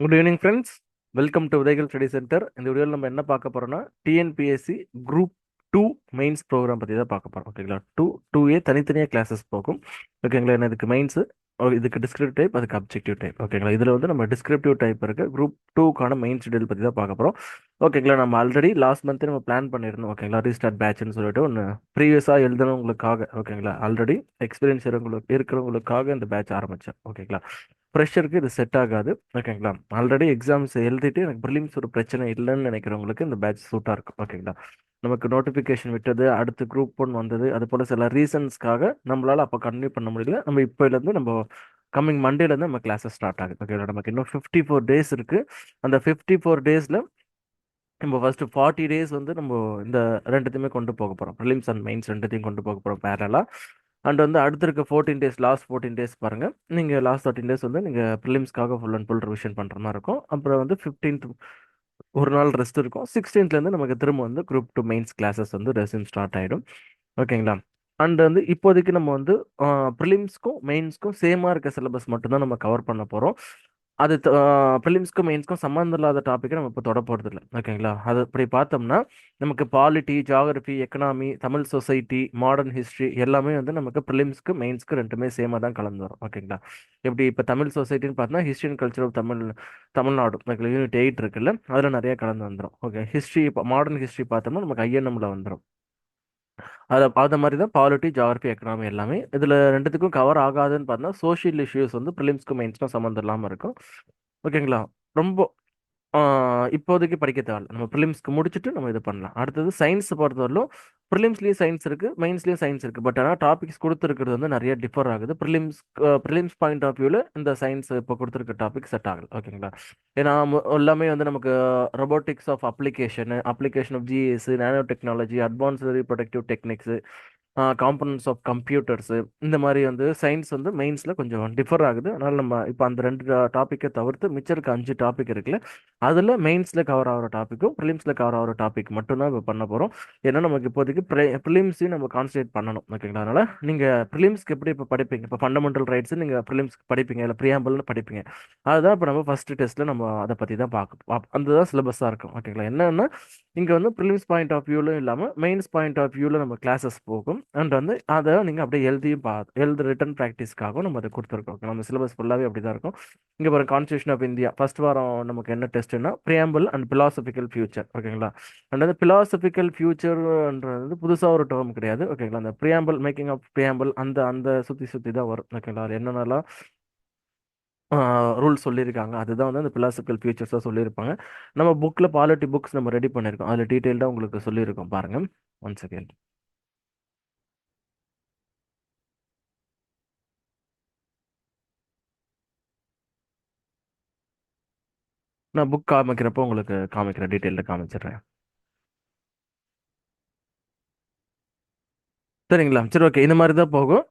Good evening friends. Welcome to உதயகள் study centre. இந்த வீடியோவில் நம்ம என்ன பார்க்க போறோம்னா டிஎன்பிஎஸ்சி குரூப் 2 மெயின்ஸ் ப்ரோக்ராம் பற்றி தான் பார்க்க போகிறோம். ஓகேங்களா, 2A தனித்தனியாக கிளாஸஸ் போகும். ஓகேங்களா, என்ன இதுக்கு மெயின்ஸு, இதுக்கு டிஸ்கிரிப்டிவ் டைப், அதுக்கு அப்ஜெக்டிவ் டைப். ஓகேங்களா, இதில் வந்து நம்ம டிஸ்கிரிப்டிவ் டைப் இருக்கு. குரூப் 2க்கான மெயின் ஷெடியூல் பற்றி தான் பார்க்க போகிறோம். ஓகேங்களா, நம்ம ஆல்ரெடி லாஸ்ட் மந்த் நம்ம பிளான் பண்ணியிருந்தோம். ஓகேங்களா, ரீஸ்டார்ட் பேட்ச்னு சொல்லிட்டு ஒன்று ப்ரீவியஸாக எழுதுனவங்களுக்காக. ஓகேங்களா, ஆல்ரெடி எக்ஸ்பீரியன்ஸ் இருக்கிறவங்களுக்காக இந்த பேட்ச் ஆரம்பித்தேன். ஓகேங்களா, ப்ரெஷருக்கு இது செட் ஆகாது. ஓகேங்களா, ஆல்ரெடி எக்ஸாம்ஸ் எழுதிட்டு எனக்கு ப்ரிலிம்ஸ் ஒரு பிரச்சனை இல்லைன்னு நினைக்கிறவங்களுக்கு இந்த பேட்ச் சூட்டாக இருக்கும். ஓகேங்களா, நமக்கு நோட்டிஃபிகேஷன் விட்டது, அடுத்து குரூப் 1 வந்தது, அது போல் சில ரீசன்ஸ்க்காக நம்மளால் அப்போ கண்டினியூ பண்ண முடியல. நம்ம இப்போலேருந்து நம்ம கம்மிங் மண்டேலேருந்து நம்ம கிளாஸஸ் ஸ்டார்ட் ஆகுது. ஓகேங்களா, நமக்கு இன்னும் 54 days இருக்குது. அந்த 54 days நம்ம ஃபர்ஸ்ட் 40 டேஸ் வந்து நம்ம இந்த ரெண்டுத்தையுமே கொண்டு போக போகிறோம். ப்ரிலிம்ஸ் அண்ட் மெயின்ஸ் ரெண்டுத்தையும் கொண்டு போக போகிறோம் பேரலாக. அண்ட் வந்து அடுத்து இருக்க 14 days, லாஸ்ட் 14 days பாருங்கள். நீங்கள் லாஸ்ட் 13 days வந்து நீங்கள் ப்ரிலிம்ஸ்க்காக ஃபுல் அண்ட் ஃபுல் ரிவிஷன் பண்ணுற மாதிரி இருக்கும். அப்புறம் வந்து 15th ஒரு நாள் ரெஸ்ட் இருக்கும். 16th நமக்கு திரும்ப வந்து குரூப் 2 மெயின்ஸ் கிளாஸஸ் வந்து ரெஸ்யூம் ஸ்டார்ட் ஆகிடும். ஓகேங்களா, அண்ட் வந்து இப்போதைக்கு நம்ம வந்து ப்ரிலிம்ஸ்க்கும் மெயின்ஸ்க்கும் சேமாக இருக்க சிலபஸ் மட்டும்தான் நம்ம கவர் பண்ண போகிறோம். அது ப்ரிலிம்ஸ்க்கும் மெயின்ஸ்க்கும் சம்மந்தம் இல்லாத டாப்பிக்கை நம்ம இப்போ தொட போகிறது இல்லை. ஓகேங்களா, அது இப்படி பார்த்தோம்னா நமக்கு polity, geography, economy, Tamil society, modern history எல்லாமே வந்து நமக்கு ப்ரிலிம்ஸ்க்கு மெயின்ஸ்க்கு ரெண்டுமே சேமாக தான் கலந்து வரும். ஓகேங்களா, எப்படி இப்போ தமிழ் சொசைட்டின்னு பார்த்தோம்னா history and culture of Tamil Nadu unit 8 இருக்குல்ல, அதில் நிறைய கலந்து வந்துடும். ஓகே, ஹிஸ்ட்ரி இப்போ மாடர்ன் ஹிஸ்ட்ரி பார்த்தோம்னா நமக்கு ஐஎன்எம்ல வந்துடும். அதை மாதிரி தான் பாலிட்டி, ஜாகிரபி, எக்கனாமி எல்லாமே இதில் ரெண்டுத்துக்கும் கவர் ஆகாதுன்னு பார்த்தா சோஷியல் இஷ்யூஸ் வந்து ப்ரிலிம்ஸ்க்கும் மெயின்ஸ்க்கும் சம்மந்தம் இல்லாமல் இருக்கும். ஓகேங்களா, ரொம்ப இப்போதைக்கு படிக்க தேவையில்ல. நம்ம ப்ரிலிம்ஸ்க்கு முடிச்சுட்டு நம்ம இது பண்ணலாம். அடுத்தது சயின்ஸ் பொறுத்தவரையிலும் ப்ரிலிம்ஸ்லேயும் சயின்ஸ் இருக்குது, மெயின்ஸ்லேயும் சயின்ஸ் இருக்குது. பட் ஆனால் டாபிக்ஸ் கொடுத்துருக்கிறது வந்து நிறைய டிஃபர் ஆகுது. ப்ரிலிம்ஸ் பாயிண்ட் ஆஃப் வியூவில் இந்த சயின்ஸ் இப்போ கொடுத்துருக்க டாபிக் செட் ஆகல. ஓகேங்களா, ஏன்னா எல்லாமே வந்து நமக்கு robotics of application of GS, nano technology, advanced reproductive techniques, components of computers, இந்த மாதிரி வந்து சயின்ஸ் வந்து மெயின்ஸில் கொஞ்சம் டிஃபர் ஆகுது. அதனால் நம்ம இப்போ அந்த ரெண்டு டாப்பிக்கை தவிர்த்து மிச்சம் இருக்க 5 டாபிக் இருக்குல்ல, அதில் மெயின்ஸில் கவர் ஆகிற டாப்பிக்கும் ப்ரிலிம்ஸில் கவர் ஆகிற டாபிக் மட்டும்தான் இப்போ பண்ண போகிறோம். ஏன்னா நமக்கு இப்போதைக்கு ப்ரிலிம்ஸையும் நம்ம கான்சன்ட்ரேட் பண்ணணும். ஓகேங்களா, அதனால் நீங்கள் ப்ரிலிம்ஸ்க்கு எப்படி இப்போ படிப்பீங்க, இப்போ ஃபண்டமெண்டல் ரைட்ஸ் நீங்கள் ப்ரிலிம்ஸ்க்கு படிப்பீங்க, இல்லை ப்ரியாம்பிள்னு படிப்பீங்க. அதுதான் இப்போ நம்ம ஃபஸ்ட்டு டெஸ்ட்டில் நம்ம அதை பற்றி தான் அந்த தான் சிலபஸாக இருக்கும். ஓகேங்களா, என்னன்னா இங்கே வந்து ப்ரிலிம்ஸ் பாயிண்ட் ஆஃப் வியூலும் இல்லாமல் மெயின்ஸ் பாயிண்ட் ஆஃப் வியூவில் நம்ம கிளாஸஸ் போகும். அண்ட் வந்து அதை நீங்கள் அப்படியே எழுதி ரிட்டன் ப்ராக்டிஸ்க்காகவும் நம்ம அதை கொடுத்துருக்கோம். நம்ம சிலபஸ் ஃபுல்லாகவே அப்படி தான் இருக்கும். இங்கே பாருங்க, கான்ஸ்டியூஷன் ஆஃப் இந்தியா ஃபர்ஸ்ட் வாரம் நமக்கு என்ன டெஸ்ட்னா பிரியாம்பிள் அண்ட் பிலாசபிக்கல் ஃபியூச்சர். ஓகேங்களா, அண்ட் வந்து பிலாசபிக்கல் ஃபியூச்சர்ன்றது வந்து புதுசாக ஒரு டேர்ம் கிடையாது. ஓகேங்களா, அந்த பிரியாம்பிள், மேக்கிங் ஆஃப் பிரியாம்பிள், அந்த அந்த சுற்றி தான் வரும். ஓகேங்களா, அது என்னென்னலாம் ரூல்ஸ் சொல்லியிருக்காங்க அதுதான் வந்து அந்த பிலாசபிக்கல் ஃபியூச்சர்ஸாக சொல்லியிருப்பாங்க. நம்ம புக்கில் பாலிட்டி புக்ஸ் நம்ம ரெடி பண்ணியிருக்கோம், அதில் டீட்டெயில்டாக உங்களுக்கு சொல்லியிருக்கோம். பாருங்கள், ஒன் செகண்ட். நான் புக் காமிக்கிறப்போ உங்களுக்கு காமிக்கிறேன், டீட்டெயிலில் காமிச்சிடுறேன். சரிங்களா, சரி, ஓகே, இந்த மாதிரி தான் போகும்.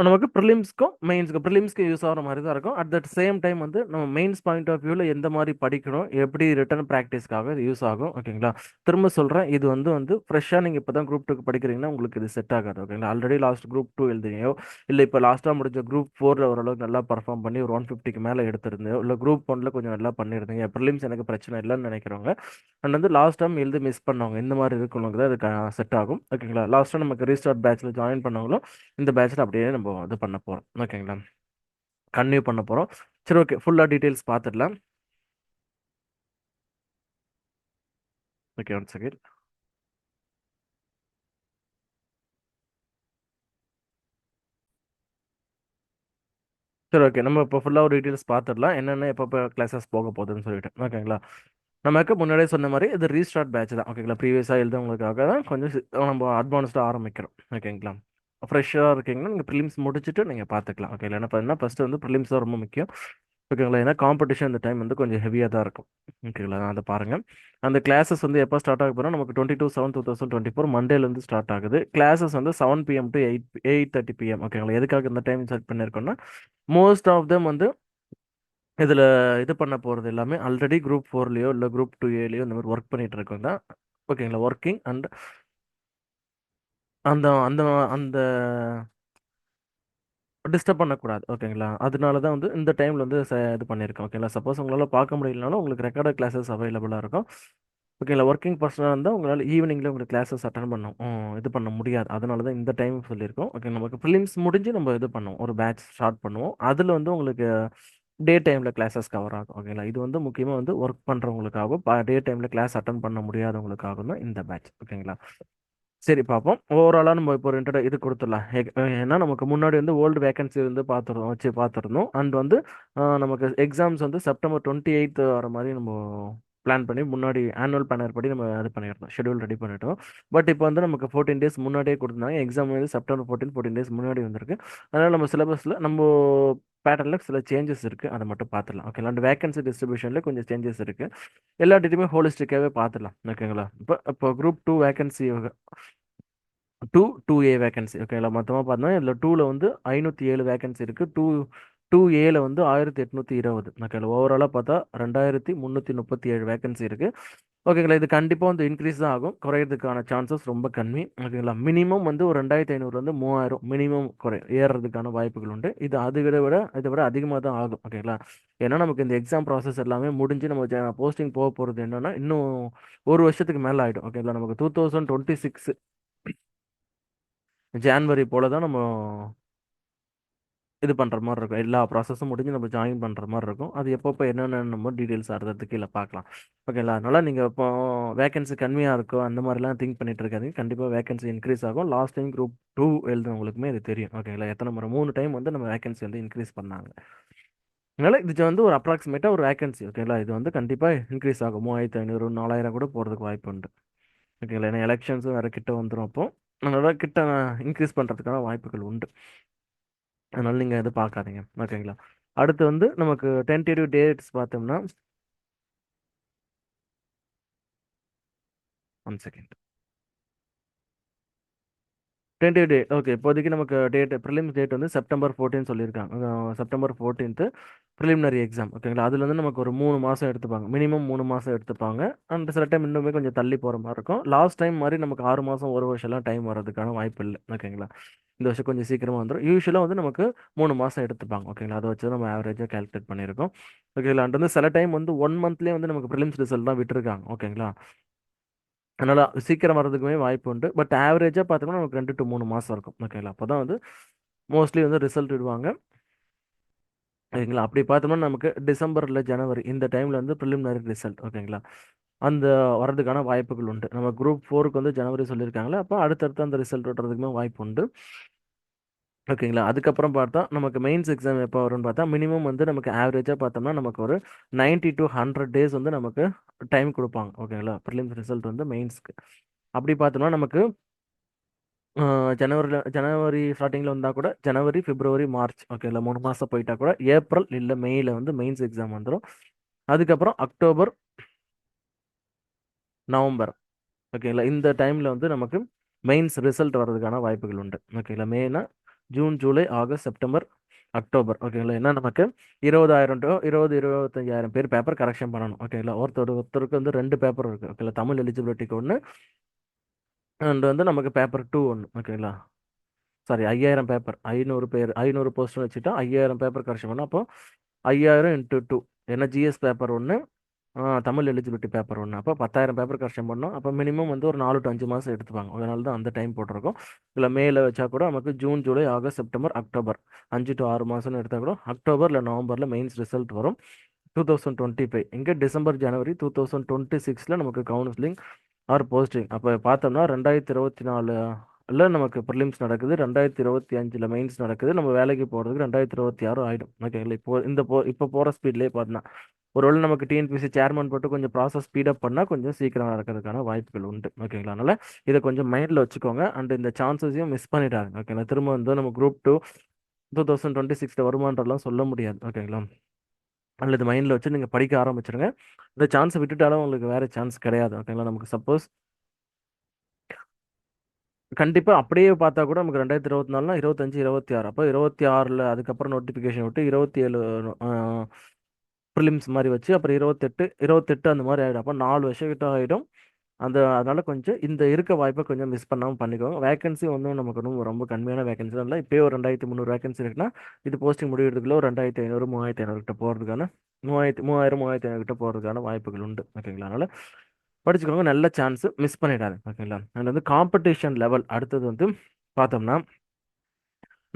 நமக்கு ப்ரிலிம்ஸ்க்கு யூஸ் ஆகிற மாதிரி தான் இருக்கும். அட் தட் சேம் டைம் வந்து நம்ம மெயின்ஸ் பாயிண்ட் ஆஃப் வியூவில் எந்த மாதிரி படிக்கணும், எப்படி ரிட்டன் ப்ராக்டிஸ்க்காக இது யூஸ் ஆகும். ஓகேங்களா, திரும்ப சொல்கிறேன், இது வந்து ஃப்ரெஷ்ஷாக நீங்கள் இப்போ தான் குரூப் 2 படிக்கிறீங்கன்னா உங்களுக்கு இது செட் ஆகாது. ஓகேங்களா, ஆல்ரெடி லாஸ்ட் குரூப் 2 எழுதுறீங்க, இல்லை இப்போ லாஸ்ட்டாக முடிஞ்ச குரூப் 4 ஓரளவுக்கு நல்லா பர்ஃபார்ம் பண்ணி ஒரு 150க்கு மேலே எடுத்திருந்தேன், இல்லை குரூப் 1 கொஞ்சம் நல்லா பண்ணியிருந்தீங்க, ப்ரிலிம்ஸ் எனக்கு பிரச்சனை இல்லைன்னு நினைக்கிறவங்க, அண்ட் வந்து லாஸ்ட் டைம் எழுதி மிஸ் பண்ணவங்க, இந்த மாதிரி இருக்கவங்களுக்கு தான் இது செட் ஆகும். ஓகேங்களா, லாஸ்ட்டாக நமக்கு ரீஸ்டார்ட் பேட்சில் ஜாயின் பண்ணவங்களும் இந்த பேட்சில் அப்படியே நம்ம இது பண்ண போகிறோம். ஓகேங்களா, கன்டினியூ பண்ண போகிறோம். சரி, ஓகே, ஃபுல்லாக டீட்டெயில்ஸ் பார்த்துடலாம். Okay, one second. சரி, ஓகே, நம்ம இப்போ ஃபுல்லாக ஒரு டீட்டெயில்ஸ் பார்த்துடலாம், என்னென்ன எப்போ கிளாஸஸ் போக போகுதுன்னு சொல்லிட்டு. ஓகேங்களா, நமக்கு முன்னாடியே சொன்ன மாதிரி இது ரீஸ்டார்ட் பேட்ச் தான். ஓகேங்களா, ப்ரீவியஸாக எழுதவங்களுக்காக தான் கொஞ்சம் நம்ம அட்வான்ஸ்டாக ஆரம்பிக்கிறோம். ஓகேங்களா, ஃப்ரெஷ்ஷாக இருக்கீங்கன்னா நீங்கள் ப்ரிலிம்ஸ் முடிச்சுட்டு நீங்கள் பார்த்துக்கலாம். ஓகேங்களா, என்ன பண்ணால் ஃபஸ்ட்டு வந்து ப்ரிலிம்ஸ் தான் ரொம்ப முக்கியம். ஓகேங்களா, ஏன்னா காம்படிஷன் இந்த டைம் வந்து கொஞ்சம் ஹெவியாக தான் இருக்கும். ஓகேங்களா, அதை பாருங்கள். அந்த கிளாஸஸ் வந்து எப்போ ஸ்டார்ட் ஆக போகிறோம், நமக்கு 22/7/2024 மண்டேலேருந்து ஸ்டார்ட் ஆகுது. கிளாஸஸ் வந்து 7 PM to 8:30 PM. ஓகேங்களா, எதுக்காக இந்த டைம் செட் பண்ணியிருக்கோம்னா மோஸ்ட் ஆஃப் தெம் வந்து இதில் இது பண்ண போகிறது எல்லாமே ஆல்ரெடி குரூப் 4லையோ இல்லை குரூப் 2Aலையோ இந்த மாதிரி ஒர்க் பண்ணிட்டு இருக்கோம் தான். ஓகேங்களா, ஒர்க்கிங் அண்ட் அந்த அந்த அந்த டிஸ்டர்ப் பண்ணக்கூடாது. ஓகேங்களா? அதனால தான் வந்து இந்த டைம்ல வந்து இது பண்ணியிருக்கேன். ஓகேங்களா? சப்போஸ் உங்களால பார்க்க முடியலனாலும் உங்களுக்கு ரெக்கார்டட் கிளாஸஸ் அவைலபிளா இருக்கும். ஓகேங்களா? ஒர்க்கிங் பர்சனா இருந்தா உங்களால ஈவினிங்ல உங்களுக்கு கிளாஸஸ் அட்டெண்ட் பண்ண இது பண்ண முடியாது. அதனால தான் இந்த டைம் சொல்லியிருக்கோம். ஓகே, நமக்கு ப்ரிலிம்ஸ் முடிஞ்சு நம்ம இது பண்ணுவோம். ஒரு பேட்ச் ஸ்டார்ட் பண்ணுவோம். அதுல வந்து உங்களுக்கு டே டைம்ல கிளாஸஸ் கவர் ஆகும். ஓகேங்களா? இது வந்து முக்கியமா வந்து ஒர்க் பண்றவங்களுக்காகவும், டே டைம்ல கிளாஸ் அட்டெண்ட் பண்ண முடியாதவங்களுக்காகவும் தான் இந்த பேட்ச். ஓகேங்களா? சரி, பார்ப்போம். ஓவராலா நம்ம இப்போ ஒரு இது கொடுத்துடலாம். ஏன்னா நமக்கு முன்னாடி வந்து ஓல்டு வேகன்சி வந்து பார்த்துருந்தோம். அண்ட் வந்து நமக்கு எக்ஸாம்ஸ் வந்து செப்டம்பர் 28 வர மாதிரி நம்ம பிளான் பண்ணி முன்னாடி ஆனுவல் பிளானர் படி நம்ம இது பண்ணியிருந்தோம். ஷெட்யூல் ரெடி பண்ணிட்டோம். பட் இப்போ வந்து நமக்கு 14 டேஸ் முன்னாடியே கொடுத்துருந்தாங்க. எக்ஸாம் வந்து செப்டம்பர் 14 டேஸ் முன்னாடி வந்திருக்கு. அதனால நம்ம சிலபஸில் நம்ம பேட்டர்ல சில சேஞ்சஸ் இருக்கு. அதை மட்டும் பார்த்துடலாம். ஓகேங்களா? அண்ட் வேகன்சி டிஸ்ட்ரிபியூஷன்ல கொஞ்சம் சேஞ்சஸ் இருக்கு. எல்லா டீட்டுமே ஹோலிஸ்டிக்காவே பார்த்துடலாம். ஓகேங்களா? இப்போ குரூப் 2 வேகன்சி 2A வேகன்சி. ஓகேங்களா? மொத்தமாக பார்த்தோம்னா இதில் 2ல வந்து 507 வேகன்சி இருக்குது. 2Aல வந்து 1820. ஓகேங்களா? ஓவராலாக பார்த்தா 2337 வேகன்சி இருக்குது. ஓகேங்களா? இது கண்டிப்பாக வந்து இன்க்ரீஸ் தான் ஆகும். குறையிறதுக்கான சான்சஸ் ரொம்ப கம்மி. ஓகேங்களா? மினிமம் வந்து ஒரு 2500 வந்து 3000 மினிமம் ஏறுறதுக்கான வாய்ப்புகள் உண்டு. இது இதை விட அதிகமாக தான் ஆகும். ஓகேங்களா? ஏன்னா நமக்கு இந்த எக்ஸாம் ப்ராசஸ் எல்லாமே முடிஞ்சு நம்ம போஸ்டிங் போக போகிறது என்னன்னா இன்னும் ஒரு வருஷத்துக்கு மேலே ஆகிடும். ஓகேங்களா? நமக்கு 2026 ஜான்வரி போல தான் நம்ம இது பண்ணுற மாதிரி இருக்கும். எல்லா ப்ராசஸும் முடிஞ்சு நம்ம ஜாயின் பண்ணுற மாதிரி இருக்கும். அது எப்பப்போ என்னென்ன நம்ம டீட்டெயில்ஸ் அடுத்தது கீழே பார்க்கலாம். ஓகேங்களா? அதனால நீங்கள் இப்போ வேகன்சி கம்மியாக இருக்கோ அந்த மாதிரிலாம் திங்க் பண்ணிட்டு இருக்காதீங்க. கண்டிப்பாக வேகன்சி இன்க்ரீஸ் ஆகும். லாஸ்ட் டைம் குரூப் 2 எழுதுனவங்களுக்குமே இது தெரியும். ஓகேங்களா? எத்தனை முறை 3 டைம் வந்து நம்ம வேகன்சி வந்து இன்க்ரீஸ் பண்ணாங்க. அதனால இது வந்து ஒரு அப்ராக்சிமேட்டாக ஒரு வேகன்சி. ஓகேங்களா? இது வந்து கண்டிப்பாக இன்க்ரீஸ் ஆகும். 3500 4000 கூட போகிறதுக்கு வாய்ப்பு உண்டு. ஓகேங்களா? ஏன்னா எலெக்ஷன்ஸும் வேறு கிட்ட வந்துடும். அப்போ அதனால கிட்ட இன்க்ரீஸ் பண்ணுறதுக்கான வாய்ப்புகள் உண்டு. அதனால நீங்கள் எது பார்க்காதீங்க. ஓகேங்களா? அடுத்து வந்து நமக்கு டென்டேட்டிவ் டேட்ஸ் பார்த்தோம்னா, one second. Tentative date okay. இப்போதைக்கு நமக்கு ப்ரிலிம்ஸ் டேட் வந்து செப்டம்பர் 14 சொல்லியிருக்காங்க. September 14 preliminary exam. ஓகேங்களா? அதுல வந்து நமக்கு ஒரு 3 மாதம் எடுத்துப்பாங்க. மினிமம் 3 மாதம் எடுத்துப்பாங்க. அண்ட் சில டைம் இன்னுமே கொஞ்சம் தள்ளி போகிற மாதிரி இருக்கும். லாஸ்ட் டைம் மாதிரி நமக்கு 6 மாதம் ஒரு வருஷம்லாம் டைம் வர்றதுக்கான வாய்ப்பு இல்லை. ஓகேங்களா? இந்த வருஷம் கொஞ்சம் சீக்கிரமாக வந்துடும். யூஸ்வலாக வந்து நமக்கு 3 மாதம் எடுத்துப்பாங்க. ஓகேங்களா? அதை வச்சு நம்ம ஆவரேஜாக கால்குலேட் பண்ணியிருக்கோம். ஓகேங்களா? அண்ட் வந்து சில டைம் வந்து 1 மந்த்லேயே வந்து நமக்கு ப்ரிலிம்ஸ் ரிசல்ட் தான் விட்டுருக்காங்க. ஓகேங்களா? அதனால சீக்கிரம் வர்றதுக்குமே வாய்ப்பு உண்டு. பட் ஆவரேஜாக பார்த்தோம்னா நமக்கு 2 to 3 மாதம் இருக்கும். ஓகேங்களா? அப்போ தான் வந்து மோஸ்ட்லி வந்து ரிசல்ட் விடுவாங்க. ஓகேங்களா? அப்படி பார்த்தோம்னா நமக்கு டிசம்பர் இல்லை ஜனவரி இந்த டைமில் வந்து ப்ரிலிமினரி ரிசல்ட். ஓகேங்களா? அந்த வரதுக்கான வாய்ப்புகள் உண்டு. நம்ம குரூப் 4க்கு வந்து ஜனவரி சொல்லியிருக்காங்களே, அப்போ அடுத்தடுத்து அந்த ரிசல்ட் விடுறதுக்குமே வாய்ப்பு உண்டு. ஓகேங்களா? அதுக்கப்புறம் பார்த்தா நமக்கு மெயின்ஸ் எக்ஸாம் எப்போ வரும்னு பார்த்தா மினிமம் வந்து நமக்கு ஆவரேஜாக பார்த்தோம்னா நமக்கு ஒரு 90 to 100 டேஸ் வந்து நமக்கு டைம் கொடுப்பாங்க. ஓகேங்களா? ப்ரிலிம்ஸ் ரிசல்ட் வந்து மெயின்ஸ்க்கு. அப்படி பார்த்தோம்னா நமக்கு ஜனவரி ஸ்டார்டிங்கில் வந்தால் கூட ஜனவரி, பிப்ரவரி, மார்ச் ஓகேங்களா? 3 மாதம் போயிட்டா கூட ஏப்ரல் இல்லை மேயில் வந்து மெயின்ஸ் எக்ஸாம் வந்துடும். அதுக்கப்புறம் அக்டோபர், நவம்பர் ஓகேங்களா? இந்த டைமில் வந்து நமக்கு மெயின்ஸ் ரிசல்ட் வர்றதுக்கான வாய்ப்புகள் உண்டு. ஓகேங்களா? மேனா June, July, August, September, October. ஓகேங்களா? ஏன்னா நமக்கு 20,000 to 25,000 பேர் பேப்பர் கரெக்ஷன் பண்ணணும். ஓகேங்களா? ஒருத்தருக்கு வந்து 2 பேப்பர் இருக்குது. ஓகேங்களா? தமிழ் எலிஜிபிலிட்டிக்கு ஒன்று அண்ட் வந்து நமக்கு பேப்பர் 2 ஒன்று. ஓகேங்களா? சாரி, 5000 பேப்பர், 500 போஸ்ட் வச்சுட்டா 5000 பேப்பர் கரெக்ஷன் பண்ணோம். அப்போ 5000 இன்ட்டு 2 ஏன்னா ஜிஎஸ் பேப்பர் ஒன்று, தமிழ் எலிஜிபிலிட்டி பேப்பர் ஒன்று. அப்போ 10,000 பேப்பர் கரெக்ஷன் பண்ணோம். அப்போ மினிமம் வந்து ஒரு 4 to 5 மாதம் எடுத்துப்பாங்க. அதனால தான் அந்த டைம் போட்டிருக்கோம். இல்லை மேல வச்சா கூட நமக்கு June, July, August, September, October 5 to 6 மாதம்னு எடுத்தால் கூட அக்டோபர் இல்லை நவம்பரில் மெயின்ஸ் ரிசல்ட் வரும். 2025 இங்கே டிசம்பர், ஜனவரி 2026 நமக்கு கவுன்சிலிங் ஆர் போஸ்டிங். அப்போ பார்த்தோம்னா 2024 நமக்கு ப்ரிலிம்ஸ் நடக்குது, 2025 மெயின்ஸ் நடக்குது. நம்ம வேலைக்கு போகிறதுக்கு 2026 ஆகிடும். ஓகேங்களா? இப்போ போகிற ஸ்பீட்லேயே பார்த்தோன்னா ஒருவேளை நமக்கு டிஎன்பிசி சேர்மன் போட்டு கொஞ்சம் ப்ராசஸ் ஸ்பீடப் பண்ணால் கொஞ்சம் சீக்கிரம் நடக்கிறதுக்கான வாய்ப்புகள் உண்டு. ஓகேங்களா? அதனால் இதை கொஞ்சம் மைண்டில் வச்சுக்கோங்க. அண்ட் இந்த சான்சஸையும் மிஸ் பண்ணிட்டாங்க. ஓகேங்களா? திரும்ப வந்து நம்ம குரூப் 2 2026 வருமானலாம் சொல்ல முடியாது. ஓகேங்களா? அதில் இது மைண்டில் வச்சு நீங்கள் படிக்க ஆரம்பிச்சிருங்க. இந்த சான்ஸை விட்டுட்டாலும் உங்களுக்கு வேறு சான்ஸ் கிடையாது. ஓகேங்களா? நமக்கு சப்போஸ் கண்டிப்பாக அப்படியே பார்த்தா கூட நமக்கு 2024 25, 26 அப்போ 26ல் அதுக்கப்புறம் நோட்டிஃபிகேஷன் விட்டு 27 ப்ரிலிம்ஸ் மாதிரி வச்சு அப்புறம் 28 அந்த மாதிரி ஆகிடும். அப்போ 4 வருஷம் கிட்ட ஆகிடும். அதனால கொஞ்சம் இந்த இருக்க வாய்ப்பை கொஞ்சம் மிஸ் பண்ணாமல் பண்ணிக்கோங்க. வேகன்சி வந்து நமக்கு ஒன்றும் ரொம்ப கம்மியான வேகன்சி இல்லை. இப்போயே ஒரு 2300 வேகன்சி இருக்குன்னா இது போஸ்டிங் முடிகிறதுக்குள்ள ஒரு 2500 3500 கிட்ட போகிறதுக்கான 3000 கிட்ட போகிறதுக்கான வாய்ப்புகள் உண்டு. ஓகேங்களா? அதனால படிச்சுக்கோங்க. நல்ல சான்ஸ் மிஸ் பண்ணிடாது. ஓகேங்களா? அண்ட் வந்து காம்படிஷன் லெவல் அடுத்தது வந்து பார்த்தோம்னா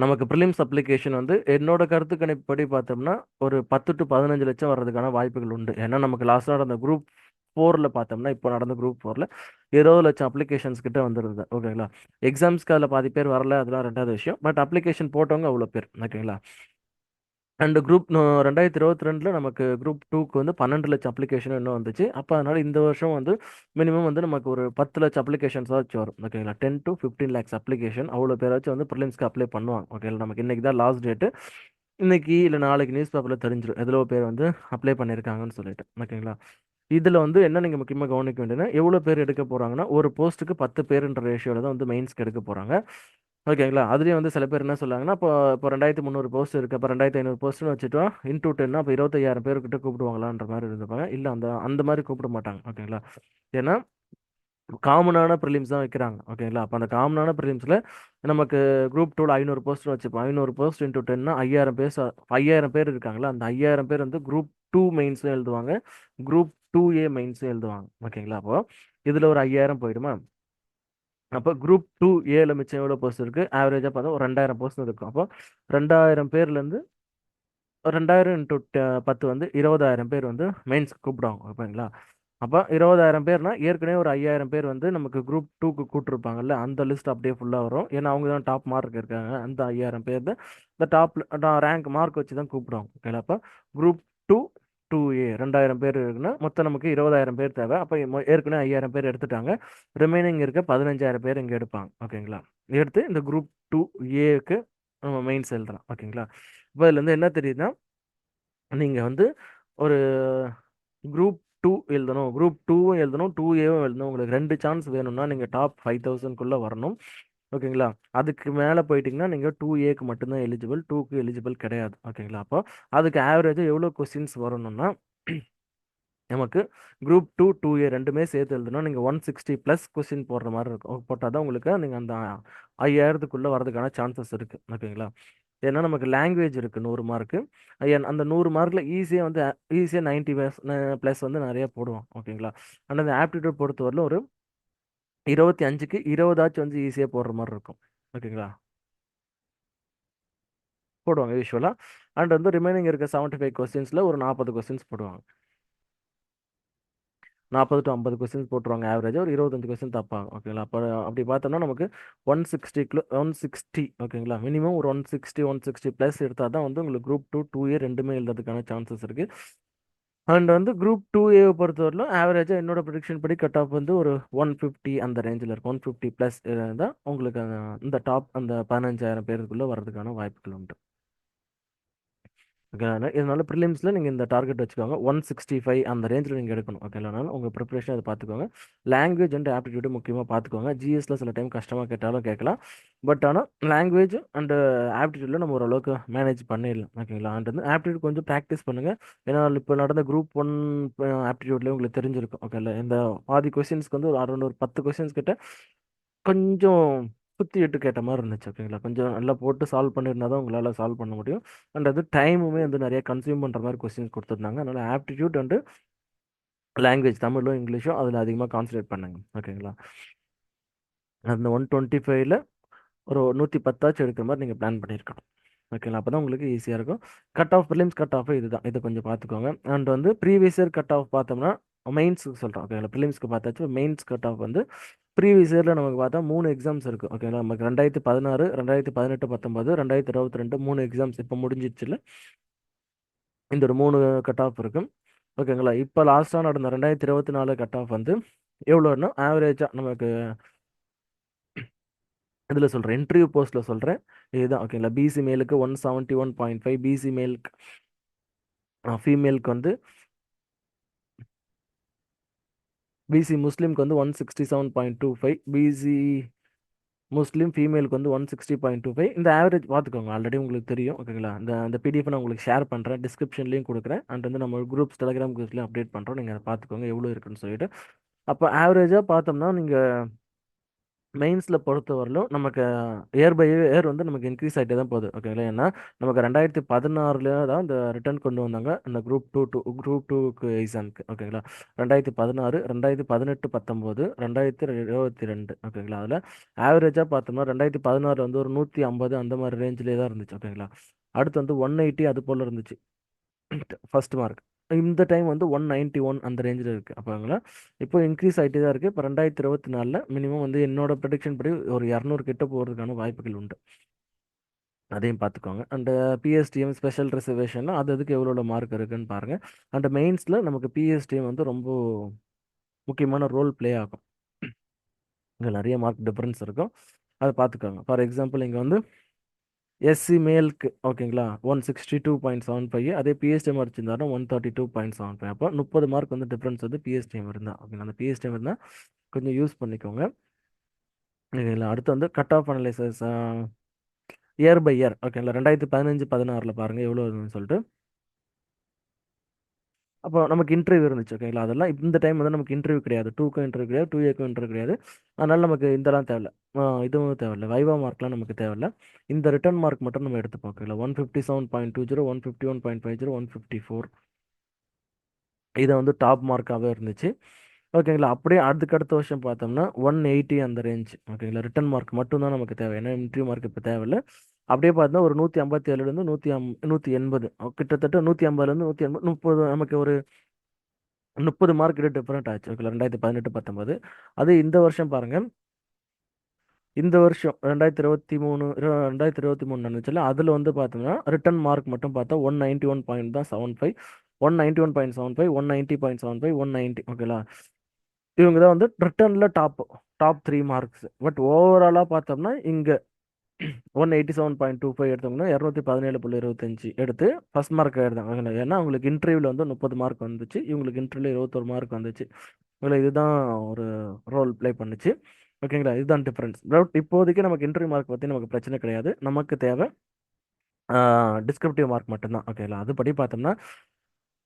நமக்கு ப்ரிலிம்ஸ் அப்ளிகேஷன் வந்து என்னோட கருத்து கணிப்படி பார்த்தோம்னா ஒரு 10 to 15 லட்சம் வர்றதுக்கான வாய்ப்புகள் உண்டு. ஏன்னா நமக்கு லாஸ்ட்டாக நடந்த குரூப் ஃபோரில் பார்த்தோம்னா இப்போ நடந்த குரூப் ஃபோரில் 20 லட்சம் அப்ளிகேஷன்ஸ் கிட்ட வந்துருது. ஓகேங்களா? எக்ஸாம்ஸ்க்கு அதில் பாதி பேர் வரல, அதெல்லாம் ரெண்டாவது விஷயம். பட் அப்ளிகேஷன் போட்டவங்க அவ்வளோ பேர். ஓகேங்களா? அண்ட் குரூப் 2022 நமக்கு குரூப் டூக்கு வந்து 12 லட்சம் அப்ளிகேஷன் இன்னும் வந்துச்சு. அப்போ அதனால இந்த வருஷம் வந்து மினிமம் வந்து நமக்கு ஒரு 10 லட்சம் அப்ளிகேஷன்ஸ் வச்சு வரும். ஓகேங்களா? 10 to 15 லேக்ஸ் அப்ளிகேஷன் அவ்வளோ பேராச்சும் வந்து ப்ரிலிம்ஸ்க்கு அப்ளை பண்ணுவாங்க. ஓகேங்களா? நமக்கு இன்னைக்கு தான் லாஸ்ட் டேட்டு. இன்னைக்கு இல்லை நாளைக்கு நியூஸ் பேப்பரில் தெரிஞ்சிடும் எவ்வளோ பேர் வந்து அப்ளை பண்ணியிருக்காங்கன்னு சொல்லிட்டு. ஓகேங்களா? இதில் வந்து என்ன நீங்கள் முக்கியமாக கவனிக்க வேண்டியதுன்னா எவ்வளோ பேர் எடுக்க போகிறாங்கன்னா ஒரு போஸ்ட்டுக்கு 10 பேருன்ற ரேஷியோவில் தான் வந்து மெயின்ஸ்க்கு எடுக்க போகிறாங்க. ஓகேங்களா? அதுலேயும் வந்து சில பேர் என்ன சொல்லுவாங்கன்னா இப்போ 2300 போஸ்ட் இருக்குது, அப்போ 2500 போஸ்ட்னு வச்சுட்டோம் இன்டூ 10 அப்போ 25,000 பேர்கிட்ட கூப்பிடுவாங்களான்ற மாதிரி இருந்துப்பாங்க. இல்லை அந்த அந்த மாதிரி கூப்பிட மாட்டாங்க. ஓகேங்களா? ஏன்னா காமனான ப்ரிலிம்ஸ் தான் வைக்கிறாங்க. ஓகேங்களா? அப்போ அந்த காமனான ப்ரிலிம்ஸில் நமக்கு குரூப் டூவில் 500 போஸ்ட்னு வச்சுப்போம். 500 போஸ்ட் இன்டூ 10னா 5000 பேர் இருக்காங்களா? அந்த 5000 பேர் வந்து குரூப் டூ மெயின்ஸும் எழுதுவாங்க, குரூப் டூ ஏ மெயின்ஸும் எழுதுவாங்க. ஓகேங்களா? அப்போ இதில் ஒரு 5000 போயிடுமா? அப்போ குரூப் டூ ஏல மிச்சம் எவ்வளோ போஸ்ட் இருக்கு? ஆவரேஜாக பார்த்தா ஒரு 2000 போஸ்ட் இருக்கும். அப்போ 2000 பேர்லேருந்து 2000 இன்டூ 10 வந்து 20,000 பேர் வந்து மெயின்ஸ்க்கு கூப்பிடுவாங்க. ஓகேங்களா? அப்போ 20,000 பேர்னா ஏற்கனவே ஒரு 5000 பேர் வந்து நமக்கு குரூப் டூக்கு கூப்பிட்டுருப்பாங்கல்ல, அந்த லிஸ்ட் அப்படியே ஃபுல்லாக வரும். ஏன்னா அவங்க தான் டாப் மார்க் இருக்காங்க. அந்த 5000 பேர் தான் இந்த டாப் ரேங்க் மார்க் வச்சு தான் கூப்பிடுவாங்க. ஓகேங்களா? அப்போ குரூப் டூ டூ ஏ 2000 பேர் இருக்குன்னா மொத்தம் நமக்கு 20,000 பேர் தேவை. அப்போ ஏற்கனவே 5000 பேர் எடுத்துட்டாங்க. ரிமைனிங் இருக்க 15,000 பேர் இங்கே எடுப்பாங்க. ஓகேங்களா? எடுத்து இந்த குரூப் டூ ஏக்கு நம்ம மெயின்ஸ் எழுதலாம். ஓகேங்களா? இப்போ இதுல இருந்து என்ன தெரியுதுன்னா நீங்கள் வந்து ஒரு குரூப் டூ எழுதணும், குரூப் டூவும் எழுதணும், டூ ஏவும் எழுதணும். உங்களுக்கு 2 சான்ஸ் வேணும்னா நீங்கள் டாப் 5000 வரணும். ஓகேங்களா? அதுக்கு மேலே போயிட்டீங்கன்னா நீங்கள் டூ ஏக்கு மட்டும்தான் எலிஜிபிள், டூக்கு எலிஜிபிள் கிடையாது. ஓகேங்களா? அப்போ அதுக்கு ஆவரேஜாக எவ்வளோ கொஸ்டின்ஸ் வரணும்னா நமக்கு குரூப் டூ டூ ஏ ரெண்டுமே சேர்த்து எழுதணும். நீங்கள் 160 ப்ளஸ் கொஸ்டின் போடுற மாதிரி இருக்கும். போட்டால் தான் உங்களுக்கு நீங்கள் அந்த 5000க்குள்ளே வரதுக்கான சான்சஸ் இருக்குது. ஓகேங்களா? ஏன்னா நமக்கு லாங்குவேஜ் இருக்குது 100 மார்க்கு. அந்த 100 மார்க்கில் ஈஸியாக வந்து ஈஸியாக 90 ப்ளஸ் வந்து நிறைய போடுவோம். ஓகேங்களா? ஆனால் அந்த ஆப்டிடியூட் பொறுத்தவரையிலும் ஒரு 25க்கு 20 வந்து ஈஸியாக போடுற மாதிரி இருக்கும். ஓகேங்களா? போடுவாங்க யூஸ்வலாக. அண்ட் வந்து ரிமைனிங் இருக்க 75 கொஸ்டின்ஸில் ஒரு 40 கொஸ்டின்ஸ் போடுவாங்க. 40 to 50 கொஸ்டின்ஸ் போட்டுருவாங்க ஆவரேஜாக. ஒரு 25 கொஸ்டின் தப்பாகும். ஓகேங்களா? அப்போ அப்படி பார்த்தோம்னா நமக்கு 160 ஓகேங்களா? மினிமம் ஒரு 160 ப்ளஸ் எடுத்தால் தான் வந்து உங்களுக்கு குரூப் டூ டூ ஏ ரெண்டுமே எழுதுறதுக்கான சான்சஸ் இருக்குது. அண்ட் வந்து குரூப் டூ ஏவை பொறுத்தவரையிலும் ஆவரேஜாக என்னோட ப்ரிடிக்ஷன் படி கட் ஆஃப் வந்து ஒரு 150 அந்த ரேஞ்சில் இருக்கும். 150 ப்ளஸ் தான் உங்களுக்கு இந்த டாப் அந்த 15,000 பேருக்குள்ளே வர்றதுக்கான வாய்ப்புகள் உண்டு. ஓகே. இதனால ப்ரிலிம்ஸில் நீங்கள் இந்த டார்கெட் வச்சுக்கோங்க. 165 அந்த ரேஞ்சில் நீங்கள் எடுக்கணும். ஓகே. அதனால உங்கள் ப்ரிப்பரேஷன் அதை பார்த்துக்கோங்க. லாங்குவேஜ் அண்ட் ஆப்டிடியூடு முக்கியமாக பார்த்துக்கோங்க. ஜிஎஸ்ல சில டைம் கஷ்டமாக கேட்டாலும் கேட்கலாம். பட் ஆனால் லாங்குவேஜ் அண்ட் ஆப்டிடியூடில் நம்ம ஓரளவுக்கு மேனேஜ் பண்ணிடலாம். ஓகேங்களா? அண்ட் வந்து ஆப்டிடியூட் கொஞ்சம் ப்ராக்டிஸ் பண்ணுங்கள். ஏன்னா இப்போ நடந்த குரூப் ஒன் ஆப்டிடியூட்லேயே உங்களுக்கு தெரிஞ்சிருக்கும். ஓகே. இல்லை இந்த பாதி கொஸ்டின்ஸ்க்கு வந்து ஒரு அரௌண்ட் ஒரு 10 கொஸ்டின்ஸ் கிட்ட கொஞ்சம் சுற்றி இட்டு கேட்ட மாதிரி இருந்துச்சு. ஓகேங்களா? கொஞ்சம் நல்லா போட்டு சால்வ் பண்ணியிருந்தா தான் உங்களால் சால்வ் பண்ண முடியும். அண்ட் அது டைமுமே வந்து நிறைய கன்சியூம் பண்ணுற மாதிரி கொஸ்டின்ஸ் கொடுத்துருந்தாங்க. அதனால் ஆப்டிடியூட் அண்டு லாங்குவேஜ் தமிழோ இங்கிலீஷோ அதில் அதிகமாக கான்சன்ட்ரேட் பண்ணுங்க. ஓகேங்களா? அந்த 125ல் ஒரு 110 எடுக்கிற மாதிரி நீங்கள் பிளான் பண்ணியிருக்கணும். ஓகேங்களா? அப்போ தான் உங்களுக்கு ஈஸியாக இருக்கும். Cut off prelims cut off இதுதான். இதை கொஞ்சம் பார்த்துக்கோங்க. அண்ட் வந்து ப்ரீவியஸ் இயர் கட் ஆஃப் பார்த்தோம்னா மெயின்ஸுக்கு சொல்கிறோம். ஓகேங்களா? ப்ரிலிம்ஸ்க்கு பார்த்தாச்சு. மெயின்ஸ் கட் ஆஃப் வந்து ப்ரீவியஸ் இயரில் நமக்கு பார்த்தா 3 எக்ஸாம்ஸ் இருக்குது. ஓகேங்களா? நமக்கு 2016, 2018, 19, 2022 3 எக்ஸாம்ஸ் இப்போ முடிஞ்சிடுச்சுல. இந்த ஒரு 3 கட் ஆஃப் இருக்கும். ஓகேங்களா? இப்போ லாஸ்ட்டாக நடந்த 2024 கட் ஆஃப் வந்து எவ்வளோன்னா ஆவரேஜாக நமக்கு இதில் சொல்கிறேன், இன்டர்வியூ போஸ்ட்டில் சொல்கிறேன். இதுதான். ஓகேங்களா? பிசி மேலுக்கு 171.5, பிசி மேலுக்கு ஃபீமேலுக்கு வந்து பிசி முஸ்லீம்க்கு வந்து 167.25, பிசி முஸ்லீம் ஃபீமேலுக்கு வந்து 160.25. இந்த ஆவரேஜ் பார்த்துக்கோங்க. ஆல்ரெடி உங்களுக்கு தெரியும். ஓகேங்களா? அந்த பிடிஎஃப் நான் உங்களுக்கு ஷேர் பண்ணுறேன், டிஸ்கிரிப்ஷன்லேயும் கொடுக்குறேன். அண்ட் வந்து நம்ம குரூப்ஸ் டெலிகிராம் குரூப்ஸ்லேயும் அப்டேட் பண்ணுறோம். நீங்கள் அதை பார்த்துக்கோங்க எவ்வளோ இருக்குன்னு சொல்லிட்டு. அப்போ ஆவரேஜாக பார்த்தோம்னா நீங்கள் மெயின்ஸில் பொறுத்தவரையிலும் நமக்கு இயர் பை இயர் வந்து நமக்கு இன்க்ரீஸ் ஆகிட்டே தான் போகுது ஓகேங்களா. ஏன்னா நமக்கு 2016 தான் இந்த ரிட்டர்ன் கொண்டு வந்தாங்க இந்த குரூப் டூக்கு எக்ஸாமுக்கு ஓகேங்களா. 2016, 2018, 19, 2022 ஓகேங்களா. அதில் ஆவரேஜாக பார்த்தோம்னா 2016 வந்து ஒரு 150 அந்த மாதிரி ரேஞ்சிலே தான் இருந்துச்சு ஓகேங்களா. அடுத்து வந்து 180 அது போல் இருந்துச்சு ஃபர்ஸ்ட் மார்க். இந்த டைம் வந்து 191 அந்த ரேஞ்சில் இருக்குது அப்போங்களா. இப்போ இன்க்ரீஸ் ஆகிட்டே தான் இருக்குது. இப்போ 2024 மினிமம் வந்து என்னோட ப்ரெடிக்ஷன் படி ஒரு 200 கிட்ட போகிறதுக்கான வாய்ப்புகள் உண்டு. அதையும் பார்த்துக்கோங்க. அண்டு பிஎஸ்டிஎம் ஸ்பெஷல் ரிசர்வேஷனில் அது அதுக்கு எவ்வளோ மார்க் இருக்குன்னு பாருங்கள். அண்ட் மெயின்ஸில் நமக்கு பிஎஸ்டிஎம் வந்து ரொம்ப முக்கியமான ரோல் ப்ளே ஆகும். இங்கே நிறைய மார்க் டிஃப்ரென்ஸ் இருக்கும், அதை பார்த்துக்கோங்க. ஃபார் எக்ஸாம்பிள் இங்கே வந்து எஸ்சி மேலுக்கு ஓகேங்களா 162.75, அதே பிஎஸ்டிஎம் அடிச்சிருந்தாலும் 132.75. அப்போ 30 மார்க் வந்து டிஃப்ரென்ஸ் வந்து பிஎஸ்டிஎம் இருந்தால் ஓகேங்களா. அந்த பிஎஸ்டிஎம் இருந்தால் கொஞ்சம் யூஸ் பண்ணிக்கோங்க ஓகேங்களா. அடுத்து வந்து cut off analysis year by year ஓகேங்களா. 2015-16 பாருங்கள் எவ்வளோ இருந்துன்னு சொல்லிட்டு. அப்போ நமக்கு இன்டர்வியூ இருந்துச்சு ஓகேங்களா. அதெல்லாம் இந்த டைம் வந்து நமக்கு இன்டர்வியூ கிடையாது, 2க்கும் இன்டர்வியூ கிடையாது, 2A-க்கும் இன்டர்வியூ கிடையாது. அதனால நமக்கு இதெல்லாம் தேவையில்ல, இதுவும் தேவையில்ல, வைவா மார்க்லாம் நமக்கு தேவையில்ல. இந்த ரிட்டர்ன் மார்க் மட்டும் நம்ம எடுத்துப்போம் ஓகேங்களா. 157.20, 151.50, 154 இதை வந்து டாப் மார்க்காகவே இருந்துச்சு ஓகேங்களா. அப்படியே அதுக்கடுத்த வருஷம் பார்த்தோம்னா 180 அந்த ரேஞ்ச் ஓகேங்களா. ரிட்டர்ன் மார்க் மட்டும்தான் நமக்கு தேவை, ஏன்னா இன்டர்வியூ மார்க் இப்போ தேவையில்லை. அப்படியே பார்த்தா ஒரு 157லேருந்து 180 கிட்டத்தட்ட 150லேருந்து 180 30 நமக்கு ஒரு 30 மார்க் டிஃபரெண்ட் ஆச்சு ஓகேங்களா. 2018-19. அது இந்த வருஷம் பாருங்க, இந்த வருஷம் 2023 நடந்துச்சுல, அதில் வந்து பார்த்தோம்னா ரிட்டர்ன் மார்க் மட்டும் பார்த்தா 191.75, 191.75, 190.75, 190 ஓகேங்களா. இவங்க தான் வந்து ரிட்டர்னில் டாப் 3 மார்க்ஸ். பட் ஓவராலாக பார்த்தோம்னா இங்கே 187.25 எடுத்தோம்னா 217.25 எடுத்து ஃபர்ஸ்ட் மார்க் எடுத்தாங்க. ஏன்னா அவங்களுக்கு இன்டர்வியூவில் வந்து 30 மார்க் வந்துச்சு, இவங்களுக்கு இன்டர்வியூவில் 21 மார்க் வந்துச்சு. இதில் இதுதான் ஒரு ரோல் ப்ளே பண்ணுச்சு ஓகேங்களா. இதுதான் டிஃப்ரென்ஸ். பட் இப்போதைக்கு நமக்கு இன்டர்வியூ மார்க் பற்றி நமக்கு பிரச்சனை கிடையாது, நமக்கு தேவை டிஸ்கிரிப்டிவ் மார்க் மட்டும்தான் ஓகேங்களா. அதுபடி பார்த்தோம்னா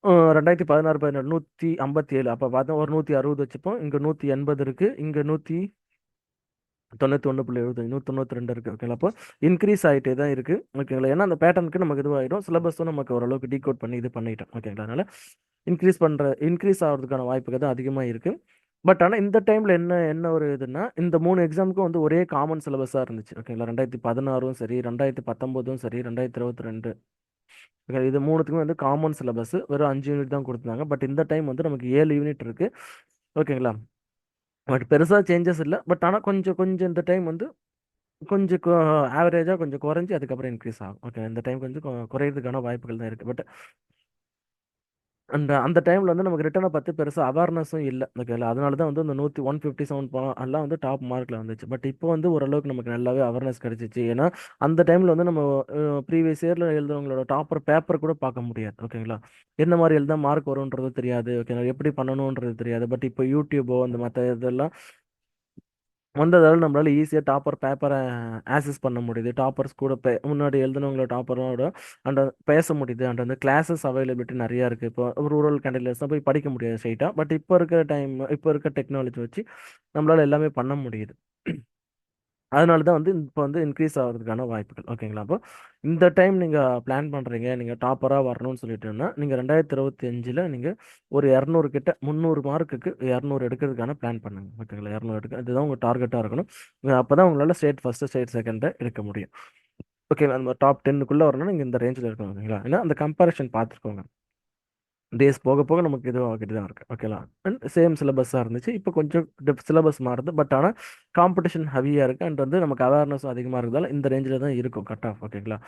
2016-17 157, அப்போ பார்த்தோம் ஒரு 160 வச்சுப்போம். இங்கே 180 இருக்குது, இங்கே 191.75, 192 இருக்குது ஓகேங்களா. அப்போ இன்க்ரீஸ் ஆகிட்டே தான் இருக்குது ஓகேங்களா. ஏன்னா அந்த பேட்டர்னுக்கு நமக்கு இதுவாகிடும், சிலபஸும் நமக்கு ஓரளவுக்கு டீகோட் பண்ணி இது பண்ணிட்டோம் ஓகேங்களா. அதனால் இன்க்ரீஸ் ஆகிறதுக்கான வாய்ப்புகள் தான் அதிகமாக இருக்குது. பட் ஆனால் இந்த டைமில் என்ன என்ன ஒரு இதுன்னா, இந்த 3 எக்ஸாமுக்கும் வந்து ஒரே காமன் சிலபஸாக இருந்துச்சு ஓகேங்களா. 2016 சரி, 2019 சரி, 2022 ஓகே, இது மூணுத்துக்குமே வந்து காமன் சிலபஸ் வெறும் 5 யூனிட் தான் கொடுத்துருந்தாங்க. பட் இந்த டைம் வந்து நமக்கு 7 யூனிட் இருக்குது ஓகேங்களா. பட் பெருசாக சேஞ்சஸ் இல்லை, பட் ஆனால் கொஞ்சம் கொஞ்சம் இந்த டைம் வந்து கொஞ்சம் ஆவரேஜாக கொஞ்சம் குறைஞ்சி அதுக்கப்புறம் இன்க்ரீஸ் ஆகும் ஓகே. இந்த டைம் கொஞ்சம் குறையிறதுக்கான வாய்ப்புகள் தான் இருக்குது. பட் அந்த டைமில் வந்து நமக்கு ரிட்டனை பற்றி பெருசாக அவேர்னஸும் இல்லை ஓகேங்களா. அதனால தான் வந்து அந்த 157 பணம் எல்லாம் வந்து டாப் மார்க்கில் வந்துச்சு. பட் இப்போ வந்து ஓரளவுக்கு நமக்கு நல்லாவே அவேர்னஸ் கிடைச்சிச்சு. ஏன்னா அந்த டைமில் வந்து நம்ம ப்ரீவியஸ் இயரில் எழுதுறவங்களோட டாப்பர் பேப்பர் கூட பார்க்க முடியாது ஓகேங்களா. எந்த மாதிரி எழுதா மார்க் வரும்ன்றது தெரியாது ஓகேங்களா, எப்படி பண்ணணுன்றது தெரியாது. பட் இப்போ யூடியூபோ அந்த மற்ற இதெல்லாம் வந்ததால் நம்மளால ஈஸியாக டாப்பர் பேப்பரை ஆக்சஸ் பண்ண முடியுது. டாப்பர்ஸ் கூட முன்னாடி எழுதுனவங்களோட டாப்பரோட அண்ட் பேச முடியுது. அண்ட் வந்து கிளாஸஸ் அவைலபிலிட்டி நிறையா இருக்குது. இப்போ ரூரல் கேண்டிடேட்ஸ் தான் போய் படிக்க முடியாது ஸ்ட்ரைட்டாக. பட் இப்போ இருக்க டெக்னாலஜி வச்சு நம்மளால எல்லாமே பண்ண முடியுது. அதனால தான் வந்து இப்போ வந்து இன்க்ரீஸ் ஆகிறதுக்கான வாய்ப்புகள் ஓகேங்களா. அப்போ இந்த டைம் நீங்கள் பிளான் பண்ணுறீங்க, நீங்கள் டாப்பராக வரணும்னு சொல்லிட்டோம்னா நீங்கள் 2025 நீங்கள் ஒரு 200 கிட்ட 300 மார்க்குக்கு 200 எடுக்கிறதுக்கான பிளான் பண்ணுங்க ஓகேங்களா. 200 எடுக்க இதுதான் உங்கள் டார்கெட்டாக இருக்கணும். அப்போ தான் உங்களால் ஸ்டேட் ஃபஸ்ட்டு ஸ்டேட் செகண்டை எடுக்க முடியும் ஓகேங்களா. அந்த டாப் 10க்குள்ளே வரணும்னா நீங்கள் இந்த ரேஞ்சில் இருக்கணும் ஓகேங்களா. ஏன்னா அந்த கம்பேரிஷன் பார்த்துக்கோங்க, டேஸ் போக போக நமக்கு இது ஆகிட்டு தான் இருக்குது ஓகேங்களா. அண்ட் சேம் சிலபஸாக இருந்துச்சு, இப்போ கொஞ்சம் சிலபஸ் மாறுது. பட் ஆனால் காம்படிஷன் ஹெவியாக இருக்குது அண்ட் வந்து நமக்கு அவேர்னஸும் அதிகமாக இருக்கிறதால இந்த ரேஞ்சில் தான் இருக்கும் கட் ஆஃப் ஓகேங்களா.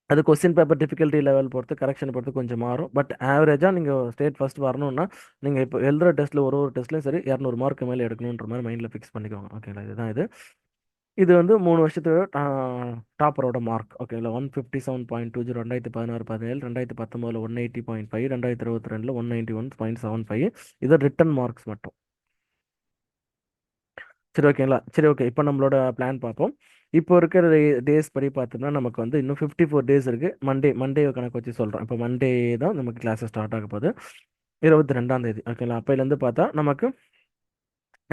அது கொஸ்டின் பேப்பர் டிஃபிகல்ட்டி லெவல் பொறுத்து கரெக்ஷன் பொறுத்து கொஞ்சம் மாறும். பட் ஆவரேஜாக நீங்கள் ஸ்டேட் ஃபஸ்ட் வரணும்னா நீங்கள் இப்போ எழுதுகிற டெஸ்ட்டில் ஒரு டெஸ்ட்லையும் சரி 200 மார்க் மேலே எடுக்கணுன்ற மாதிரி மைண்டில் ஃபிக்ஸ் பண்ணிக்கோங்க ஓகேங்களா. இதுதான் இது வந்து 3 வருஷத்தோட டாப்பரோட மார்க் ஓகேங்களா. 157.20 2016-17, 2019 180.5, 2022 191.75. இது ரிட்டன் மார்க்ஸ் மட்டும். சரி ஓகேங்களா. சரி ஓகே, இப்போ நம்மளோட பிளான் பார்ப்போம். இப்போ இருக்கிற டேஸ் படி பார்த்தோம்னா நமக்கு வந்து இன்னும் 54 டேஸ் இருக்குது. மண்டே கணக்கு வச்சு சொல்கிறோம். இப்போ மண்டே தான் நமக்கு கிளாஸஸ் ஸ்டார்ட் ஆக போகுது, 22ஆம் தேதி ஓகேங்களா. அப்போலேருந்து பார்த்தா நமக்கு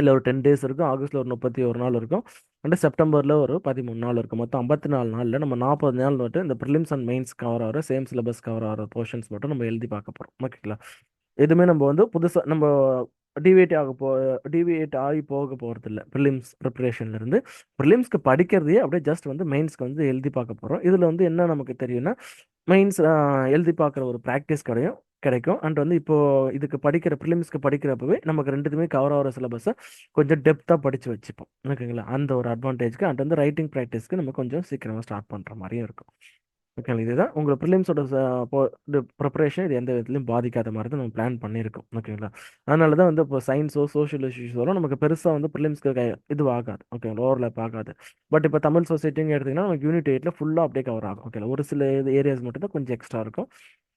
இல்லை ஒரு 10 days இருக்கும், ஆகஸ்ட்டில் ஒரு 31 நாள் இருக்கும், அண்ட் செப்டம்பரில் ஒரு 13 நாள் இருக்கும். மொத்தம் 54 நாளில் நம்ம 40 நாள் மட்டும் இந்த ப்ரிலிம்ஸ் அண்ட் மெயின்ஸ் கவர் ஆகிற சேம் சிலபஸ் கவர் ஆகிற போர்ஷன்ஸ் மட்டும் நம்ம எழுதி பார்க்க போகிறோம். ஓகேங்களா? எதுவுமே நம்ம வந்து புதுசாக நம்ம டிவியேட் ஆக போ டிவியேட் ஆகி போக போகிறது இல்லை. ப்ரிலிம்ஸ் ப்ரிப்பரேஷன்லேருந்து ப்ரிலிம்ஸ்க்கு படிக்கிறதையே அப்படியே ஜஸ்ட் வந்து மெயின்ஸ்க்கு வந்து எழுதி பார்க்க போகிறோம். இதில் வந்து என்ன நமக்கு தெரியும்னா, மெயின்ஸ் எழுதி பார்க்குற ஒரு ப்ராக்டிஸ் கிடைக்கும் அண்ட் வந்து இப்போ இதுக்கு படிக்கிற ப்ரிலிம்ஸ்க்கு படிக்கிறப்பவே நமக்கு ரெண்டுத்துமே கவர் ஆகிற சிலபஸை கொஞ்சம் டெப்த்தாக படித்து வச்சுப்போம். ஓகேங்களா? அந்த ஒரு அட்வான்டேஜ்க்கு அண்ட் வந்து ரைட்டிங் ப்ராக்டிஸ்க்கு நம்ம கொஞ்சம் சீக்கிரமாக ஸ்டார்ட் பண்ணுற மாதிரியும் இருக்கும். ஓகேங்களா? இதுதான் உங்களை ப்ரிலிம்ஸோட ப்ரிப்பரேஷன் இது எந்த விதத்துலையும் பாதிக்காத மாதிரி தான் நம்ம பிளான் பண்ணியிருக்கோம். ஓகேங்களா? அதனால தான் வந்து இப்போ சயின்ஸோ சோஷியல் இஷ்யூஸோ நமக்கு பெருசாக வந்து ப்ரிலிம்ஸ்க்கு இது ஆகாது. ஓகேங்களா? ஓவர்லேப் ஆகாது. பட் இப்போ தமிழ் சொசைட்டின்னு எடுத்திங்கன்னா நமக்கு யூனிட் 8ல் ஃபுல்லாக அப்படியே கவர் ஆகும். ஓகேங்களா? ஒரு சில ஏரியாஸ் மட்டும் தான் கொஞ்சம் எக்ஸ்ட்ரா இருக்கும்.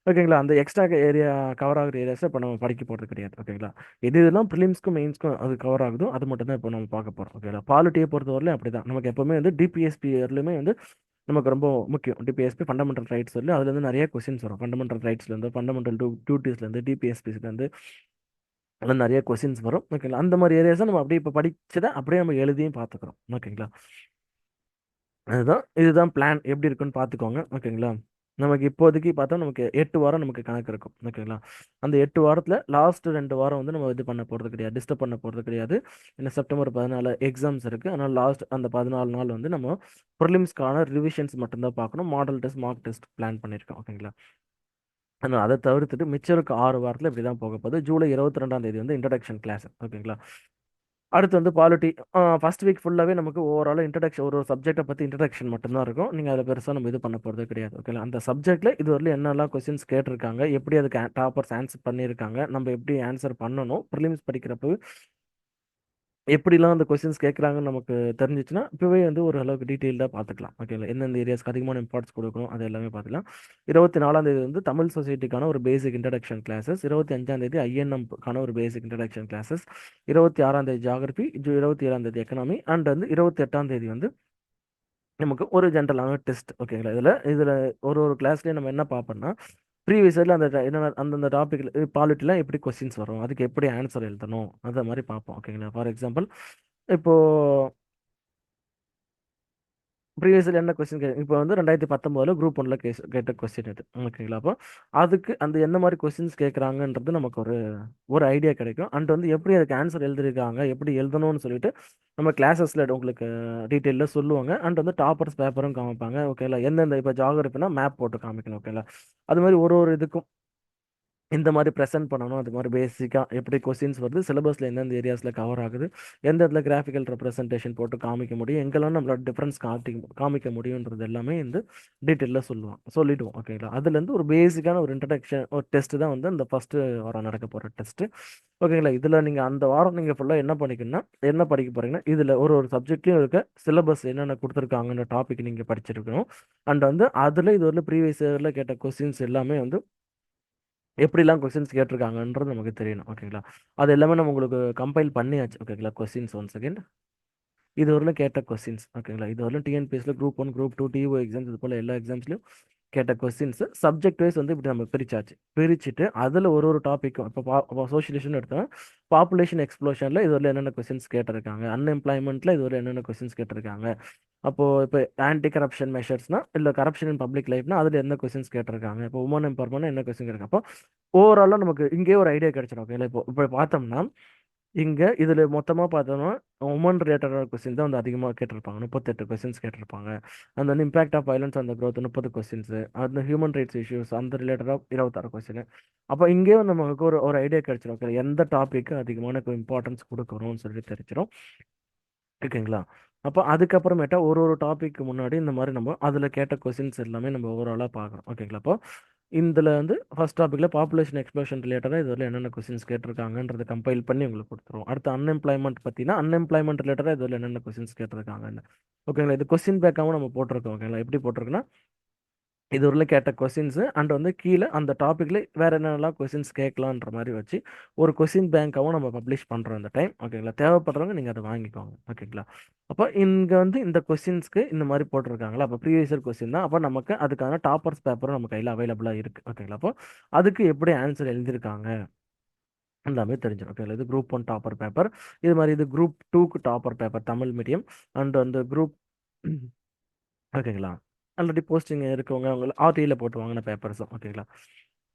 ஓகேங்களா? அந்த எக்ஸ்ட்ரா ஏரியா கவர் ஆகுற ஏரியாஸை இப்போ நம்ம படிக்க போகிறது கிடையாது. ஓகேங்களா? இதெல்லாம் ப்ரிலிம்ஸ்க்கும் மெயின்ஸ்க்கும் அது கவர் ஆகுதோ அது மட்டும் தான் இப்போ நம்ம பார்க்க போகிறோம். ஓகேங்களா? பாலிட்டியை பொறுத்தவரையிலும் அப்படி தான் நமக்கு எப்போவுமே வந்து டிபிஎஸ்பி இயர்லையுமே வந்து நமக்கு ரொம்ப முக்கியம். டிபிஎஸ்பி ஃபண்டமெண்டல் ரைட்ஸ் சொல்லி அதுலேருந்து நிறைய கொஸ்டின்ஸ் வரும். ஃபண்டமெண்டல் ரைட்ஸ்லேருந்து ஃபண்டமெண்டல் டியூட்டிஸ்லேருந்து டிபிஎஸ்பிஸ்லேருந்து அதெல்லாம் நிறைய கொஸ்டின்ஸ் வரும். ஓகேங்களா? அந்த மாதிரி ஏரியாஸை நம்ம அப்படியே இப்போ படிச்சதை அப்படியே நம்ம எழுதியும் பார்த்துக்குறோம். ஓகேங்களா? இதுதான் பிளான் எப்படி இருக்குன்னு பார்த்துக்கோங்க. ஓகேங்களா? நமக்கு இப்போதைக்கு பார்த்தா நமக்கு 8 வாரம் நமக்கு கணக்கு இருக்கும். ஓகேங்களா? அந்த 8 வாரத்தில் லாஸ்ட் 2 வாரம் வந்து நம்ம இது பண்ண போகிறது கிடையாது, டிஸ்டர்ப் பண்ண போகிறது கிடையாது. ஏன்னா செப்டம்பர் 14 எக்ஸாம்ஸ் இருக்குது. அதனால் லாஸ்ட் அந்த 14 நாள் வந்து நம்ம ப்ரிலிம்ஸ்க்கான ரிவிஷன்ஸ் மட்டும்தான் பார்க்கணும். Model test mark test plan பண்ணியிருக்கோம். ஓகேங்களா? ஆனால் அதை தவிர்த்துட்டு மிச்சம் இருக்க 6 வாரத்தில் இப்படி தான் போக போகுது. ஜூலை 22ஆம் தேதி வந்து இன்ட்ரடக்ஷன் கிளாஸ். ஓகேங்களா? அடுத்து வந்து பாலிட்டி ஃபர்ஸ்ட் வீக் ஃபுல்லாகவே நமக்கு ஓவரால் இன்ட்ரடக்ஷன் ஒரு சப்ஜெக்ட்டை பற்றி இன்ட்ரடக்ஷன் மட்டும்தான் இருக்கும். நீங்கள் அதில் பெருசாக நம்ம இது பண்ண போகிறது கிடையாது. ஓகேங்களா? அந்த சப்ஜெக்ட்டில் இதுவரையிலும் என்னெல்லாம் கொஸ்டின்ஸ் கேட்டிருக்காங்க, எப்படி அதுக்கு டாப்பர்ஸ் ஆன்சர் பண்ணியிருக்காங்க, நம்ம எப்படி ஆன்சர் பண்ணணும், ப்ரிலிம்ஸ் படிக்கிறப்ப எப்படிலாம் அந்த கொஸ்டின்ஸ் கேட்குறாங்கன்னு நமக்கு தெரிஞ்சிச்சுன்னா இப்போவே வந்து ஒரு அளவுக்கு டீட்டெயில்டாக பார்த்துக்கலாம். ஓகேங்களா? எந்தெந்த ஏரியாஸ்க்கு அதிகமான இம்பார்ட்டன்ஸ் கொடுக்கணும் அது எல்லாமே பார்த்துக்கலாம். 24ஆம் தேதி வந்து தமிழ் சொசைட்டிக்கான ஒரு பேசிக் இன்ட்ரடக்ஷன் கிளாஸஸ், 25ஆம் தேதி ஐஎன்எம்க்கான ஒரு பேசிக் இன்ட்ரடக்ஷன் கிளாஸஸ், 26ஆம் தேதி ஜாகிரபி, 27ஆம் தேதி எக்கனாமி அண்ட் வந்து 28ஆம் தேதி வந்து நமக்கு ஒரு ஜென்ரலான டெஸ்ட். ஓகேங்களா? இதில் ஒரு ஒரு கிளாஸ்லேயும் நம்ம என்ன பார்ப்போம்னா, ப்ரீவியஸ் இயரில் அந்த என்னென்ன அந்தந்த டாப்பிக்கில் பாலிட்டிலாம் எப்படி கொஸ்டின்ஸ் வரும், அதுக்கு எப்படி ஆன்சர் எழுதணும், அந்த மாதிரி பார்ப்போம். ஓகேங்களா? ஃபார் எக்ஸாம்பிள் இப்போ ப்ரீவியஸ்ல என்ன கொஸ்டின் இப்போ வந்து 2019 குரூப் 1ல கேட்ட கொஸ்டின் இது. ஓகேங்களா? அப்போ அதுக்கு அந்த என்ன மாதிரி கொஸ்டின்ஸ் கேட்குறாங்கன்றது நமக்கு ஒரு ஒரு ஐடியா கிடைக்கும். அண்ட் வந்து எப்படி அதுக்கு ஆன்சர் எழுதிருக்காங்க, எப்படி எழுதணும்னு சொல்லிட்டு நம்ம கிளாஸஸில் உங்களுக்கு டீட்டெயிலில் சொல்லுவாங்க. அண்ட் வந்து டாப்பர்ஸ் பேப்பரும் காமிப்பாங்க. ஓகேங்களா? எந்தெந்த இப்போ ஜாகிரபினா மேப் போட்டு காமிக்கணும். ஓகேங்களா? அது மாதிரி ஒரு ஒரு இதுக்கும் இந்த மாதிரி ப்ரெசென்ட் பண்ணணும். அது மாதிரி பேசிக்காக எப்படி கொஸ்டின்ஸ் வருது, சிலபஸில் எந்தெந்த ஏரியாஸில் கவர் ஆகுது, எந்த இடத்துல கிராஃபிக்கல் ரெப்ரசன்டேஷன் போட்டு காமிக்க முடியும், எங்கெல்லாம் நம்மளோட டிஃப்ரென்ஸ் காமிக்க முடியுன்றது எல்லாமே வந்து டீட்டெயிலாக சொல்லிடுவோம். ஓகேங்களா? அதுலேருந்து ஒரு பேசிக்கான ஒரு இன்ட்ரடக்ஷன் ஒரு டெஸ்ட் தான் வந்து இந்த ஃபஸ்ட்டு வாரம் நடக்க போகிற டெஸ்ட்டு. ஓகேங்களா? இதில் நீங்கள் அந்த வாரம் நீங்கள் ஃபுல்லாக என்ன படிக்க போகிறீங்கன்னா, இதில் ஒரு ஒரு சப்ஜெக்ட்லையும் இருக்க சிலபஸ் என்னென்ன கொடுத்துருக்காங்கன்ற டாபிக் நீங்கள் படிச்சிருக்கணும். அண்ட் வந்து அதில் இது ஒரு ப்ரீவியஸ் இயரில் கேட்ட கொஸ்டின்ஸ் எல்லாமே வந்து எப்படிலாம் கொஸ்டின்ஸ் கேட்டிருக்காங்கன்றது நமக்கு தெரியணும். ஓகேங்களா? அது எல்லாமே நம்ம உங்களுக்கு கம்பைல் பண்ணியாச்சு. ஓகேங்களா? Questions one second. இதுவரையிலும் கேட்ட கொஸ்டின்ஸ். ஓகேங்களா? இதுவரையிலும் டிஎன்பிஎஸ்சியில் குரூப் 1 குரூப் 2 டிஓ எக்ஸாம்ஸ் இது போல் எல்லா எக்ஸாம்ஸ்லையும் கேட்ட கொஸ்டின்ஸ் சப்ஜெக்ட் வைஸ் வந்து இப்படி நம்ம பிரிச்சாச்சு. பிரிச்சுட்டு அதில் ஒரு ஒரு டாப்பிக்கும் இப்போ சோஷியலிஸ்ட்னு எடுத்தோம், பாப்புலேஷன் எக்ஸ்ப்ளோஷனில் இதுவரையில் என்னென்ன கொஸ்டின்ஸ் கேட்டிருக்காங்க, அன்எம்ப்ளாய்மெண்ட்டில் இதுவரை என்னென்ன கொஸ்டின்ஸ் கேட்டிருக்காங்க, அப்போது இப்போ ஆன்டி கரப்ஷன் மெஷர்ஸ்னா இல்லை கரப்ஷன் இன் பப்ளிக் லைஃப்னா அதில் என்ன கொஸ்டின்ஸ் கேட்டிருக்காங்க, இப்போ உமன் எம்பவர்மெண்ட் என்ன கொஸ்டின் கேட்டிருக்காங்க. அப்போ ஓவராலாக நமக்கு இங்கேயே ஒரு ஐடியா கிடைச்சிடும். ஓகேங்களா? இப்போ இப்போ பார்த்தோம்னா இங்கே இதில் மொத்தமாக பார்த்தோம்னா உமன் ரிலேட்டடான கொஸ்டின் தான் வந்து அதிகமாக கேட்டிருப்பாங்க. 38 கொஸ்டின்ஸ் கேட்டிருப்பாங்க. அந்த வந்து இம்பாக்ட் ஆஃப் வயலன்ஸ் அந்த growth 30 கொஸ்டின்ஸு, அந்த ஹியூமன் ரைட்ஸ் இஷ்யூஸ் அந்த ரிலேட்டடாக 26 கொஸ்டின். அப்போ இங்கேயே வந்து நமக்கு ஒரு ஒரு ஐடியா கிடைச்சிடும். ஓகே, எந்த டாப்பிக்கு அதிகமான இம்பார்ட்டன்ஸ் கொடுக்கணும்னு சொல்லி தெரிஞ்சிடும். ஓகேங்களா? அப்போ அதுக்கப்புறமேட்டா ஒரு ஒரு டாபிக் முன்னாடி இந்த மாதிரி நம்ம அதில் கேட்ட கொஸ்டின்ஸ் எல்லாமே நம்ம ஓவராலாக பார்க்குறோம். ஓகேங்களா? அப்போ இதில் வந்து ஃபர்ஸ்ட் டாப்பிக்கில் பாப்புலேஷன் எக்ஸ்ப்ளோஷன் ரிலேட்டடாக இதுவரை என்னென்ன கொஸ்டின்ஸ் கேட்டிருக்காங்கன்றதை கம்பைல் பண்ணி உங்களுக்கு கொடுத்துருவோம். அடுத்து அன்எம்ப்ளாய்மெண்ட் பற்றினா அன்எம்ப்ளாய்மெண்ட் ரிலேட்டடாக இதுவரை என்னென்ன கொஸ்டின்ஸ் கேட்டிருக்காங்கன்னு. ஓகேங்களா? இது கொஸ்டின் பேக்காகவும் நம்ம போட்டிருக்கோம். ஓகேங்களா? எப்படி போட்டிருக்குன்னா இதுவரையிலும் கேட்ட கொஸ்டின்ஸு அண்ட் வந்து கீழே அந்த டாப்பிக்கில் வேறு என்னென்னலாம் கொஸ்டின்ஸ் கேட்கலான்ற மாதிரி வச்சு ஒரு கொஸ்டின் பேங்காகவும் நம்ம பப்ளிஷ் பண்ணுறோம் இந்த டைம். ஓகேங்களா? தேவைப்படுறவங்க நீங்கள் அதை வாங்கிக்கோங்க. ஓகேங்களா? அப்போ இங்கே வந்து இந்த கொஸ்டின்ஸ்க்கு இந்த மாதிரி போட்டிருக்காங்களா, அப்போ ப்ரீவியஸ் இயர் கொஸ்டின் தான். அப்போ நமக்கு அதுக்கான டாப்பர்ஸ் பேப்பரும் நம்ம கையில் அவைலபிளாக இருக்குது. ஓகேங்களா? அப்போ அதுக்கு எப்படி ஆன்சர் எழுதியிருக்காங்க எல்லாமே தெரிஞ்சிடும். ஓகேங்களா? இது குரூப் ஒன் டாப்பர் பேப்பர். இது மாதிரி இது குரூப் டூக்கு topper paper Tamil medium. And வந்து குரூப் ஓகேங்களா, ஆல்ரெடி போஸ்டிங் இருக்கவங்க அவங்க ஆர்டியில் போட்டு வாங்கின பேப்பர்ஸும். ஓகேங்களா,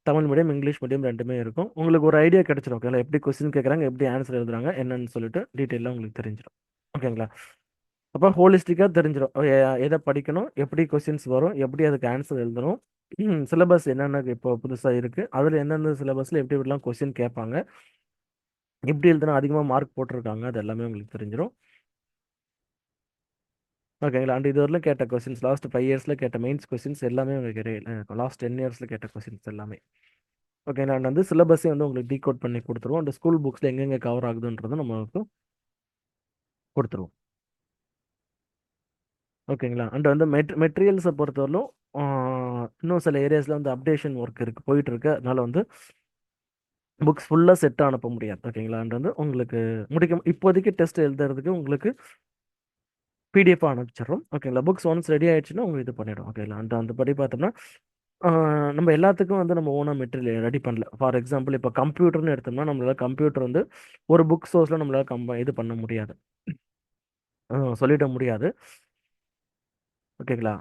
தமிழ் மீடியம் இங்கிலீஷ் மீடியம் ரெண்டுமே இருக்கும். உங்களுக்கு ஒரு ஐடியா கிடைச்சிடும். ஓகேங்களா, எப்படி கொஸ்டின் கேட்குறாங்க, எப்படி ஆன்சர் எழுதுறாங்க என்னன்னு சொல்லிட்டு டீட்டெயிலாக உங்களுக்கு தெரிஞ்சிடும். ஓகேங்களா, அப்போ ஹோலிஸ்டிக்காக தெரிஞ்சிடும் எதை படிக்கணும், எப்படி கொஸ்டின்ஸ் வரும், எப்படி அதுக்கு ஆன்சர் எழுதணும், சிலபஸ் என்னென்ன இப்போ புதுசாக இருக்குது, அதில் எந்தெந்த சிலபஸில் எப்படி எப்படிலாம் கொஸ்டின் கேட்பாங்க, எப்படி எழுதுனா அதிகமாக மார்க் போட்டிருக்காங்க, அது எல்லாமே உங்களுக்கு தெரிஞ்சிடும். ஓகேங்களா, அண்ட் இது வரலாம் கேட்ட கொஸ்டின்ஸ் லாஸ்ட் 5 இயர்ஸில் கேட்ட மெயின்ஸ் கொஸ்டின்ஸ் எல்லாமே உங்களுக்கு லாஸ்ட் 10 இயர்ஸில் கேட்ட கொஸ்டின்ஸ் எல்லாமே. ஓகேங்களா, அண்ட் வந்து சிலபஸே வந்து உங்களுக்கு டீகோட் பண்ணி கொடுத்துருவோம். அந்த ஸ்கூல் புக்ஸில் எங்கெங்கே கவர் ஆகுதுன்றதும் நம்மளுக்கு கொடுத்துருவோம். ஓகேங்களா, அண்ட் வந்து மெட்டீரியல்ஸை பொறுத்தவரையிலும் இன்னும் சில ஏரியாஸில் வந்து அப்டேஷன் ஒர்க் இருக்குது போயிட்டு இருக்கு. அதனால வந்து புக்ஸ் ஃபுல்லாக செட்டாக அனுப்ப முடியாது. ஓகேங்களா, அண்ட் வந்து உங்களுக்கு இப்போதைக்கு டெஸ்ட் எழுதுறதுக்கு உங்களுக்கு பிடிஎஃப் அனுப்பிச்சிடுறோம். ஓகேங்களா, புக்ஸ் ஒன்ஸ் ரெடி ஆயிடுச்சுன்னா உங்களுக்கு இது பண்ணிடும். ஓகேங்களா, அந்த படி பார்த்தோம்னா நம்ம எல்லாத்துக்கும் வந்து நம்ம ஓனாக மெட்டீரியல் ரெடி பண்ணல. ஃபார் எக்ஸாம்பிள் இப்போ கம்ப்யூட்டர்னு எடுத்தோம்னா நம்மளால கம்ப்யூட்டர் வந்து ஒரு புக் சோர்ஸில் நம்மளால இது பண்ண முடியாது, சொல்லிட முடியாது. ஓகேங்களா,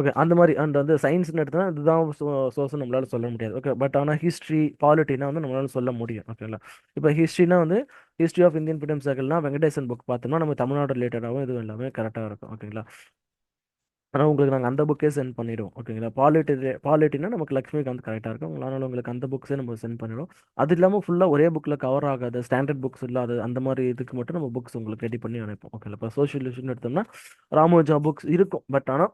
ஓகே அந்த மாதிரி அண்ட் வந்து சயின்ஸ்னு எடுத்தோம்னா இதுதான் சோர்ஸ் நம்மளால சொல்ல முடியாது. ஓகே, பட் ஆனால் ஹிஸ்ட்ரி பாலிட்டினா வந்து நம்மளால சொல்ல முடியும். ஓகேங்களா, இப்போ ஹிஸ்ட்ரினா வந்து ஹிஸ்ட்ரி ஆஃப் இந்தியன் ஃப்ரீடம் சர்க்கிள்னா வெங்கடேசன் புக் பார்த்தோம்னா நம்ம தமிழ்நாடு ரிலேட்டடாகவும் இது எல்லாமே கரெக்டாக இருக்கும். ஓகேங்களா, ஆனால் உங்களுக்கு நாங்கள் அந்த புக்கே சென்ட் பண்ணிவிடுவோம். ஓகேங்களா, பாலிட்டினா நமக்கு லக்ஷ்மிகாந்த் கரெக்டாக இருக்கும். அதனால் உங்களுக்கு அந்த புக்ஸே நம்ம சென்ட் பண்ணிவிடுவோம். அது இல்லாமல் ஃபுல்லாக ஒரே புக்கில் கவர் ஆகாது ஸ்டாண்டர்ட் புக்ஸ் இல்லாத அந்த மாதிரி இதுக்கு மட்டும் நம்ம புக்ஸ் உங்களுக்கு ரெடி பண்ணி அனுப்போம். ஓகேங்களா, இப்போ சோஷியல் இஷ்யூன்னு எடுத்தோம்னா ராமோஜா புக்ஸ் இருக்கும், பட் ஆனால்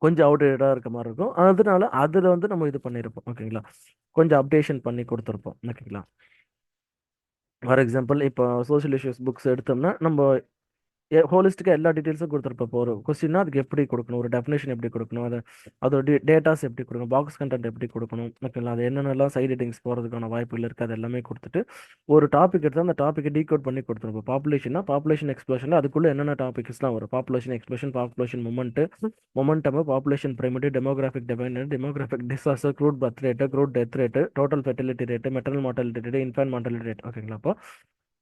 கொஞ்சம் அவுடேட்டடாக இருக்க மாதிரி இருக்கும். அதனால அதில் வந்து நம்ம இது பண்ணியிருப்போம். ஓகேங்களா, கொஞ்சம் அப்டேஷன் பண்ணி கொடுத்துருப்போம். ஓகேங்களா, ஃபார் எக்ஸாம்பிள் இப்போ சோஷியல் இஷ்யூஸ் புக்ஸ் எடுத்தோம்னா நம்ம ஹோலிஸ்டிக்காக எல்லா டீட்டெயில்ஸும் கொடுத்துருப்போம். இப்போ ஒரு கொஸ்டின்னா அதுக்கு எப்படி கொடுக்கணும், ஒரு டெஃபினேஷன் எப்படி கொடுக்கணும், அதோட டேட்டாஸ் எப்படி கொடுக்கணும், பாக்ஸ் கண்டென்ட் எப்படி கொடுக்கணும். ஓகேங்களா, அது என்னென்னலாம் சைட் எடிட்டிங்ஸ் போகிறதுக்கான வாய்ப்புகள் இருக்குது, அது எல்லாமே கொடுத்துட்டு ஒரு டாபிக் எடுத்தால் அந்த டாப்பிக்கை டீகோட் பண்ணி கொடுத்துருவோம். இப்போ பாப்புலேஷன்னா பாப்புலேஷன் எக்ஸ்ப்ளோஷனில் அதுக்குள்ளே என்னென்ன டாபிக்ஸ்லாம் வரும், population explosion, population momentum, population primary, demographic dependent, demographic disaster, crude birth rate, crude death rate, total fertility rate, maternal mortality rate, infant mortality rate. ஓகேங்களா, அப்போ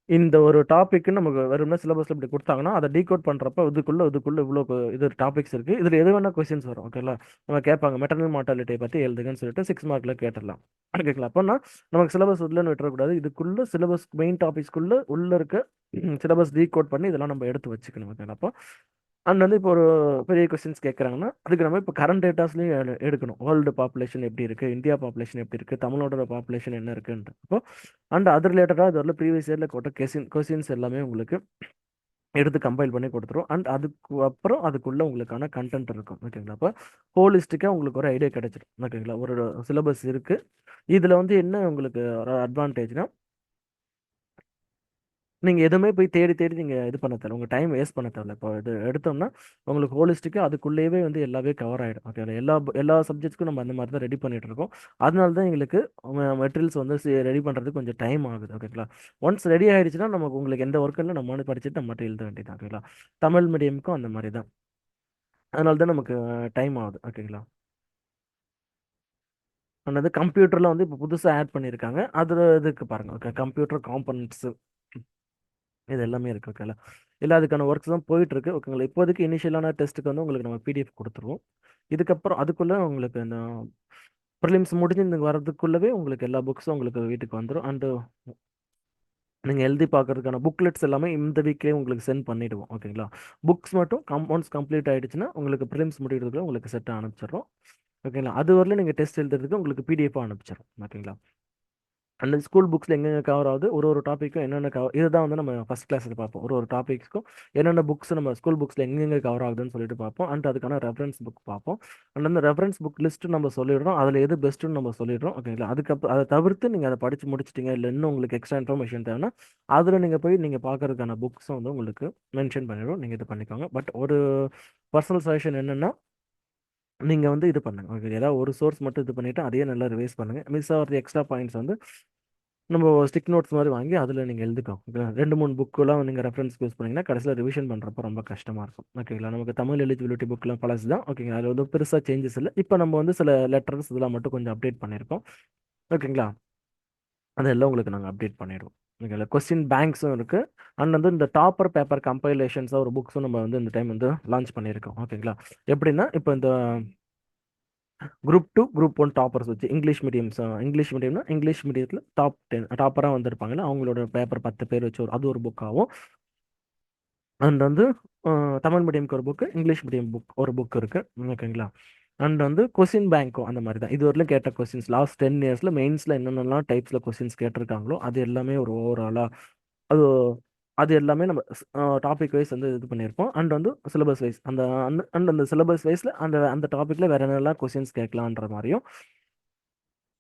இந்த ஒரு டாபிக் நமக்கு வெறும்னா சிலபஸ்ல இப்படி கொடுத்தாங்கன்னா அதை டீகோட் பண்றப்ப இதுக்குள்ள இவ்வளோ இது டாபிக்ஸ் இருக்கு, இதுல எது வேணா கொஸ்டின்ஸ் வரும். ஓகேங்களா, நம்ம கேட்பாங்க மெட்டர்னல் மார்டாலிட்டி பத்தி எழுதுங்கன்னு சொல்லிட்டு 6 மார்க்ல கேட்டுடலாம். ஓகேங்களா, அப்போனா நமக்கு சிலபஸ் உள்ளன்னு விட்டுறக்கூடாது. இதுக்குள்ள சிலபஸ் மெயின் டாபிக்ஸ்க்குள்ள உள்ள இருக்க சிலபஸ் டீகோட் பண்ணி இதெல்லாம் நம்ம எடுத்து வச்சுக்கணும். ஓகேங்களா, அப்போ அண்ட் வந்து இப்போ ஒரு பெரிய கொஸ்டின்ஸ் கேட்குறாங்கன்னா அதுக்கு நம்ம இப்போ கரண்ட் டேட்டாஸ்லையும் எடுக்கணும். வேர்ல்டு பாப்புலேஷன் எப்படி இருக்குது, இந்தியா பாப்புலேஷன் எப்படி இருக்குது, தமிழோட பாப்புலேஷன் என்ன இருக்குன்ட்டு. இப்போ அண்ட் அது ரிலேட்டடாக இது வரல ப்ரீவியஸ் இயரில் போட்ட கொஸ்டின்ஸ் எல்லாமே உங்களுக்கு எடுத்து கம்பைல் பண்ணி கொடுத்துரும். அண்ட் அதுக்கு அப்புறம் அதுக்குள்ள உங்களுக்கான கண்டென்ட் இருக்கும். ஓகேங்களா, அப்போ ஹோலிஸ்டிக்காக உங்களுக்கு ஒரு ஐடியா கிடைச்சிடும். ஓகேங்களா, ஒரு சிலபஸ் இருக்குது. இதில் வந்து என்ன உங்களுக்கு ஒரு அட்வான்டேஜ்னா நீங்கள் எதுவுமே போய் தேடி தேடி நீங்கள் இது பண்ண தேவை, உங்கள் டைம் வேஸ்ட் பண்ண தேவை. இப்போ இது எடுத்தோம்னா உங்களுக்கு ஹோலிஸ்டிக்காக அதுக்குள்ளேயே வந்து எல்லாமே கவர் ஆகிடும். ஓகே, எல்லா சப்ஜெக்ட்ஸ்க்கும் நம்ம அந்த மாதிரி தான் ரெடி பண்ணிட்டு இருக்கோம். அதனால தான் எங்களுக்கு மெட்டீரியல்ஸ் வந்து ரெடி பண்ணுறதுக்கு கொஞ்சம் டைம் ஆகுது. ஓகேங்களா, ஒன்ஸ் ரெடி ஆகிடுச்சுன்னா நமக்கு உங்களுக்கு எந்த ஒர்க் இல்லை, நம்ம படிச்சுட்டு நம்ம மட்டும் எழுத வேண்டியது. ஓகேங்களா, தமிழ் மீடியமுக்கும் அந்த மாதிரி தான். அதனால தான் நமக்கு டைம் ஆகுது. ஓகேங்களா, அதாவது கம்ப்யூட்டரில் வந்து இப்போ புதுசாக ஆட் பண்ணியிருக்காங்க. அதில் இதுக்கு பாருங்கள். ஓகே, கம்ப்யூட்டர் காம்பனன்ட்ஸு இது எல்லாமே இருக்குது. ஓகேங்களா, இல்லை அதுக்கான ஒர்க்ஸ் தான் போயிட்டு இருக்கு. ஓகேங்களா, இப்போதைக்கு இனிஷியலான டெஸ்ட்டுக்கு வந்து உங்களுக்கு நம்ம பிடிஎஃப் கொடுத்துருவோம். இதுக்கப்புறம் அதுக்குள்ளே உங்களுக்கு இந்த ப்ரிலிம்ஸ் முடிஞ்சு இந்த வரதுக்குள்ளவே உங்களுக்கு எல்லா புக்ஸும் உங்களுக்கு வீட்டுக்கு வந்துடும். அண்டு நீங்கள் எழுதி பார்க்கறதுக்கான புக்லெட்ஸ் எல்லாமே இந்த வீக்லேயே உங்களுக்கு சென்ட் பண்ணிவிடுவோம். ஓகேங்களா, புக்ஸ் மட்டும் ஒன்ஸ் கம்ப்ளீட் ஆகிடுச்சுன்னா உங்களுக்கு ப்ரிலிம்ஸ் முடிகிறதுக்குள்ள உங்களுக்கு செட்டாக அனுப்பிச்சிடுறோம். ஓகேங்களா, அது வரல நீங்கள் டெஸ்ட் எழுதுறதுக்கு உங்களுக்கு பிடிஎஃபாக அனுப்பிச்சிடும். ஓகேங்களா, அந்த ஸ்கூல் புக்ஸில் எங்கெங்கே கவர் ஆகுது, ஒரு டாப்பிக்கும் என்னென்ன கவர், இதுதான் வந்து நம்ம ஃபஸ்ட் கிளாஸில் பார்ப்போம். ஒரு டாப்பிக்ஸ்க்கும் என்னென்ன புக்ஸ் நம்ம ஸ்கூல் புக்ஸில் எங்கெங்கே கவர் ஆகுதுன்னு சொல்லிட்டு பார்ப்போம். அண்ட் அதுக்கான ரெஃபரன்ஸ் புக் பார்ப்போம். அண்ட் அந்த ரெஃபரன்ஸ் புக் லிஸ்ட்டு நம்ம சொல்லிடுறோம், அதில் எது பெஸ்ட்டுன்னு நம்ம சொல்லிடுறோம். ஓகேங்களா, அதுக்கப்புறம் அதை தவிர்த்து நீங்கள் அதை படித்து முடிச்சிட்டிங்க, இல்லை இன்னும் உங்களுக்கு எக்ஸ்ட்ரா இன்ஃபர்மேஷன் தேவைன்னா அதில் நீங்கள் போய் நீங்கள் பார்க்கறதுக்கான புக்ஸும் வந்து உங்களுக்கு மென்ஷன் பண்ணிடுவோம். நீங்கள் இது பண்ணிக்கோங்க. பட் ஒரு பர்சனல் சஜஷன் என்னென்னா நீங்கள் வந்து இது பண்ணுங்க. ஓகே, ஏதாவது ஒரு சோர்ஸ் மட்டும் இது பண்ணிவிட்டு அதையே நல்லா ரிவைஸ் பண்ணுங்கள். மிஸ் ஆகிறது எக்ஸ்ட்ரா பாயிண்ட்ஸ் வந்து நம்ம ஸ்டிக் நோட்ஸ் மாதிரி வாங்கி அதில் நீங்கள் எழுதிக்கோங்க. ஓகேங்களா, 2 3 புக்கெலாம் நீங்கள் ரெஃபரன்ஸ் யூஸ் பண்ணிங்கன்னா கடைசியில் ரிவிஷன் பண்ணுறப்ப ரொம்ப கஷ்டமாக இருக்கும். ஓகேங்களா, நமக்கு தமிழ் எலிஜிபிலிட்டி புக்கெலாம் பழசு தான். ஓகேங்களா, அதில் வந்து பெருசாக சேஞ்சஸ் இல்லை. இப்போ நம்ம வந்து சில லெட்டர்ஸ் இதெல்லாம் மட்டும் கொஞ்சம் அப்டேட் பண்ணியிருக்கோம். ஓகேங்களா. அதெல்லாம் உங்களுக்கு நாங்கள் அப்டேட் பண்ணிடுவோம். ஓகேங்களா. கொஸ்டின் பேங்க்ஸும் இருக்குது. அண்ட் வந்து இந்த டாப்பர் பேப்பர் கம்பைலேஷன்ஸாக ஒரு புக்ஸும் நம்ம வந்து இந்த டைம் வந்து லான்ச் பண்ணியிருக்கோம். ஓகேங்களா. எப்படின்னா இப்போ இந்த குரூப் 2 குரூப் 1 டாப்பர்ஸ் வச்சு இங்கிலீஷ் மீடியம்னா இங்கிலீஷ் மீடியத்தில் டாப் 10 டாப்பராக வந்திருப்பாங்கல்ல, அவங்களோட பேப்பர் 10 பேர் வச்சு அது ஒரு புக்காகவும், அண்ட் வந்து தமிழ் மீடியம்க்கு ஒரு புக்கு, இங்கிலீஷ் மீடியம் ஒரு புக் இருக்கு. ஓகேங்களா. அண்ட் வந்து கொஸ்டின் பேங்க்கும் அந்த மாதிரி தான். இது வரலும் கேட்ட கொஸ்டின்ஸ் லாஸ்ட் 10 இயர்ஸில் மெயின்ஸில் என்னென்னலாம் டைப்ஸில் கொஸ்டின்ஸ் கேட்டிருக்காங்களோ அது எல்லாமே ஒரு ஓவராலாக அது அது எல்லாமே நம்ம டாபிக் வைஸ் வந்து இது பண்ணியிருப்போம். அண்ட் வந்து சிலபஸ் வைஸ் அந்த சிலபஸ் வைஸில் அந்த அந்த டாப்பிக்கில் வேற என்னெல்லாம் கொஸ்டின்ஸ் கேட்கலான்ற மாதிரியும்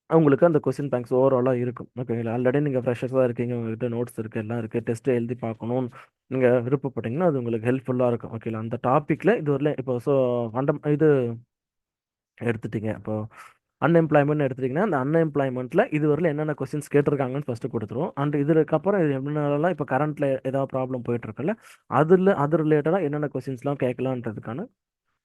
உங்களுக்கு அந்த கொஸ்டின் பேங்க்ஸ் ஓவராலாக இருக்கும். ஓகேங்களா. ஆல்ரெடி நீங்கள் ஃப்ரெஷர்ஸாக இருக்கீங்க, உங்ககிட்ட நோட்ஸ் இருக்குது, எல்லாம் இருக்குது, டெஸ்ட்டு எழுதி பார்க்கணும்னு நீங்கள் விருப்பப்பட்டீங்கன்னா அது உங்களுக்கு ஹெல்ப்ஃபுல்லாக இருக்கும். ஓகேங்களா. அந்த டாப்பிக்கில் இது வரல இப்போ இது எடுத்துட்டீங்க. இப்போ அன்எம்ப்ளாய்மெண்ட் எடுத்துட்டிங்கன்னா அந்த அன்எம்ப்ளாய்மெண்ட்டில் இது வரல என்னென்ன கொஸ்டின்ஸ் கேட்டிருக்காங்கன்னு ஃபஸ்ட்டு கொடுத்துருவோம். அண்ட் இதுக்கப்புறம் இது என்னென்னலாம் இப்போ கரண்ட்டில் ஏதாவது ப்ராப்ளம் போயிட்டுருக்குல்ல, அது ரிலேட்டடாக என்னென்ன கொஸ்டின்ஸ்லாம் கேட்கலான்றதுக்கான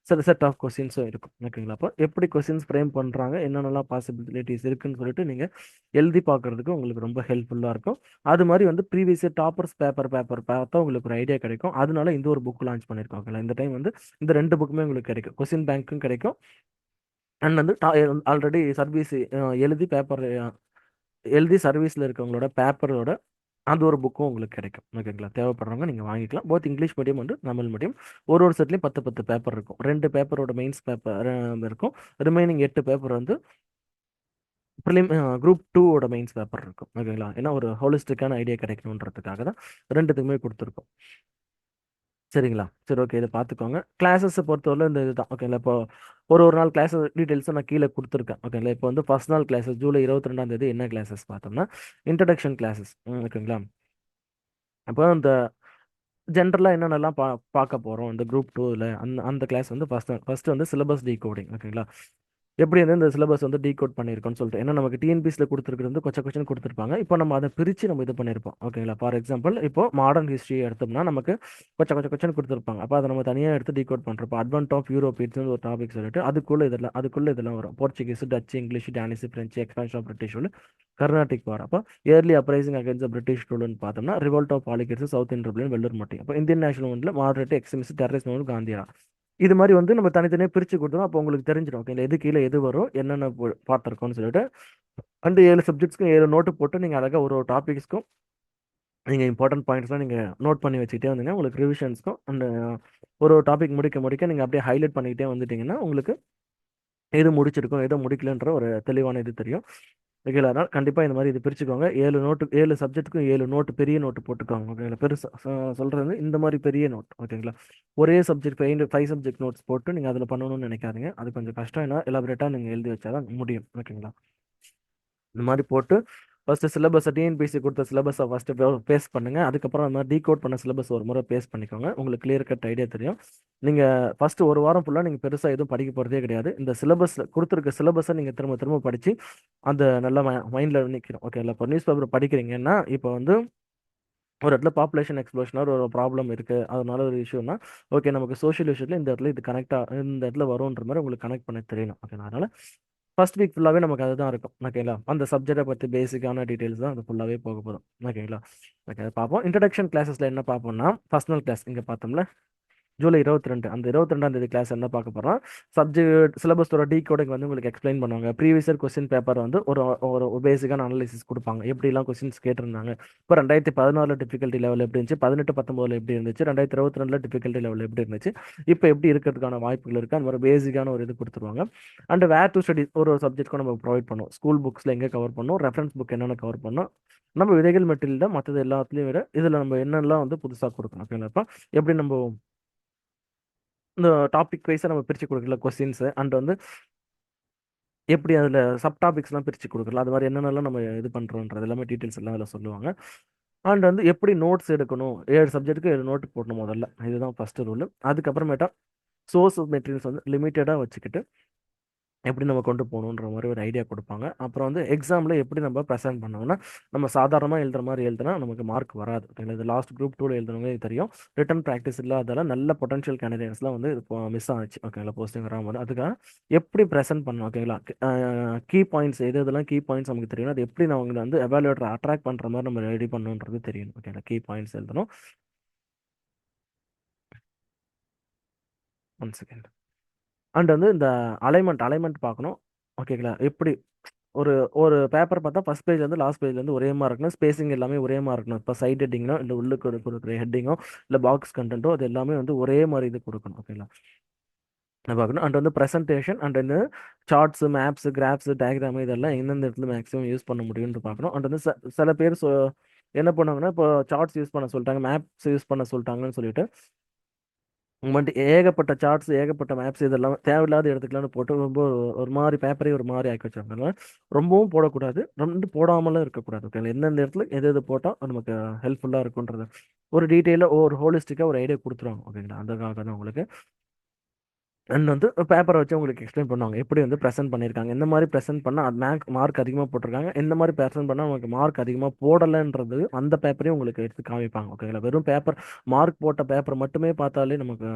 சில செட் ஆஃப் கொஸ்டின்ஸும் இருக்கும். ஓகேங்களா. அப்போ எப்படி கொஸ்டின்ஸ் ஃப்ரேம் பண்ணுறாங்க, என்னென்னலாம் பாசிபிலிட்டிஸ் இருக்குன்னு சொல்லிட்டு நீங்கள் எழுதி பார்க்குறதுக்கு உங்களுக்கு ரொம்ப ஹெல்ப்ஃபுல்லாக இருக்கும். அது மாதிரி வந்து ப்ரீவியஸ் டாப்பர்ஸ் பேப்பர் பார்த்தா உங்களுக்கு ஒரு ஐடியா கிடைக்கும். அதனால இந்த ஒரு புக் லான்ச் பண்ணியிருக்கோம். ஓகேங்களா. இந்த டைம் வந்து இந்த 2 புக்குமே உங்களுக்கு கிடைக்கும். கொஸ்டின் பேங்க்கும் கிடைக்கும். அண்ட் வந்து ஆல்ரெடி சர்வீஸ் எழுதி பேப்பர் எழுதி சர்வீஸில் இருக்கவங்களோட பேப்பரோட அது ஒரு புக்கும் உங்களுக்கு கிடைக்கும். ஓகேங்களா. தேவைப்படுறவங்க நீங்கள் வாங்கிக்கலாம். போத் இங்கிலீஷ் மீடியம் வந்து தமிழ் மீடியம். ஒரு செட்லேயும் 10 பேப்பர் இருக்கும். 2 பேப்பரோட மெயின்ஸ் பேப்பர் இருக்கும். ரிமைனிங் 8 பேப்பர் வந்து குரூப் 2ஓட மெயின்ஸ் பேப்பர் இருக்கும். ஓகேங்களா. ஏன்னா ஒரு ஹோலிஸ்டிக்கான ஐடியா கிடைக்கணுன்றதுக்காக தான் 2த்துக்குமே கொடுத்துருக்கோம். சரிங்களா. சரி, ஓகே. இதை பார்த்துக்கோங்க. கிளாஸஸை பொறுத்தவரை இந்த இதுதான். ஓகேங்களா. இப்போ ஒரு நாள் கிளாஸ் டீட்டெயில்ஸும் நான் கீழே கொடுத்துருக்கேன். ஓகேங்களா. இப்போ வந்து ஃபர்ஸ்ட் நாள் கிளாஸஸ் ஜூலை 22ஆம் தேதி என்ன கிளாஸஸ் பார்த்தோம்னா இன்ட்ரடக்ஷன் கிளாஸஸ். ஓகேங்களா. அப்போ இந்த ஜென்ரலாக என்னென்னலாம் பார்க்க போகிறோம் இந்த குரூப் 2வில் அந்த கிளாஸ் வந்து ஃபஸ்ட்டு வந்து சிலபஸ் டீகோடிங். ஓகேங்களா. எப்படி வந்து இந்த சிலபஸ் வந்து டீகோட் பண்ணியிருக்கோம்னு சொல்லிட்டு, ஏன்னா நமக்கு டிஎன்பிஎஸ்சியில் கொடுத்துருக்கிறது வந்து கொஸ்டின் கொடுத்துருப்பாங்க. இப்போ நம்ம அதை பிரித்து நம்ம இது பண்ணியிருப்போம். ஓகேங்களா. ஃபார் எக்ஸாம்பிள் இப்போ மாடர்ன் ஹிஸ்ட்ரி எடுத்தோம்னா நமக்கு கொஸ்டின் கொடுத்துருப்பாங்க. அப்போ அதை நம்ம தனியாக எடுத்து டீகோட் பண்ணுறப்போ அட்வான்ட் ஆஃப் யூரோப்பியன்ஸ் ஒரு டாபிக் சொல்லிட்டு அதுக்குள்ளே இதெல்லாம் வரும். Portuguese, Dutch, English, Danish, French, expansion of British rule, Carnatic war. அப்போ இயர்லி அப்ரைசிங் அகேன்ஸ்ட் பிரிட்டிஷ் ரூல்னு பார்த்தோம்னா revolt of Polygars, South Indian rebellion, Vellore mutiny. அப்போ இந்தியன் நேஷனல் மூவ்மெண்ட்ல மாடரேட் எக்ஸ்ட்ரீமிஸ்ட் டெரரிஸ்ட் மூவ்மெண்ட், காந்தியா. இது மாதிரி வந்து நம்ம தனித்தனியாக பிரித்து கொடுத்தோம். அப்போ உங்களுக்கு தெரிஞ்சிடும். ஓகே, எது கீழே எது வரும், என்னென்ன பார்த்துருக்கோம்னு சொல்லிட்டு. அண்ட் 7 சப்ஜெக்ட்ஸ்க்கும் 7 நோட்டு போட்டு நீங்கள் அழகாக ஒரு டாபிக்ஸ்க்கும் நீங்கள் இம்பார்ட்டன்ட் பாயிண்ட்ஸ்லாம் நீங்கள் நோட் பண்ணி வச்சுக்கிட்டே வந்தீங்கன்னா உங்களுக்கு ரிவிஷன்ஸ்க்கும் அந்த ஒரு டாபிக் முடிக்க நீங்கள் அப்படியே ஹைலைட் பண்ணிக்கிட்டே வந்துட்டீங்கன்னா உங்களுக்கு எது முடிச்சிருக்கோம் எதோ முடிக்கலன்ற ஒரு தெளிவான இது தெரியும். ஓகேங்களா. அதனால் கண்டிப்பாக இந்த மாதிரி இது பிரிச்சுக்கோங்க. 7 சப்ஜெக்ட்டுக்கும் 7 நோட்டு, பெரிய நோட்டு போட்டுக்கோங்க. ஓகேங்களா. பெருசாக சொல்கிறது இந்த மாதிரி பெரிய நோட். ஓகேங்களா. ஒரே சப்ஜெக்ட் 5 சப்ஜெக்ட் நோட்ஸ் போட்டு நீங்கள் அதில் பண்ணணும்னு நினைக்காதீங்க. அது கொஞ்சம் கஷ்டம். ஏன்னா எலாபரேட்டாக நீங்கள் எழுதி வச்சா தான் முடியும். ஓகேங்களா. இந்த மாதிரி போட்டு ஃபஸ்ட்டு சிலபஸை டிஎன்பிஎஸ்சி கொடுத்த சிலபஸை ஃபஸ்ட்டு பேஸ்ட் பண்ணுங்கள். அதுக்கப்புறம் அந்த மாதிரி டீகோட் பண்ண சிலபஸ் ஒரு முறை பேஸ்ட் பண்ணிக்கோங்க. உங்களுக்கு கிளியர் கட் ஐடியா தெரியும். நீங்கள் ஃபஸ்ட்டு ஒரு வாரம் ஃபுல்லாக நீங்கள் பெருசாக எதுவும் படிக்க போகிறதே கிடையாது. இந்த கொடுத்துருக்க சிலபஸை நீங்கள் திரும்ப திரும்ப படித்து அந்த நல்ல மைண்டில் நிற்கிறோம். ஓகே. இல்லை இப்போ நியூஸ் பேப்பர் படிக்கிறீங்கன்னா இப்போ வந்து ஒரு இடத்துல பாப்புலேஷன் எக்ஸ்ப்ளோஷனாக ஒரு ப்ராப்ளம் இருக்குது, அதனால ஒரு இஷ்யூனா ஓகே நமக்கு சோஷியல் இஷ்யூவில் இந்த இடத்துல இது இந்த இடத்துல வரும்ன்ற மாதிரி உங்களுக்கு கனெக்ட் பண்ண தெரியணும். ஓகே. அதனால் ஃபர்ஸ்ட் வீக் ஃபுல்லாகவே நமக்கு அதுதான் இருக்கும். ஓகேங்களா. அந்த சப்ஜெக்டை பற்றி பேசிக்கான டீட்டெயில்ஸ் தான் அது ஃபுல்லாகவே போக போதும். ஓகேங்களா. ஓகே, அதை பார்ப்போம். இன்ட்ரடக்ஷன் கிளாஸஸில் என்ன பார்ப்போம்னா பர்சனல் கிளாஸ் இங்கே பார்த்தோம்ல ஜூலை 22 அந்த 22ஆம் தேதி கிளாஸ் என்ன பார்க்க போகிறோம், சப்ஜெக்ட் சிலபஸோட டீகோடிங் வந்து உங்களுக்கு எக்ஸ்பிளைன் பண்ணுவாங்க. ப்ரீவியஸ் இயர் கொஸ்டின் பேப்பர் வந்து ஒரு ஒரு பேசிக்கான அனாலிசிஸ் கொடுப்பாங்க. எப்படிலாம் கொஸ்டின்ஸ் கேட்டிருந்தாங்க, இப்போ 2016 டிஃபிகல்ட்டி லெவல் எப்படி இருந்துச்சு, 18-19 எப்படி இருந்துச்சு, 2022 டிஃபிகல்ட்டி லெவல் எப்படி இருந்துச்சு, இப்போ எப்படி இருக்கிறதுக்கான வாய்ப்புகள் இருக்குது, அந்த மாதிரி பேசிக்கான ஒரு இது கொடுத்துருவாங்க. அண்ட் வேர் டு ஸ்டடி ஒரு சப்ஜெக்ட்க்கும் நம்ம ப்ரொவைட் பண்ணுவோம். ஸ்கூல் புக்ஸில் எங்கே கவர் பண்ணணும், ரெஃபரன்ஸ் புக் என்னென்ன கவர் பண்ணணும், நம்ம விதைகள் மெட்டீரியல் தான் மற்றது எல்லாத்துலேயும் விட இதில் நம்ம என்னெல்லாம் வந்து புதுசாக கொடுக்கணும். ஓகேங்களா. இப்போ எப்படி நம்ம இந்த டாபிக் வைஸாக நம்ம பிரித்து கொடுக்கல கொஸ்டின்ஸு, அண்ட் வந்து எப்படி அதில் சப் டாபிக்ஸ்லாம் பிரித்து கொடுக்கலாம், அது மாதிரி என்னென்னலாம் நம்ம இது பண்ணுறோன்றது எல்லாமே டீட்டெயில்ஸ் எல்லாம் அதில் சொல்லுவாங்க. அண்ட் வந்து எப்படி நோட்ஸ் எடுக்கணும், 7 சப்ஜெக்ட்டுக்கு 7 நோட்டு போடணும் முதல்ல, இதுதான் ஃபஸ்ட்டு ரூல். அதுக்கப்புறமேட்டா சோர்ஸ் மெட்டீரியல்ஸ் வந்து லிமிட்டடாக வச்சுக்கிட்டு எப்படி நம்ம கொண்டு போகணுன்ற மாதிரி ஒரு ஐடியா கொடுப்பாங்க. அப்புறம் வந்து எக்ஸாமில் எப்படி நம்ம ப்ரெசென்ட் பண்ணோம்னா, நம்ம சாதாரணமாக எழுதுற மாதிரி எழுதுனா நமக்கு மார்க் வராது. ஓகேங்களா? இது லாஸ்ட் குரூப் 2ல எழுதுனவங்க தெரியும். ரிட்டன் ப்ராக்டிஸ் இல்லாதால நல்ல பொட்டன்ஷியல் கேண்டிடேட்ஸ்லாம் வந்து இப்போ மிஸ் ஆச்சு. ஓகேங்களா? போஸ்டிங் வராமல் அதுக்காக எப்படி ப்ரெசென்ட் பண்ணணும்? ஓகேங்களா? கீ பாயிண்ட்ஸ் எது எதெல்லாம் கீ பாயிண்ட்ஸ் நமக்கு தெரியும், அது எப்படி நான் அவங்க வந்து எவாலுவேட்டர் அட்ராக்ட் பண்ணுற மாதிரி நம்ம ரெடி பண்ணணுன்றது தெரியணும். ஓகேங்களா? கீ பாயிண்ட்ஸ் எழுதணும். One second. அண்ட் வந்து இந்த அலைன்மெண்ட் பார்க்கணும். ஓகேங்களா? எப்படி ஒரு ஒரு பேப்பர் பார்த்தா ஃபர்ஸ்ட் பேஜ்லேருந்து லாஸ்ட் பேஜ்லேருந்து ஒரே மாதிரி இருக்கணும். ஸ்பேசிங் எல்லாமே ஒரே மாதிரி இருக்கணும். இப்போ சைட் ஹெட்டிங்கோ இல்லை உள்ளுக்கு கொடுக்குற ஹெட்டிங்கோ இல்லை பாக்ஸ் கண்டென்ட்டோ அது எல்லாமே வந்து ஒரே மாதிரி இது கொடுக்கணும். ஓகேங்களா? அது பார்க்கணும். அண்ட் வந்து ப்ரெசன்டேஷன் அண்ட் வந்து சார்ட்ஸ், மேப்ஸ், கிராஃப்ஸ், டயக்ராம் இதெல்லாம் எந்தெந்த இடத்துல மேக்ஸிமம் யூஸ் பண்ண முடியும்னு பார்க்கணும். அண்ட் வந்து சில பேர் என்ன பண்ணுவாங்கன்னா, இப்போ சார்ட்ஸ் யூஸ் பண்ண சொல்லிட்டாங்க, மேப்ஸ் யூஸ் பண்ண சொல்லிட்டாங்கன்னு சொல்லிட்டு உங்கள்கிட்ட ஏகப்பட்ட சார்ட்ஸ், ஏகப்பட்ட மேப்ஸ் இதெல்லாம் தேவையில்லாத இடத்துக்குலாம் போட்டு ரொம்ப ஒரு மாதிரி பேப்பரே ஒரு மாதிரி ஆக்கி வச்சிருக்காங்க. ரொம்பவும் போடக்கூடாது, ரொம்ப போடாமலும் இருக்கக்கூடாது. ஓகே, எந்தெந்த இடத்துல எது எது போட்டால் நமக்கு ஹெல்ப்ஃபுல்லாக இருக்குன்றது ஒரு டீட்டெயிலாக ஒரு ஹோலிஸ்டிக்காக ஒரு ஐடியா கொடுத்துருவாங்க. ஓகேங்களா? அதுக்காக தான் உங்களுக்கு அண்ட் வந்து பேப்பரை வச்சு உங்களுக்கு எக்ஸ்பிளைன் பண்ணுவாங்க எப்படி வந்து ப்ரெசென்ட் பண்ணியிருக்காங்க, எந்த மாதிரி ப்ரெசென்ட் பண்ணால் அது மார்க் அதிகமாக போட்டிருக்காங்க, எந்த மாதிரி ப்ரெசென்ட் பண்ணால் உங்களுக்கு மார்க் அதிகமாக போடலைன்றது அந்த பேப்பரையும் உங்களுக்கு எடுத்து காமிப்பாங்க. ஓகேங்களா? வெறும் பேப்பர் மார்க் போட்ட பேப்பர் மட்டுமே பார்த்தாலே நமக்கு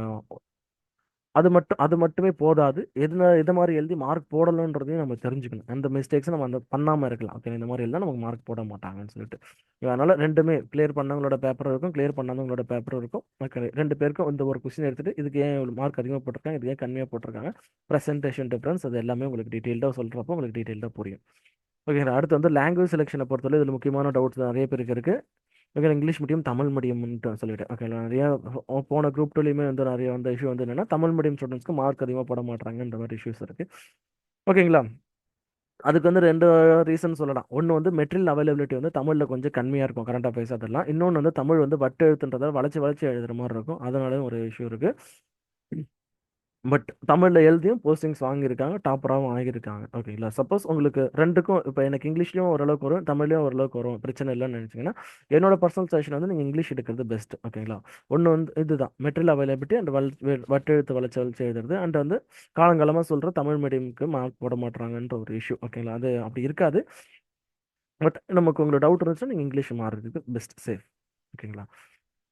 அது மட்டுமே போதாது. எது மாதிரி எழுதி மார்க் போடலன்றதையும் நம்ம தெரிஞ்சுக்கணும். அந்த மிஸ்டேக்ஸ் நம்ம அந்த பண்ணாம இருக்கலாம். ஓகே, இந்த மாதிரி எழுதா நமக்கு மார்க் போட மாட்டாங்கன்னு சொல்லிட்டு. அதனால 2மே கிளியர் பண்ணவங்களோட பேப்பர் இருக்கும், கிளியர் பண்ணாதவங்களோட பேப்பர் இருக்கும். ஓகே, 2 பேருக்கும் இந்த ஒரு கொஸ்டின் எடுத்துட்டு இதுக்கு ஏன் மார்க் அதிகமாக போட்டிருக்காங்க, இதுக்கு ஏன் கம்மியாக போட்டிருக்காங்க, ப்ரெசன்டேஷன் டிஃபரன்ஸ் அது எல்லாமே உங்களுக்கு டீட்டெயில்டாக சொல்றப்போ உங்களுக்கு டீட்டெயில்டாக புரியும். ஓகேங்களா? அடுத்து வந்து லாங்குவேஜ் செலெக்ஷனை பொறுத்தவரை இதில் முக்கியமான டவுட்ஸ் நிறைய பேருக்கு இருக்கு. ஓகே, இங்கிலீஷ் மீடியம் தமிழ் மீடியம்ன்ட்டு சொல்லிட்டு ஓகே, நிறைய போன குரூப் 2லையுமே வந்து நிறைய வந்து இஷ்யூ வந்து என்னன்னா தமிழ் மீடியம் ஸ்டூடெண்ட்ஸ்க்கு மார்க் அதிகமாக போட மாட்டாங்கன்ற மாதிரி இஷ்யூஸ் இருக்கு. ஓகேங்களா? அதுக்கு வந்து 2 ரீசன் சொல்லலாம். ஒன்று வந்து மெட்டீரியல் அவைலபிலிட்டி வந்து தமிழில் கொஞ்சம் கம்மியாக இருக்கும், கரண்ட் அஃபேர்ஸ் அதெல்லாம். இன்னொன்று வந்து தமிழ் வந்து வட்டு எழுத்துன்றதால வளைச்சு வளைச்சு எழுதுற மாதிரி இருக்கும், அதனால ஒரு இஷ்யூ இருக்கு. பட் தமிழில் எழுதியும் போஸ்டிங்ஸ் வாங்கியிருக்காங்க, டாப்பராகவும் வாங்கியிருக்காங்க. ஓகேங்களா? சப்போஸ் உங்களுக்கு ரெண்டுக்கும் இப்போ எனக்கு இங்கிலீஷ்லையும் ஓரளவுக்கு வரும், தமிழ்லையும் ஓரளவுக்கு வரும், பிரச்சனை இல்லைன்னு நினச்சிங்கன்னா என்னோட பர்சனல் சஜஷன் வந்து நீங்கள் இங்கிலீஷ் எடுக்கிறது பெஸ்ட். ஓகேங்களா? ஒன்று வந்து இதுதான் மெட்டீரியல் அவைலபிலிட்டி அண்ட் வட்டெழுத்து வளைச்சு வளைச்சு எழுதுறது அண்ட் வந்து காலங்காலமாக சொல்கிற தமிழ் மீடியமுக்கு மார்க் போட மாட்டாங்கன்ற ஒரு இஷ்யூ. ஓகேங்களா? அது அப்படி இருக்காது. பட் நமக்கு உங்களுக்கு டவுட் இருந்துச்சுன்னா நீங்கள் இங்கிலீஷ் மாறுறதுக்கு பெஸ்ட், சேஃப். ஓகேங்களா?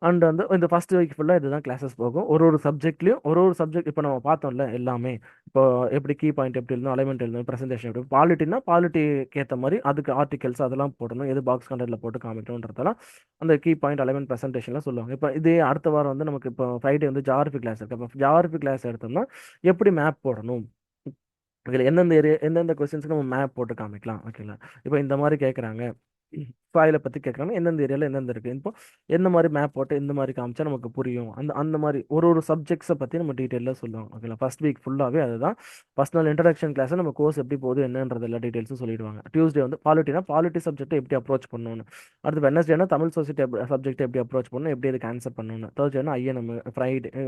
அண்ட் வந்து இந்த ஃபர்ஸ்ட் வீக் ஃபுல்லாக இதுதான் கிளாஸஸ் போகும். ஒரு சப்ஜெக்ட்லையும் ஒரு சப்ஜெக்ட் இப்போ நம்ம பார்த்தோம்ல எல்லாமே. இப்போ எப்படி கீ பாயிண்ட் எப்படி எழுதணும், அலைன்மெண்ட் எழுதணும், ப்ரெசன்டேஷன் எப்படி, பாலிட்டினா பாலிட்டிக்கு ஏற்ற மாதிரி அதுக்கு ஆர்டிகல்ஸ் அதெல்லாம் போடணும், எது பாக்ஸ் கண்டென்ட்டில் போட்டு காமிக்கணுன்றதெல்லாம் அந்த கீ பாயிண்ட் அலைன்மெண்ட் ப்ரெசன்டேஷன்லாம் சொல்லுவாங்க. இப்போ இதே அடுத்த வாரம் வந்து நமக்கு இப்போ ஃப்ரைடே வந்து ஜாகிரபி கிளாஸ் இருக்குது. இப்போ ஜாகிரபி கிளாஸ் எடுத்தோம்னா எப்படி மேப் போடணும், இதில் எந்தெந்த ஏரியா எந்தெந்த கொஸ்டின்ஸ்க்கு நம்ம மேப் போட்டு காமிக்கலாம். ஓகேங்களா? இப்போ இந்த மாதிரி கேட்குறாங்க, சாயிலை பற்றி கேட்குறாங்க, எந்தெந்த ஏரியாவில் எந்தெந்த இருக்குது, இப்போ எந்த மாதிரி மேப் போட்டு இந்த மாதிரி காமிச்சா நமக்கு புரியும், அந்த அந்த மாதிரி ஒரு சப்ஜெக்ட்ஸை பற்றி நம்ம டீட்டெயிலாக சொல்லுவாங்க. ஓகேங்களா? ஃபர்ஸ்ட் வீக் ஃபுல்லாகவே அதுதான். ஃபர்ஸ்ட் நாள் இன்ட்ரடக்ஷன் கிளாஸ் நம்ம கோர்ஸ் எப்படி போகுது என்னன்றது எல்லா டீட்டெயில்ஸும் சொல்லிடுவாங்க. டியூஸ்டே வந்து பாலிட்டினா பாலிட்டி சப்ஜெக்ட்டை எப்படி அப்ரோச் பண்ணணும்னு, அடுத்து வெனஸ்டேனா தமிழ் சொசைட்டி சப்ஜெக்ட் எப்படி அப்ரோச் பண்ணணும், எப்படி அதுக்கு ஆன்சர் பண்ணணும்னு, தேர்ஸ்டேனா ஐஎன்எம்,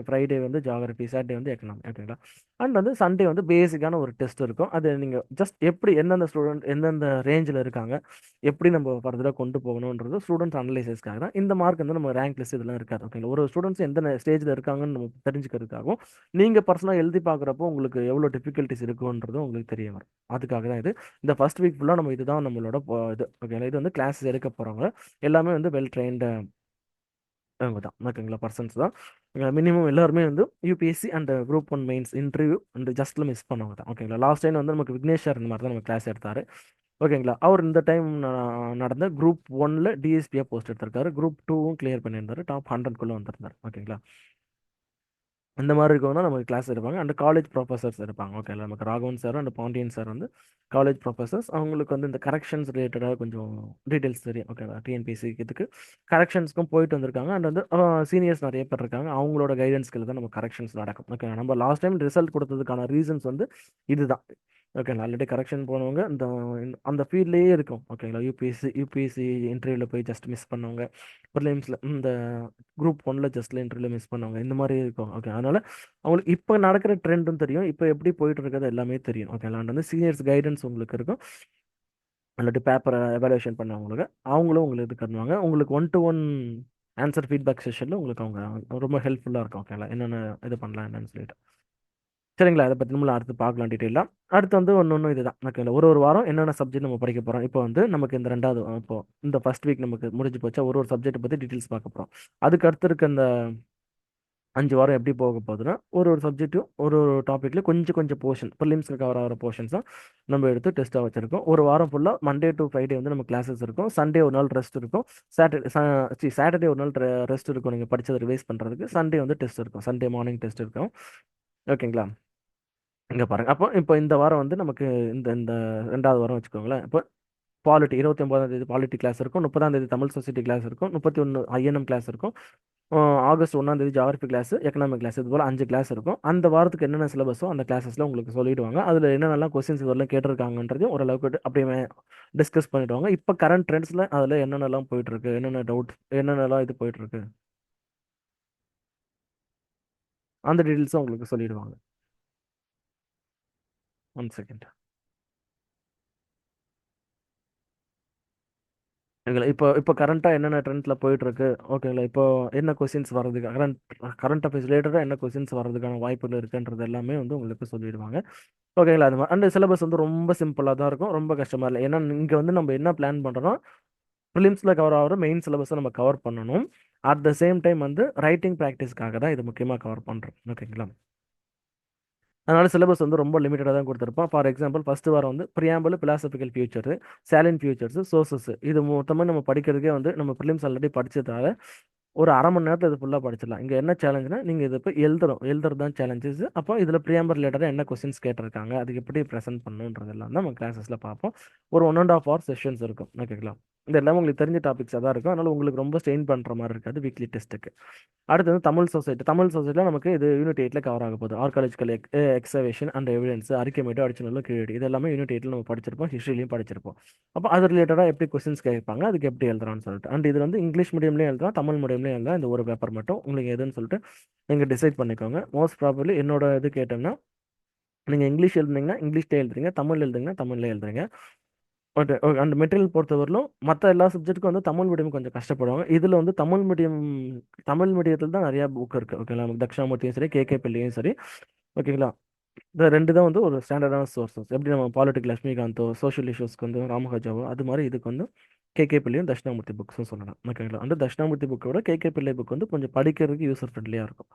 ஃப்ரைடே வந்து ஜாகிரபி, சாட்டர்டே வந்து எக்கனாமி. ஓகேங்களா? அண்ட் வந்து சண்டே வந்து பேசிக்கான ஒரு டெஸ்ட் இருக்கும். அது நீங்கள் ஜஸ்ட் எப்படி எந்தெந்த ஸ்டூடெண்ட் எந்தெந்த ரேஞ்சில் இருக்காங்க, எப்படி நம்ம ஃபர்தராக கொண்டு போகணுன்றது ஸ்டூடெண்ட்ஸ் அனலைசிஸ்க்காக தான். இந்த மார்க் வந்து நம்ம ரேங்க் லிஸ்ட் இதெல்லாம் இருக்காது. ஓகேங்களா? ஒரு ஸ்டூடெண்ட்ஸ் எந்த ஸ்டேஜில் இருக்காங்கன்னு நம்ம தெரிஞ்சுக்கிறதுக்காகவும் நீங்கள் பர்சனலாக எழுதி பார்க்குறப்போ உங்களுக்கு எவ்வளோ டிஃபிகல்ட்டிஸ் இருக்குன்றதும் உங்களுக்கு தெரிய வரும். அதுக்காக தான் இது. இந்த ஃபர்ஸ்ட் வீக் ஃபுல்லாக நம்ம இதுதான் நம்மளோட இது. ஓகேங்களா? இது வந்து கிளாஸஸ் எடுக்க போகிறவங்க எல்லாமே வந்து வெல் ட்ரெயின்டு அவங்க தான். ஓகேங்களா? பர்சன்ஸ் தான். மினிமம் எல்லாருமே வந்து UPSC and group 1 mains interview and ஜஸ்ட்ல மிஸ் பண்ணவங்க தான். ஓகேங்களா? லாஸ்ட் டைம் வந்து நமக்கு விக்னேஷ் சார் இந்த மாதிரி தான் நம்ம கிளாஸ் எடுத்தாரு. ஓகேங்களா? அவர் இந்த டைம் நடந்த குரூப் 1ல டிஎஸ்பியாக போஸ்ட் எடுத்திருக்காரு. குரூப் 2வும் கிளியர் பண்ணியிருந்தாரு, டாப் 100க்குள்ளே வந்திருந்தார். ஓகேங்களா? இந்த மாதிரி இருக்கவங்க தான் நமக்கு கிளாஸ் எடுப்பாங்க. அண்ட் காலேஜ் ப்ரொஃபசர்ஸ் இருப்பாங்க. ஓகே, நமக்கு Raghavan sir and Pandian sir வந்து காலேஜ் ப்ரொஃபசர்ஸ். அவங்களுக்கு வந்து இந்த கரெக்ஷன்ஸ் ரிலேட்டடாக கொஞ்சம் டீட்டெயில்ஸ் தெரியும். ஓகேவா? டிஎன்பிஎஸ்சி இதுக்கு கரெக்ஷன்ஸ்க்கும் போயிட்டு வந்திருக்காங்க. அண்ட் வந்து சீனியர்ஸ் நிறைய பேர் இருக்காங்க. அவங்களோட கைடன்ஸ்க்கு தான் நம்ம கரெக்ஷன்ஸ் நடக்கும். ஓகே, நம்ம லாஸ்ட் டைம் ரிசல்ட் கொடுத்ததுக்கான ரீசன்ஸ் வந்து இதுதான். ஓகேங்களா? ஆல்ரெடி கரெக்ஷன் போனவங்க அந்த ஃபீல்ட்லேயே இருக்கும். ஓகேங்களா? யூபிஎஸ்சி இன்டர்வியூவில் போய் ஜஸ்ட் மிஸ் பண்ணவங்க, ப்ரிலிம்ஸில் இந்த குரூப் 1ல ஜஸ்ட்ல இன்டர்வியூவில் மிஸ் பண்ணவங்க, இந்த மாதிரி இருக்கும். ஓகே, அதனால அவங்களுக்கு இப்போ நடக்கிற ட்ரெண்டும் தெரியும், இப்போ எப்படி போயிட்டு இருக்கிறது எல்லாமே தெரியும். ஓகேங்களா? அண்ட் வந்து சீனியர்ஸ் கைடன்ஸ் உங்களுக்கு இருக்கும். இல்லாட்டி பேப்பரை எவாலுவேஷன் பண்ணவங்களுக்கு அவங்களும் உங்களுக்கு இது பண்ணுவாங்க. உங்களுக்கு 1-to-1 ஆன்சர் ஃபீட்பேக் செஷனில் உங்களுக்கு அவங்க ரொம்ப ஹெல்ப்ஃபுல்லாக இருக்கும். ஓகேங்களா? என்னென்ன இது பண்ணலாம் என்னன்னு சொல்லிட்டு. சரிங்களா? அதை பற்றி நம்மள அடுத்து பார்க்கலாம் டீட்டெயிலாக. அடுத்து வந்து ஒன்று இதுதான் ஓகேங்களா? ஒரு ஒரு வாரம் என்னென்ன சப்ஜெக்ட் நம்ம படிக்க போகிறோம். இப்போ வந்து நமக்கு இந்த ரெண்டாவது இப்போ இந்த ஃபர்ஸ்ட் வீக் நமக்கு முடிஞ்சு போச்சா, ஒரு ஒரு சப்ஜெக்ட் பற்றி டீட்டெயில்ஸ் பார்க்க போகிறோம். அதுக்கு அடுத்து இருக்க இந்த 5 வாரம் எப்படி போக போகுதுன்னா, ஒரு ஒரு சப்ஜெக்ட்டும் ஒரு ஒரு டாப்பிக்ல கொஞ்சம் கொஞ்சம் போர்ஷன் ப்ரிலிம்ஸ்க்கு கவர் ஆகிற போர்ஷன்ஸ் தான் நம்ம எடுத்து டெஸ்ட்டாக வச்சிருக்கோம். ஒரு வாரம் ஃபுல்லாக மண்டே டு ஃப்ரைடே வந்து நம்ம கிளாஸஸ் இருக்கும். சண்டே ஒரு நாள் ரெஸ்ட் இருக்கும். சாட்டர்டே ஒரு நாள் ரெஸ்ட் இருக்கும். நீங்கள் படிச்சதை ரிவைஸ் பண்ணுறதுக்கு. சண்டே வந்து டெஸ்ட் இருக்கும். சண்டே மார்னிங் டெஸ்ட் இருக்கும். ஓகேங்களா? இங்க பாருங்க. அப்போ இப்போ இந்த வாரம் வந்து நமக்கு இந்த இந்த 2வது வாரம் வச்சுக்கோங்களேன். இப்போ பாலிட்டி 29ஆம் தேதி பாலிட்டி கிளாஸ் இருக்கும். 30ஆம் தேதி தமிழ் சொசைட்டி கிளாஸ் இருக்கும். 31 ஐஎன்எம் கிளாஸ் இருக்கும். ஆகஸ்ட் 1ஆம் தேதி ஜியாகிரபி கிளாஸ், எக்கனாமிக் கிளாஸ் இது போல 5 கிளாஸ் இருக்கும். அந்த வாரத்துக்கு என்னென்ன சிலபஸோ அந்த கிளாஸஸ்ல உங்களுக்கு சொல்லிடுவாங்க. அதுல என்னென்னலாம் கொஸ்டின்ஸ் இதெல்லாம் கேட்டிருக்காங்கன்றதையும் ஓரளவுக்கு அப்படியே டிஸ்கஸ் பண்ணிடுவாங்க. இப்போ கரண்ட் ட்ரெண்ட்ஸ்ல அதுல என்னென்னலாம் போயிட்டு இருக்கு, என்னென்ன டவுட், என்னென்னலாம் இது போயிட்டு இருக்கு, அந்த டீட்டெயில்ஸும் உங்களுக்கு சொல்லிடுவாங்க. One second. ஓகேங்களா? இப்போ இப்போ கரண்ட்டாக என்னென்ன ட்ரெண்ட்ல போயிட்டு இருக்கு, ஓகேங்களா? இப்போ என்ன கொஸ்டின்ஸ் வர்றதுக்கு கரண்ட் அஃபேர்ஸ் ரிலேட்டடாக என்ன கொஸ்டின்ஸ் வர்றதுக்கான வாய்ப்புகள் இருக்குன்றது எல்லாமே வந்து உங்களுக்கு சொல்லிடுவாங்க. ஓகேங்களா? அது மாதிரி அந்த சிலபஸ் வந்து ரொம்ப சிம்பிளாக தான் இருக்கும். ரொம்ப கஷ்டமா இல்லை. ஏன்னா இங்கே வந்து நம்ம என்ன பிளான் பண்ணுறோம், ப்ரிலிம்ஸில் கவர் ஆகிற மெயின் சிலபஸை நம்ம கவர் பண்ணணும். அட் த சேம் டைம் வந்து ரைட்டிங் ப்ராக்டிஸ்க்காக தான் இது முக்கியமாக கவர் பண்ணுறோம். ஓகேங்களா? அதனால சிலபஸ் வந்து ரொம்ப லிமிட்டடாக தான் கொடுத்துருப்போம். ஃபார் எக்ஸாம்பிள் ஃபர்ஸ்ட் வாரம் வந்து preamble, philosophical future, சேலின் features, sources இது மொத்தமாக நம்ம படிக்கிறதுக்கே வந்து நம்ம ப்ரிலிம்ஸ் ஆல்ரெடி படிச்சதால ஒரு அரை மணி நேரத்தில் இது ஃபுல்லாக படிச்சிடலாம். இங்கே என்ன சேலஞ்சுனா நீங்கள் இதை போய் எழுதுறது தான் சேலஞ்சஸ். அப்போ இதில் ப்ரியாம்பர் ரிலேட்டடாக என்ன கொஸ்டின்ஸ் கேட்டிருக்காங்க, அதுக்கு எப்படி ப்ரெசென்ட் பண்ணுன்றதெல்லாம் தான் நம்ம கிளாஸஸில் பார்ப்போம். ஒரு 1.5 hour செஷன்ஸ் இருக்கும். ஓகேங்களா? இது எல்லாமே உங்களுக்கு தெரிஞ்ச டாபிக்ஸாக தான் இருக்கும். அதனால் உங்களுக்கு ரொம்ப ஸ்ட்ரெயின் பண்ணுற மாதிரி இருக்காது வீக்லி டெஸ்ட்டுக்கு. அடுத்து வந்து தமிழ் சொசைட்டியில் நமக்கு இது யூனிட் 8ல கவர் ஆக போகுது. Archaeological excavation and evidence, Arikamedu, அடிச்சனல், create இது எல்லாமே யூனிட் 8ல நம்ம படிச்சிருப்போம். ஹிஸ்ட்ரிலையும் படிச்சிருப்போம். அப்போ அது ரிலேட்டடாக எப்படி கொஸ்டின்ஸ் கேட்பாங்க, அதுக்கு எப்படி எழுதுறான்னு சொல்லிட்டு. அண்ட் இது வந்து இங்கிலீஷ் மீடியம்லேயும் எழுதலாம், தமிழ் மீடியம்லேயும் எழுதலாம். இந்த ஒரு பேப்பர் மட்டும் உங்களுக்கு எதுன்னு சொல்லிட்டு நீங்கள் டிசைட் பண்ணிக்கோங்க. மோஸ்ட் ப்ராபப்ளி என்னோட இது கேட்டோம்னா, நீங்கள் இங்கிலீஷ் எழுதுனீங்கன்னா இங்கிலீஷ்லேயே எழுதுறீங்க, தமிழ் எழுதுங்கன்னா தமிழ்லேயே எழுதுறீங்க. பட் அந்த மெட்டீரியல் பொறுத்தவரையிலும் மற்ற எல்லா சப்ஜெக்ட்டுக்கும் வந்து தமிழ் மீடியம் கொஞ்சம் கஷ்டப்படுவாங்க. இதில் வந்து தமிழ் மீடியத்தில் தான் நிறையா புக் இருக்குது. ஓகேங்களா? நமக்கு தக்ஷாமூர்த்தியும் சரி, கேகே பிள்ளையும் சரி. ஓகேங்களா? இந்த ரெண்டு தான் வந்து ஒரு ஸ்டாண்டர்டான சோர்சஸ். எப்படி நம்ம பாலிட்டிக் லட்சுமிகாந்தோ, சோஷியல் இஷ்யூஸ்க்கு வந்து ராமஹஜாவோ, அது மாதிரி இதுக்கு வந்து கேகே பிள்ளையும் தட்சிணாமூர்த்தி புக்ஸும் சொல்லலாம். ஓகேங்களா? அந்த தட்சிணாமூர்த்தி புக்கை விட கேகே பிள்ளை புக் வந்து கொஞ்சம் படிக்கிறதுக்கு யூசர் ஃப்ரெண்ட்லியாக இருக்கும்.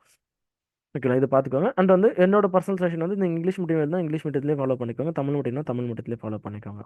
ஓகேங்களா? இது பார்த்துக்கோங்க. அண்ட் வந்து என்னோட பர்சனல் செஷன் வந்து நீங்கள் இங்கிலீஷ் மீடியம் இருந்தால் இங்கிலீஷ் மீடியத்திலே ஃபாலோ பண்ணிக்கோங்க, தமிழ் மீடியம்னா தமிழ் மீடியத்திலே ஃபாலோ பண்ணிக்கோங்க.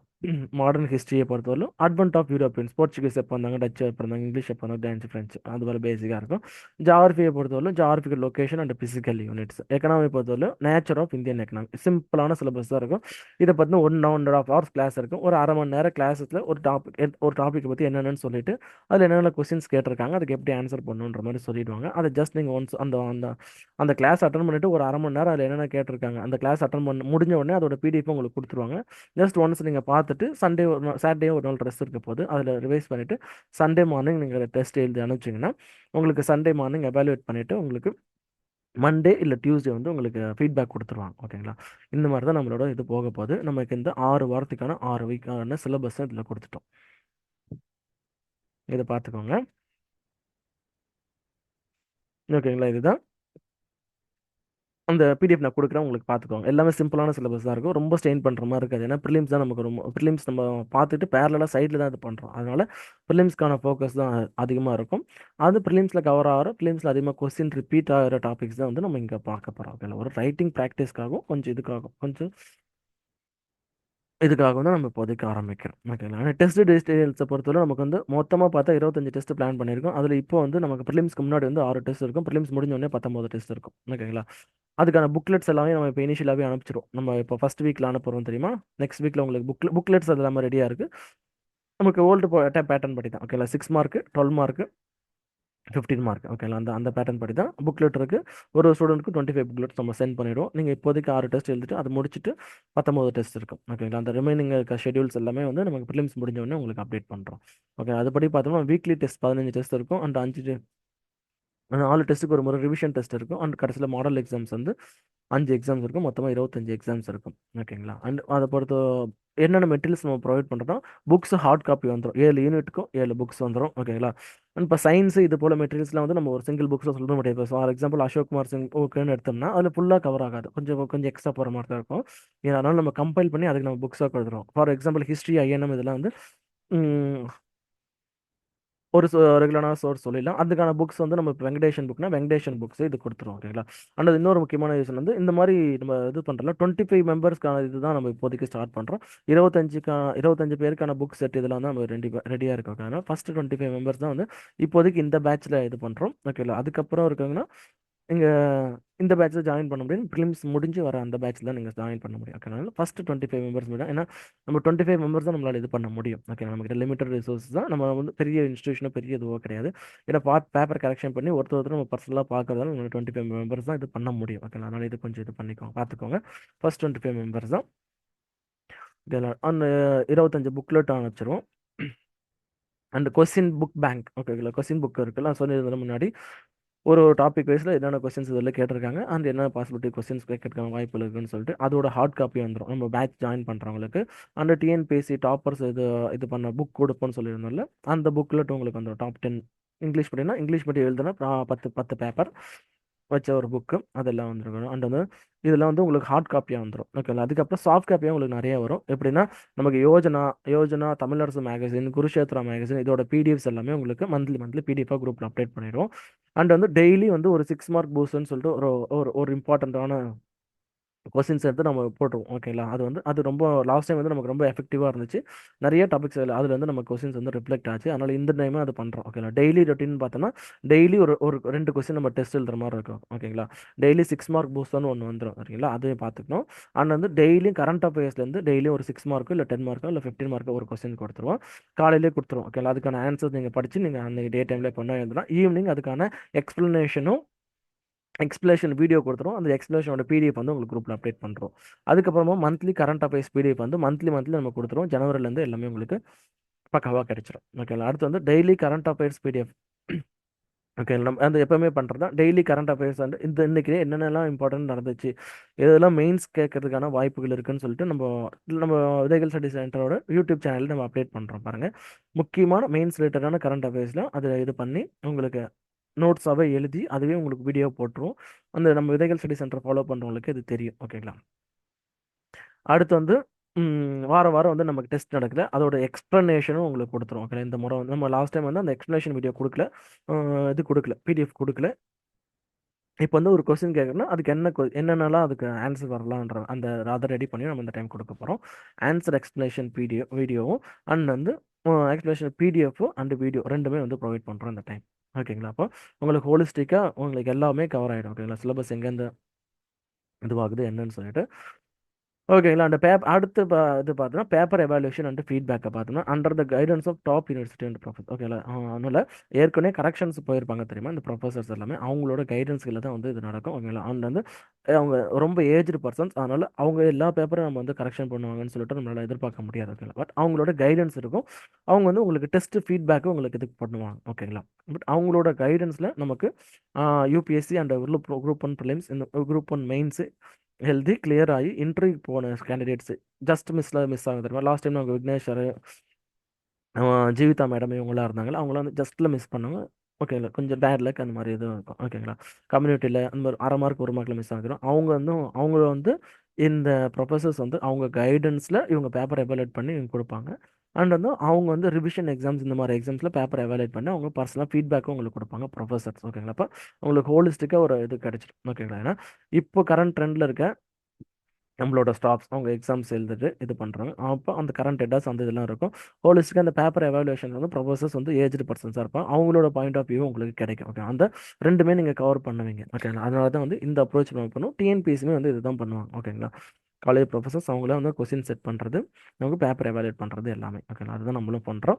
மாடர்ன் ஹிஸ்ட்ரியை பொறுத்தவரைக்கும் அட்வென்ட் ஆஃப் யூரோப்பியன்ஸ், போர்ச்சுகீஸ் எப்போ வந்தாங்க, டச் எப்போ இருந்தாங்க, இங்கிலீஷ் எப்போ வந்தாங்க, டேன்ஸ், ஃப்ரெஞ்சு, அது போல பேசிக்காக இருக்கும். ஜாகிரபியை பொறுத்தவரைக்கும் geographical location and physical units. Economy பொறுத்தவரைக்கும் நேச்சர் ஆஃப் இந்தியன் எக்கனாமி. சிம்பிளான சிலபஸ் தான் இருக்கும். இதை பற்றின 1.5 hours கிளாஸ் இருக்கும். ஒரு அரை மணி நேரம் கிளாஸில் ஒரு டாபிக் பற்றி என்னென்னு சொல்லிட்டு அதில் என்னென்ன கொஸ்டின்ஸ் கேட்டிருக்காங்க, அதுக்கு எப்படி ஆன்சர் பண்ணணுன்ற மாதிரி சொல்லிடுவாங்க. அதை ஜஸ்ட் நீங்கள் ஒன்ஸ் அந்த அந்த அந்த கிளாஸ் அட்டன் பண்ணிட்டு ஒரு அரை மணி நேரம் அதில் என்னென்ன கேட்டிருக்காங்க அந்த கிளாஸ் அட்டன் பண்ண முடிஞ்ச உடனே அதோட பிடிஎஃப் உங்களுக்கு கொடுத்துருவாங்க. ஜஸ்ட் ஒன்ஸ் நீங்கள் பார்த்துட்டு சண்டே ஒரு நாள் சாட்டர்டே ஒரு நாள் ட்ரெஸ் இருக்க போது அதில் ரிவைஸ் பண்ணிவிட்டு சண்டே மார்னிங் நீங்கள் டெஸ்ட் எழுதி அனுப்பிச்சிங்கன்னா உங்களுக்கு சண்டே மார்னிங் எவாலுவேட் பண்ணிவிட்டு உங்களுக்கு மண்டே இல்லை டியூஸ்டே வந்து உங்களுக்கு ஃபீட்பேக் கொடுத்துருவாங்க. ஓகேங்களா? இந்த மாதிரி தான் நம்மளோட இது போக போகுது. நமக்கு இந்த 6 வாரத்துக்கான 6 வீக்கான சிலபஸ் இதில் கொடுத்துட்டோம். இதை பார்த்துக்கோங்க. ஓகேங்களா? இதுதான் அந்த பிடிஎஃப் நான் கொடுக்குறேன், உங்களுக்கு பார்த்துக்கோங்க. எல்லாமே சிம்பிளான சிலபஸ் தான் இருக்கும். ரொம்ப ஸ்ட்ரெயின் பண்ணுற மாதிரி இருக்காது. ஏன்னா ப்ரிலிம்ஸ் தான் நமக்கு ரொம்ப ப்ரிலிம்ஸ் நம்ம பார்த்துட்டு பேரலாக சைடில் தான் இது பண்ணுறோம். அதனால ப்ரிலிம்ஸ்க்கான ஃபோக்கஸ் தான் அதிகமாக இருக்கும். அது ப்ரிலிம்ஸில் கவர் ஆகிற ப்ரிலிம்ஸில் அதிகமாக கொஸ்டின் ரிப்பீட் ஆகிற டாபிக்ஸ் தான் வந்து நம்ம இங்கே பார்க்க போகிறோம். ஓகேங்களா? ஒரு ரைட்டிங் ப்ராக்டிஸ்க்காகவும் கொஞ்சம் இதுக்காகும் கொஞ்சம் இதுக்காக வந்து நம்ம இப்போதைக்கு ஆரம்பிக்கிறோம். ஓகேங்களா? ஆனால் டெஸ்ட் டீடைல்ஸை பொறுத்தவரை நமக்கு வந்து மொத்தமாக பார்த்தா 25 டெஸ்ட் பிளான் பண்ணியிருக்கோம். அதில் இப்போ வந்து நமக்கு ப்ரிலிம்ஸ்க்கு முன்னாடி வந்து 6 டெஸ்ட் இருக்கும். ப்ரிலிம்ஸ் முடிஞ்ச உடனே 19 டெஸ்ட் இருக்கும். ஓகேங்களா? அதுக்கான புக்லெட்ஸ் எல்லாமே நம்ம இப்போ இனிஷியலாகவே அனுப்பிச்சிடும். நம்ம இப்போ ஃபர்ஸ்ட் வீக்கில் அனுப்புகிறோம் தெரியுமா? நெக்ஸ்ட் வீக்கில் உங்களுக்கு புக்லெட்ஸ் அது எல்லாமே ரெடியாக இருக்குது. நமக்கு ஓல்டு பேட்டர்ன் படி தான். ஓகேங்களா? 6 மார்க்கு, 12 மார்க்கு, 15 மார்க். ஓகேங்களா? அந்த அந்த பேட்டர்ன் படி தான் புக்லெட் இருக்குது. ஒரு ஸ்டூடெண்ட்க்கு 25 புக்லெட்ஸ் நம்ம சென்ட் பண்ணிடுவோம். நீங்கள் இப்போதைக்கு 6 டெஸ்ட் எழுதிட்டு அதை முடிச்சுட்டு 19 டெஸ்ட் இருக்கும். ஓகேங்களா? அந்த ரிமைனிங் இருக்க ஷெடியூல்ஸ் எல்லாமே வந்து நமக்கு ப்ரிலிம்ஸ் முடிஞ்ச உடனே உங்களுக்கு அப்டேட் பண்ணுறோம். ஓகே, அதுபடி பார்த்தோம்னா வீக்லி டெஸ்ட் 15 டெஸ்ட் இருக்கும். அண்ட் 4 டெஸ்ட்டுக்கு ஒரு முறை ரிவிஷன் டெஸ்ட் இருக்கும். அண்ட் கடைசியில் மாடல் எக்ஸாம்ஸ் வந்து 5 எக்ஸாம்ஸ் இருக்கும். மொத்தமாக 25 எக்ஸாம்ஸ் இருக்கும். ஓகேங்களா? அண்ட் அதை பொறுத்த என்னென்ன மெட்டீரியல்ஸ் நம்ம ப்ரொவைட் பண்ணுறோம், புக்ஸ் ஹார்ட் காப்பி வந்துடும், 7 யூனிட்டுக்கும் 7 புக்ஸ் வந்துடும். ஓகேங்களா. இப்போ சயின்ஸ் இது போல் மெட்டீரியல்ஸ்லாம் வந்து நம்ம ஒரு சிங்கிள் புக்ஸில் சொல்ல முடியாது. இப்போ ஃபார் எக்ஸாம்பிள் அசோக்குமார் சிங் புக்குன்னு எடுத்தோம்னா அதில் ஃபுல்லாக கவர் ஆகாது, கொஞ்சம் கொஞ்சம் எக்ஸ்ட்ரா போகிற மாதிரி தான் இருக்கும். அதனால் நம்ம கம்பைல் பண்ணி அதுக்கு நம்ம புக்ஸாக கொடுத்துருவோம். ஃபார் எக்ஸாம்பிள் ஹிஸ்ட்ரி, ஐஎன்எம் இதெல்லாம் வந்து ஒரு ரெகுலரான சோர்ஸ் சொல்லிடலாம். அதுக்கான புக்ஸ் வந்து நம்ம இப்போ வெங்கடேஷன் புக்னா வெங்கடேஷன் புக்ஸ் இது கொடுத்துருவோம். ஓகேங்களா. அண்ட் இன்னொரு முக்கியமான விஷயம் வந்து இந்த மாதிரி நம்ம இது பண்ணுறோம்ல 25 மெம்பர்ஸ்க்கான இதுதான் நம்ம இப்போதைக்கு ஸ்டார்ட் பண்ணுறோம். 25 பேருக்கான புக் செட் இதெல்லாம் தான் நம்ம ரெடியாக இருக்கோம். ஓகேங்களா. ஃபர்ஸ்ட் 25 மெம்பர்ஸ் தான் வந்து இப்போதைக்கு இந்த பேட்சில் இது பண்ணுறோம். ஓகேங்களா. அதுக்கப்புறம் இருக்காங்கன்னா இங்கே இந்த பேட்சில் ஜாயின் பண்ண முடியும். ப்ரிலிம்ஸ் முடிஞ்சு வர அந்த பேட்சில் தான் நீங்கள் ஜாயின் பண்ண முடியும். ஓகேங்களா. ஃபர்ஸ்ட் 25 மெம்பர்ஸ் தான், ஏன்னா நம்ம 25 மெம்பர்ஸ் தான் நம்மளால் இது பண்ண முடியும். ஓகே, நமக்கு லிமிட்டட் ரிசோர்ஸ் தான், நம்ம வந்து பெரிய இன்ஸ்டியூஷனோ பெரிய இதுவோ கிடையாது. ஏன்னா பேப்பர் கரெக்ஷன் பண்ணி ஒருத்தர் நம்ம பர்சனலாக பார்க்கறதால நம்ம 25 மெம்பர்ஸ் தான் இது பண்ண முடியும். ஓகே, அதனால் இது கொஞ்சம் இது பண்ணிக்கோங்க, பார்த்துக்கோங்க. ஃபர்ஸ்ட் 25 மெம்பர்ஸ் தான் இதெல்லாம். அந்த 25 புக்லெட் அனுப்பிச்சிருவோம். And question book bank. ஓகேங்களா. கொஸ்டின் புக் இருக்குல்ல, சொல்லியிருந்தேன் முன்னாடி. ஒரு டாபிக் வைஸில் என்னென்ன கொஸ்டின்ஸ் இதில் கேட்டிருக்காங்க, அந்த என்ன பாசிபிலிட்டி கொஸ்டின்ஸ் கேட்கறதுக்கான வாய்ப்பு இருக்குன்னு சொல்லிட்டு அதோட ஹார்ட் காப்பி வந்துடும் நம்ம பேட்ச் ஜாயின் பண்ணுறவங்களுக்கு. அந்த டிஎன்பிஎஸ்சி டாப்பர்ஸ் இது பண்ண புக் கொடுப்போம்னு சொல்லியிருந்தோம்ல, அந்த புக்கில் உங்களுக்கு வந்துடும். டாப் 10 இங்கிலீஷ் படினா இங்கிலீஷ் படி எழுதுனா 10 பேப்பர் வச்ச ஒரு புக்கு அதெல்லாம் வந்துருக்கணும். அண்ட் வந்து இதெல்லாம் வந்து உங்களுக்கு ஹார்ட் காப்பியாக வந்துடும். ஓகேங்களா. அதுக்கப்புறம் சாஃப்ட் காப்பியாக உங்களுக்கு நிறைய வரும். எப்படின்னா நமக்கு யோஜனா தமிழரசு மேகசின், குருஷேத்ரா மேகசின் இதோட பிடிஎஃப்ஸ் எல்லாமே உங்களுக்கு மந்த்லி மந்த்லி பிடிஎஃபாக குரூப்பில் அப்டேட் பண்ணிடுவோம். அண்ட் வந்து டெய்லி வந்து ஒரு 6 மார்க் பூஸ்ட்னு சொல்லிட்டு ஒரு ஒரு ஒரு இம்பார்ட்டண்ட்டான கொஸ்டின்ஸ் எடுத்து நம்ம போட்டுருவோம். ஓகேங்களா. அது ரொம்ப லாஸ்ட் டைம் வந்து நமக்கு ரொம்ப எஃபெக்டிவாக இருந்துச்சு. நிறைய டாபிக்ஸ் அதில் வந்து நம்ம கொஸ்டின்ஸ் வந்து ரிஃப்ளெக்ட் ஆச்சு. அதனால் இந்த டைமும் அது பண்ணுறோம். ஓகேங்களா. டெய்லி ரொட்டீன் பார்த்தோன்னா டெய்லி ஒரு ஒரு 2 கொஸ்டின் நம்ம டெஸ்ட் எழுதுற மாதிரி இருக்கும். ஓகேங்களா. டெய்லி 6 மார்க் பூஸ்ட்னு ஒன்று வந்துடும். ஓகேங்களா. அதையும் பார்த்துக்கணும். அண்ட் வந்து டெய்லியும் கரண்ட் அஃபேர்ஸ்லேருந்து டெய்லியும் ஒரு 6 மார்க்கோ இல்லை 10 மார்க்கோ இல்லை 15 மார்க்கோ ஒரு கொஸ்டின் கொடுத்துருவோம். காலையிலே கொடுத்துருவோம். ஓகேங்களா. அதுக்கான ஆன்சர்ஸ் நீங்கள் படித்து நீங்கள் அந்த டே டைம்லேயே பண்ண எழுதுனா ஈவினிங் அதுக்கான எக்ஸ்ப்ளனேஷனும் எக்ஸ்பிளேஷன் வீடியோ கொடுத்துரும். அந்த எக்ஸ்பிளேஷனோட பிடிஎஃப் வந்து உங்களுக்கு குரூப்பில் அப்டேட் பண்ணுறோம். அதுக்கப்புறமா மந்த்லி கரண்ட் அஃபேர்ஸ் பிடிஎஃப் வந்து மந்த்லி மந்த்லி நம்ம கொடுத்துருவோம். ஜனவரிலேருந்து எல்லாமே உங்களுக்கு பக்காவாக கிடைச்சிரும். ஓகேங்களா. அடுத்து வந்து daily current affairs PDF. Okay, நம்ம அந்த எப்பவுமே பண்ணுறது தான் டெய்லி கரண்ட் அஃபேர்ஸ் வந்து இன்னைக்கு என்னென்னலாம் இம்பார்ட்டன்ட் நடந்துச்சு, இதெல்லாம் மெயின்ஸ் கேட்கறதுக்கான வாய்ப்புகள் இருக்குன்னு சொல்லிட்டு நம்ம விதைகள் ஸ்டடி சென்டரோட யூடியூப் சேனலில் நம்ம அப்டேட் பண்ணுறோம் பாருங்கள். முக்கியமான மெயின்ஸ் ரிலேட்டடான கரண்ட் அஃபேர்ஸில் அதை இது பண்ணி உங்களுக்கு நோட்ஸாகவே எழுதி அதுவே உங்களுக்கு வீடியோ போட்டுரும். அந்த நம்ம விதைகள் ஸ்டடி சென்டர் ஃபாலோ பண்ணுறவங்களுக்கு இது தெரியும். ஓகேங்களா. அடுத்து வந்து வாரம் வாரம் வந்து நமக்கு டெஸ்ட் நடக்குது, அதோட எக்ஸ்ப்ளனேஷனும் உங்களுக்கு கொடுத்துரும். ஓகே, இந்த முறை வந்து நம்ம லாஸ்ட் டைம் வந்து அந்த எக்ஸ்ப்ளனேஷன் வீடியோ கொடுக்கல, இது கொடுக்கல, பிடிஎஃப் கொடுக்கல. இப்போ வந்து ஒரு கொஸ்டின் கேட்குறோன்னா அதுக்கு என்னென்னலாம் அதுக்கு ஆன்சர் வரலான்ற அந்த அதை ரெடி பண்ணி நம்ம இந்த டைம் கொடுக்க போகிறோம். ஆன்சர் எக்ஸ்ப்ளனேஷன் வீடியோவும் அண்ட் வந்து எக்ஸ்ப்ளனேஷன் பிடிஎஃப்பும் அண்ட் வீடியோ ரெண்டுமே வந்து ப்ரொவைட் பண்ணுறோம் இந்த டைம். ஓகேங்களா. அப்போ உங்களுக்கு ஹோலிஸ்டிக்காக உங்களுக்கு எல்லாமே கவர் ஆகிடும். ஓகேங்களா. சிலபஸ் எங்கேருந்து இதுவாகுது என்னன்னு சொல்லிட்டு. ஓகேங்களா. அந்த அடுத்து இது பார்த்தோம்னா பேப்பர் எவாலுவேஷன் அண்ட் ஃபீட்பேக்கை பார்த்தோம்னா under the guidance of top university and professor. ஓகேங்களா. அதனால் ஏற்கனவே கரெக்ஷன்ஸ் போயிருப்பாங்க தெரியுமா, இந்த ப்ரொஃபஸர்ஸ் எல்லாமே அவங்களோட கைடன்ஸ்களில் தான் வந்து இது நடக்கும். ஓகேங்களா. அண்ட் வந்து அவங்க ரொம்ப ஏஜ்டு பர்சன்ஸ், அதனால் அவங்க எல்லா பேப்பரும் நம்ம வந்து கரெக்ஷன் பண்ணுவாங்கன்னு சொல்லிட்டு நம்மளால் எதிர்பார்க்க முடியாது. ஓகேங்களா. பட் அவங்களோட கைடன்ஸ் இருக்கும். அவங்க வந்து உங்களுக்கு டெஸ்ட் ஃபீட்பேக்கு உங்களுக்கு இது பண்ணுவாங்க. ஓகேங்களா. பட் அவங்களோட கைடன்ஸில் நமக்கு யூபிஎஸ்சி அண்ட் குரூப் 1 ப்ரிலிம்ஸ் இந்த குரூப் 1 மெயின்ஸு ஹெல்தி கிளியர் ஆகி இன்டர்வியூ போன கேண்டிடேட்ஸ் ஜஸ்ட் மிஸ் ஆகுது தெரியுமா. லாஸ்ட் டைம் அவங்க விக்னேஷ் சார், ஜீவிதா மேடம் இவங்களாம் இருந்தாங்களா, அவங்களாம் வந்து ஜஸ்ட்டில் மிஸ் பண்ணாங்க. ஓகேங்களா. கொஞ்சம் பேட் லக் அந்த மாதிரி எதுவும் இருக்கும். ஓகேங்களா. கம்யூனிட்டியில் அந்த மாதிரி 1/2 மார்க் 1 மார்க்கில் மிஸ் ஆகிடும். அவங்க வந்து இந்த ப்ரொஃபஸர்ஸ் வந்து அவங்க கைடன்ஸில் இவங்க பேப்பர் எவாலுவேட் பண்ணி இவங்க கொடுப்பாங்க. அண்ட் வந்து அவங்க வந்து ரிவிஷன் எக்ஸாம்ஸ் இந்த மாதிரி எக்ஸாம்ஸில் பேப்பர் எவாலுவேட் பண்ணி அவங்க பர்சனலாக ஃபீட்பேக்கும் உங்களுக்கு கொடுப்பாங்க ப்ரொஃபஸர்ஸ். ஓகேங்களா. அப்போ உங்களுக்கு ஹோலிஸ்டிக்காக ஒரு இது கிடைச்சிடும். ஓகேங்களா. ஏன்னா இப்போ கரண்ட் ட்ரெண்டில் இருக்க நம்மளோட ஸ்டாஃப்ஸ் அவங்க எக்ஸாம்ஸ் எழுதிட்டு இது பண்ணுறாங்க. அப்போ அந்த கரண்ட் ஹெட்டாஸ் அந்த இதெல்லாம் இருக்கும். ஹோலிஸ்டிக்காக அந்த பேப்பர் எவாலுவேஷன் வந்து ப்ரொஃபஸர்ஸ் வந்து ஏஜ்டு பர்சன்ஸாக இருப்பாங்க. அவங்களோட பாயிண்ட் ஆஃப் வியூ உங்களுக்கு கிடைக்கும். ஓகே, அந்த ரெண்டுமே நீங்கள் கவர் பண்ணுவீங்க. ஓகேங்களா. அதனால தான் வந்து இந்த அப்ரோச் நம்ம பண்ணுவோம். டிஎன்பிஎஸ்சியுமே வந்து இதுதான் பண்ணுவாங்க. ஓகேங்களா. காலேஜ் ப்ரொஃபஸர்ஸ் அவங்களே வந்து கொஸ்டின் செட் பண்ணுறது, நமக்கு பேப்பர் எவாலுவேட் பண்ணுறது எல்லாமே. ஓகேங்களா. அதுதான் நம்மளும் பண்ணுறோம்.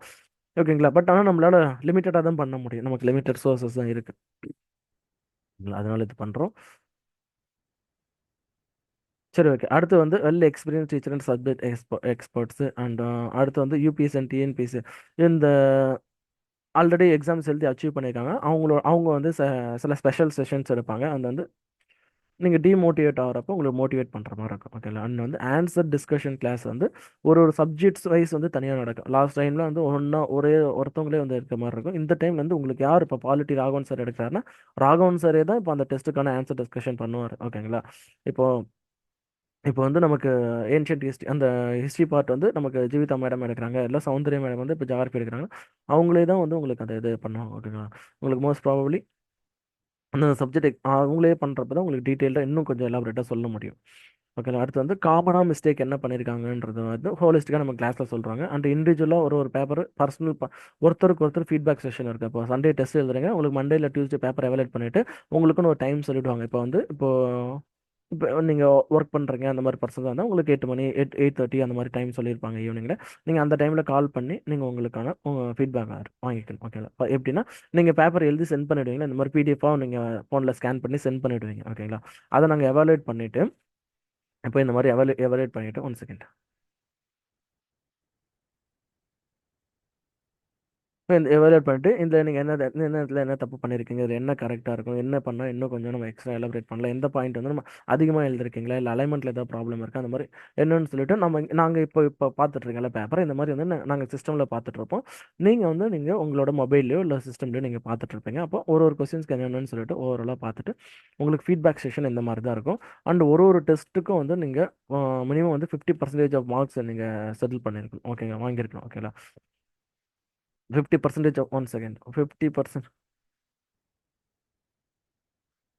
ஓகேங்களா. பட் ஆனால் நம்மளால லிமிட்டடாக தான் பண்ண முடியும், நமக்கு லிமிட்டட் சோர்சஸ் தான் இருக்குது. அதனால இது பண்ணுறோம். சரி, ஓகே. அடுத்து வந்து well experience teacher and subject experts and அடுத்து வந்து யூபிஎஸ் அண்ட் டிஎன்பிஎஸ்சி இந்த ஆல்ரெடி எக்ஸாம்ஸ் எழுதி அச்சீவ் பண்ணியிருக்காங்க. அவங்க வந்து சில ஸ்பெஷல் செஷன்ஸ் எடுப்பாங்க. அந்த வந்து நீங்கள் டிமோட்டிவேட் ஆகிறப்போ உங்களுக்கு மோட்டிவேட் பண்ணுற மாதிரி இருக்கும். ஓகேங்களா. அண்ட் வந்து ஆன்சர் டிஸ்கஷன் கிளாஸ் வந்து ஒரு ஒரு சப்ஜெக்ட்ஸ் வைஸ் வந்து தனியாக நடக்கும். லாஸ்ட் டைமில் வந்து ஒன்றா ஒரே ஒருத்தவங்களே வந்து இருக்க மாதிரி இருக்கும். இந்த டைம் வந்து உங்களுக்கு யார் இப்போ பாலிட்டி ராகவன் சார் எடுக்கிறாருன்னா ராகவன் சாரே தான் இப்போ அந்த டெஸ்ட்டுக்கான ஆன்சர் டிஸ்கஷன் பண்ணுவார். ஓகேங்களா. இப்போ இப்போ வந்து நமக்கு ஏன்ஷியன்ட் ஹிஸ்ட்ரி அந்த ஹிஸ்ட்ரி பார்ட் வந்து நமக்கு ஜீவிதா மேடம் எடுக்கிறாங்க, இல்லை சௌந்தர்யா மேடம் வந்து இப்போ ஜாகிரபி எடுக்கிறாங்க. அவங்களே தான் வந்து உங்களுக்கு அந்த இது பண்ணுவாங்க. ஓகேங்களா. உங்களுக்கு மோஸ்ட் ப்ராபப்ளி அந்த சப்ஜெக்ட் அவங்களே பண்ணுறப்ப தான் உங்களுக்கு டீட்டெயிலாக இன்னும் கொஞ்சம் எலாபரேட்டாக சொல்ல முடியும். ஓகேங்களா. அடுத்து வந்து காமனாக மிஸ்டேக் என்ன பண்ணியிருக்காங்கன்றது வந்து ஹோலிஸ்டிக்காக நம்ம கிளாஸில் சொல்கிறாங்க. அண்ட் இண்டிவிஜுவலாக ஒரு ஒரு பேப்பர் பர்சனல் ஒருத்தருக்கு ஒருத்தர் ஃபீட்பேக் செஷன் இருக்குது. இப்போ சண்டே டெஸ்ட் எழுதுறீங்க, உங்களுக்கு மண்டேல டியூஸ்டே பேப்பர் எவாலுவேட் பண்ணிவிட்டு உங்களுக்குன்னு ஒரு டைம் சொல்லிவிடுவாங்க. இப்போ நீங்கள் ஒர்க் பண்ணுறீங்க அந்த மாதிரி பர்சன் தான் உங்களுக்கு 8 மணி 8:30 அந்த மாதிரி டைம் சொல்லியிருப்பாங்க ஈவினிங்கில். நீங்கள் அந்த டைமில் கால் பண்ணி நீங்கள் உங்களுக்கான உங்கள் ஃபீட்பேக் வாங்கிக்கணும். ஓகேங்களா. இப்போ எப்படின்னா நீங்கள் பேப்பர் எழுதி சென்ட் பண்ணிவிடுவீங்களா, இந்த மாதிரி பிடிஎஃபாக நீங்கள் ஃபோனில் ஸ்கேன் பண்ணி சென்ட் பண்ணிவிடுவீங்க. ஓகேங்களா. அதை நாங்கள் எவாலுவேட் பண்ணிவிட்டு இப்போ இந்த மாதிரி எவாலுவேட் பண்ணிவிட்டு 1 செகண்ட் இப்போ இந்த எவாலுவேட் பண்ணிட்டு இதில் நீங்கள் என்ன இடத்துல என்ன தப்பு பண்ணியிருக்கீங்க, இது என்ன கரெக்டாக இருக்கும், என்ன பண்ணால் இன்னும் கொஞ்சம் நம்ம எக்ஸ்ட்ரா எலாபரேட் பண்ணலாம், எந்த பாயிண்ட் வந்து நம்ம அதிகமாக எழுதிருக்கீங்களா, இல்லை அலைன்மெண்ட்டில் ஏதாவது ப்ராப்ளம் இருக்கா, அந்த மாதிரி என்னன்னு சொல்லிட்டு நாங்கள் இப்போ பார்த்துட்ருக்கல பேப்பர் இந்த மாதிரி வந்து நாங்கள் சிஸ்டமில் பார்த்துட்ருப்போம். நீங்கள் உங்களோட மொபைல்லையோ இல்லை சிஸ்டம்லையோ நீங்கள் பார்த்துட்ருப்பீங்க. அப்போ ஒரு ஒரு கொஸ்டின்ஸ்க்கு என்னென்னு சொல்லிட்டு ஓவராலாக பார்த்துட்டு உங்களுக்கு ஃபீட்பேக் செஷன் இந்த மாதிரி தான் இருக்கும். அண்ட் ஒரு ஒரு டெஸ்ட்டுக்கும் வந்து நீங்கள் மினிமம் வந்து 50% ஆஃப் மார்க்ஸ் நீங்கள் செட்டில் பண்ணியிருக்கணும். ஓகேங்க, வாங்கியிருக்கணும். ஓகேங்களா. 50% of 1 second 50%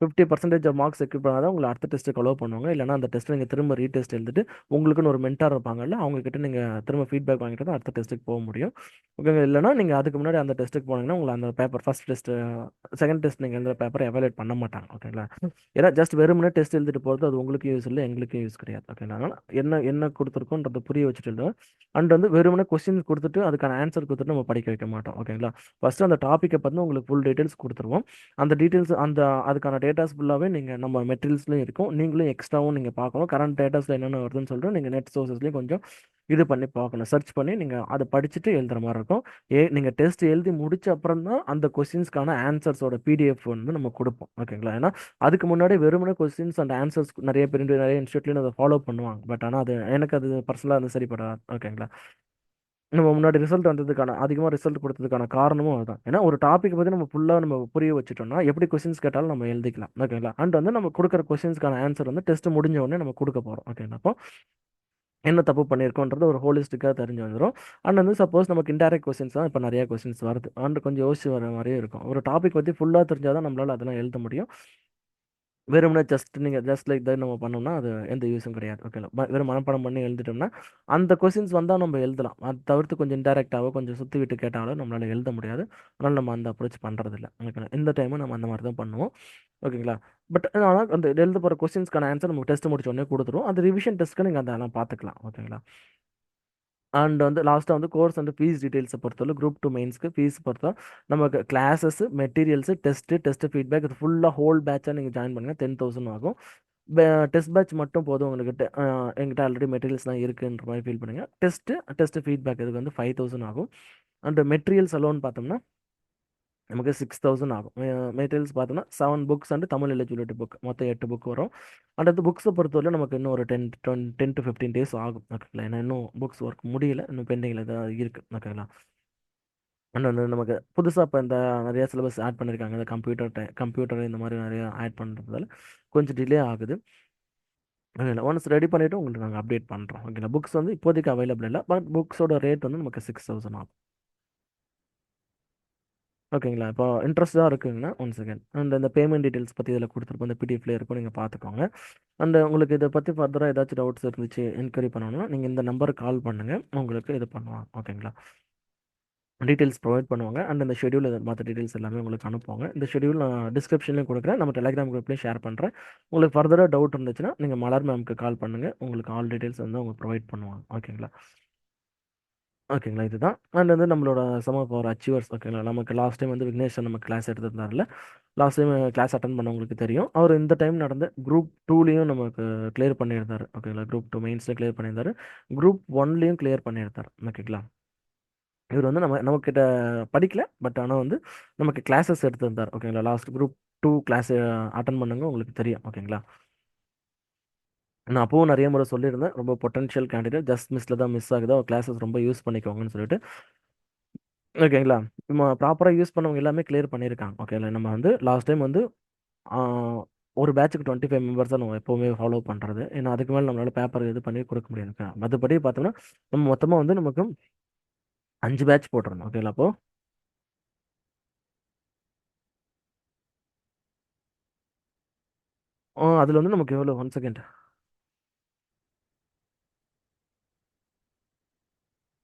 50% of marks secure பண்ணால் தான் உங்களை அடுத்த டெஸ்ட்டுக்கு அலோவ் பண்ணுவாங்க. இல்லைனா அந்த டெஸ்ட் நீங்கள் திரும்ப ரீடெஸ்ட் எழுதிட்டு உங்களுக்குன்னு ஒரு மென்டார் இருப்பாங்கல்ல, அவங்க கிட்ட நீங்கள் திரும்ப ஃபீட்பேக் வாங்கிட்டு தான் அடுத்த டெஸ்ட்டுக்கு போக முடியும். ஓகேங்க. இல்லைனா நீங்கள் அதுக்கு முன்னாடி அந்த டெஸ்ட்டுக்கு போனீங்கன்னா உங்களை அந்த paper first test second test நீங்கள் எழுதுகிற பேப்பரை எவாலுவேட் பண்ண மாட்டாங்க. ஓகேங்களா. ஏன்னா ஜஸ்ட் வெறுமனே டெஸ்ட் எழுதிட்டு போகிறது அது உங்களுக்கு யூஸ் இல்லை, எங்களுக்கும் யூஸ் கிடையாது. ஓகேங்களா. அதனால் என்ன என்ன கொடுத்துருக்கோன்றதை புரிய வச்சுட்டு எழுதுவோம். அண்ட் வந்து வெறுமனே கொஸ்டின் கொடுத்துட்டு அதுக்கான ஆன்சர் கொடுத்துட்டு நம்ம படிக்க வைக்க மாட்டோம். ஓகேங்களா. ஃபஸ்ட்டு அந்த டாப்பிக்கை பற்றி உங்களுக்கு ஃபுல் டீட்டெயில்ஸ் கொடுத்துருவோம். அந்த டீட்டெயில்ஸ் அதுக்கான டேட்டாஸ் ஃபுல்லாகவே நீங்கள் நம்ம மெட்டீரியல்ஸ்லையும் இருக்கும், நீங்களும் எக்ஸ்ட்ராவும் நீங்கள் பார்க்கணும். கரண்ட் டேட்டாஸில் என்னென்ன வருதுன்னு சொல்லிட்டு நீங்கள் நெட் சோர்சஸ்லையும் கொஞ்சம் இது பண்ணி பார்க்கணும், சர்ச் பண்ணி நீங்கள் அதை படிச்சுட்டு எழுதுகிற மாதிரி இருக்கும். நீங்கள் டெஸ்ட் எழுதி முடிச்ச அப்புறம் தான் அந்த கொஸ்டின்ஸ்க்கான ஆன்சர்ஸோட பிடிஎஃப் வந்து நம்ம கொடுப்போம். ஓகேங்களா. ஏன்னா அதுக்கு முன்னாடி வெறுமனே கொஸ்டின்ஸ் அண்ட் ஆன்சர்ஸ் நிறைய பேர் நிறைய இன்ஸ்டியூட்லையும் அதை ஃபாலோ பண்ணுவாங்க. பட் ஆனால் அது எனக்கு அது பர்சனலாக அது சரிப்படாது. ஓகேங்களா. நம்ம முன்னாடி ரிசல்ட் வந்ததுக்கான அதிகமாக ரிசல்ட் கொடுத்ததுக்கான காரணமும் அதுதான். ஏன்னா ஒரு டாபிக் பற்றி நம்ம ஃபுல்லாக நம்ம புரிய வச்சுட்டோம்னா எப்படி கொஸ்டின்ஸ் கேட்டாலும் நம்ம எழுதிக்கலாம். ஓகேங்களா. அண்ட் வந்து நம்ம கொடுக்குற கொஸ்டின்ஸ்க்கான ஆன்சர் வந்து டெஸ்ட் முடிஞ்ச உடனே நம்ம கொடுக்க போகிறோம். ஓகேங்களா. அப்போ என்ன தப்பு பண்ணியிருக்கோன்றது ஒரு ஹோலிஸ்டிக்காக தெரிஞ்சு வந்துடும். அண்ட் வந்து சப்போஸ் நமக்கு இன்டைரக்ட் கொஸ்டின்ஸ் தான் இப்போ நிறைய கொஸ்டின்ஸ் வருது, அண்ட் கொஞ்சம் யோசிச்சு வர மாதிரியே இருக்கும். ஒரு டாபிக் பற்றி ஃபுல்லாக தெரிஞ்சால் தான் நம்மளால் அதெல்லாம் எழுத முடியும். வெறுமனே நீங்கள் ஜஸ்ட் லைக் தான் நம்ம பண்ணோம்னா அது எந்த யூஸும் கிடையாது. ஓகேங்களா. வெறும் மனப்பாடம் பண்ணி எழுதிட்டோம்னா அந்த கொஸ்டின்ஸ் வந்தால் நம்ம எழுதலாம். அது தவிர்த்து கொஞ்சம் இன்டெரக்டாகவோ கொஞ்சம் சுற்றி விட்டு கேட்டாலும் நம்மளால் எழுத முடியாது. அதனால் நம்ம அந்த அப்ரோச் பண்ணுறதில்ல. ஓகேங்களா. இந்த டைமும் நம்ம அந்த மாதிரி தான் பண்ணுவோம். ஓகேங்களா. பட் ஆனால் அந்த எழுத போகிற கொஸ்டின்ஸ்க்கான ஆன்சர் நம்ம டெஸ்ட் முடிச்ச உடனே கொடுத்துருவோம். அந்த ரிவிஷன் டெஸ்ட்டுக்கு நீங்கள் அதெல்லாம் பார்த்துக்கலாம். ஓகேங்களா. அண்ட் வந்து லாஸ்ட்டாக வந்து கோர்ஸ் வந்து ஃபீஸ் டீட்டெயில்ஸை பொறுத்தவரை குரூப் 2 மெயின்ஸ்க்கு ஃபீஸ் பொறுத்தா நமக்கு கிளாஸஸ் மெட்டீரியல்ஸு டெஸ்ட்டு ஃபீட்பேக் இது ஃபுல்லாக ஹோல் பேட்சாக நீங்கள் ஜாயின் பண்ணுங்கள் 10,000 ஆகும். டெஸ்ட் பேட்ச் மட்டும் போதும் உங்களுக்கு. எங்கிட்ட ஆல்ரெடி மெட்டீரியல்ஸ்லாம் இருக்குன்ற மாதிரி ஃபீல் பண்ணுங்கள். டெஸ்ட்டு ஃபீட்பேக் இதுக்கு வந்து 5,000 ஆகும். அண்ட் மெட்டீரியல்ஸ் அலோன் பார்த்தோம்னா நமக்கு 6,000 ஆகும். மெட்டீரியல்ஸ் பார்த்தோம்னா 7 books and Tamil eligibility book மொத்தம் 8 புக் வரும். அண்ட் அந்த புக்ஸை பொறுத்தவரை நமக்கு இன்னும் ஒரு 10 to 15 டேஸ் ஆகும். ஓகேங்களா. ஏன்னா இன்னும் புக்ஸ் ஒர்க் முடியல, இன்னும் பெண்டிங்கில் தான் இருக்குது. ஓகேங்களா. அண்ட் வந்து நமக்கு புதுசாக இப்போ இந்த நிறைய சிலபஸ் ஆட் பண்ணியிருக்காங்க. இந்த கம்ப்யூட்டர் இந்த மாதிரி நிறைய ஆட் பண்ணுறதால கொஞ்சம் டிலே ஆகுது. ஓகேங்களா. ஒன்ஸ் ரெடி பண்ணிவிட்டு உங்களுக்கு நாங்கள் அப்டேட் பண்ணுறோம். ஓகேங்களா. புக்ஸ் வந்து இப்போதைக்கு அவைலபிள் இல்லை, பட் புக்ஸோட ரேட் வந்து நமக்கு 6,000 ஆகும். ஓகேங்களா. இப்போ இன்ட்ரெஸ்ட்டாக இருக்குங்கன்னா 1 செகண்ட் அண்ட் இந்த பேமெண்ட் டீட்டெயில்ஸ் பற்றி இதில் கொடுத்துருப்போம், இந்த பிடிஎஃப்ல இருக்கும், நீங்கள் பார்த்துக்கோங்க. அண்ட் உங்களுக்கு இதை பற்றி ஃபர்தராக ஏதாச்சும் டவுட்ஸ் இருந்துச்சு என்கொயரி பண்ணணும்னா நீங்கள் இந்த நம்பருக்கு கால் பண்ணுங்கள், உங்களுக்கு இது பண்ணுவாங்க. ஓகேங்களா. டீட்டெயில்ஸ் ப்ரொவைட் பண்ணுவாங்க. அண்ட் இந்த ஷெடியூல் மற்ற டீட்டெயில்ஸ் எல்லாமே உங்களுக்கு அனுப்புவாங்க. இந்த ஷெடியூல் நான் டிஸ்கிரிப்ஷன்லேயும் கொடுக்குறேன், நம்ம டெலிகிராம் குரூப்லேயும் ஷேர் பண்ணுறேன். உங்களுக்கு ஃபர்தராக டவுட் இருந்துச்சுன்னா நீங்கள் மலர் மேம்க்கு கால் பண்ணுங்கள், உங்களுக்கு ஆல் டீட்டெயில்ஸ் வந்து அவங்க ப்ரொவைட் பண்ணுவாங்க. ஓகேங்களா. ஓகேங்களா. இதுதான் அண்ட் வந்து நம்மளோட சம் ஆஃப் அவர் அச்சீவர்ஸ். ஓகேங்களா. நமக்கு லாஸ்ட் டைம் வந்து விக்னேஷ் நம்ம கிளாஸ் எடுத்திருந்தார்ல, லாஸ்ட் டைம் கிளாஸ் அட்டன் பண்ணவங்களுக்கு தெரியும். அவர் இந்த டைம் நடந்த குரூப் 2லையும் நமக்கு கிளியர் பண்ணியிருந்தார். ஓகேங்களா. குரூப் 2 மெயின்ஸில் கிளியர் பண்ணியிருந்தார், குரூப் 1லையும் கிளியர் பண்ணியிருந்தார். ஓகேங்களா. இவர் வந்து நம்மக்கிட்ட படிக்கல, பட் ஆனால் வந்து நமக்கு கிளாஸஸ் எடுத்திருந்தார். ஓகேங்களா. லாஸ்ட் குரூப் 2 கிளாஸ் அட்டன் பண்ணுங்க உங்களுக்கு தெரியும். ஓகேங்களா. நான் அப்பவும் நிறைய முறை சொல்லியிருந்தேன், ரொம்ப பொட்டன்ஷியல் கேண்டிடேட், ஜஸ்ட் மிஸ்ல தான் மிஸ் ஆகுது, கிளாஸஸ் ரொம்ப யூஸ் பண்ணிக்கோங்கன்னு சொல்லிட்டு. ஓகேங்களா? நம்ம ப்ராப்பராக யூஸ் பண்ணவங்க எல்லாமே கிளியர் பண்ணியிருக்காங்க. ஓகேங்களா? நம்ம வந்து லாஸ்ட் டைம் வந்து ஒரு பேட்சுக்கு 25 மெம்பர்ஸ் தான் நம்ம எப்போவுமே ஃபாலோ பண்ணுறது. ஏன்னா அதுக்கு மேலே நம்மளால பேப்பர் இது பண்ணி கொடுக்க முடியாது. மற்றபடி பார்த்தோம்னா நம்ம மொத்தமாக வந்து நமக்கு 5 பேட்ச் போட்டிருந்தோம். ஓகேங்களா? அப்போ அதில் வந்து நமக்கு எவ்வளோ, ஒன் செகண்ட்,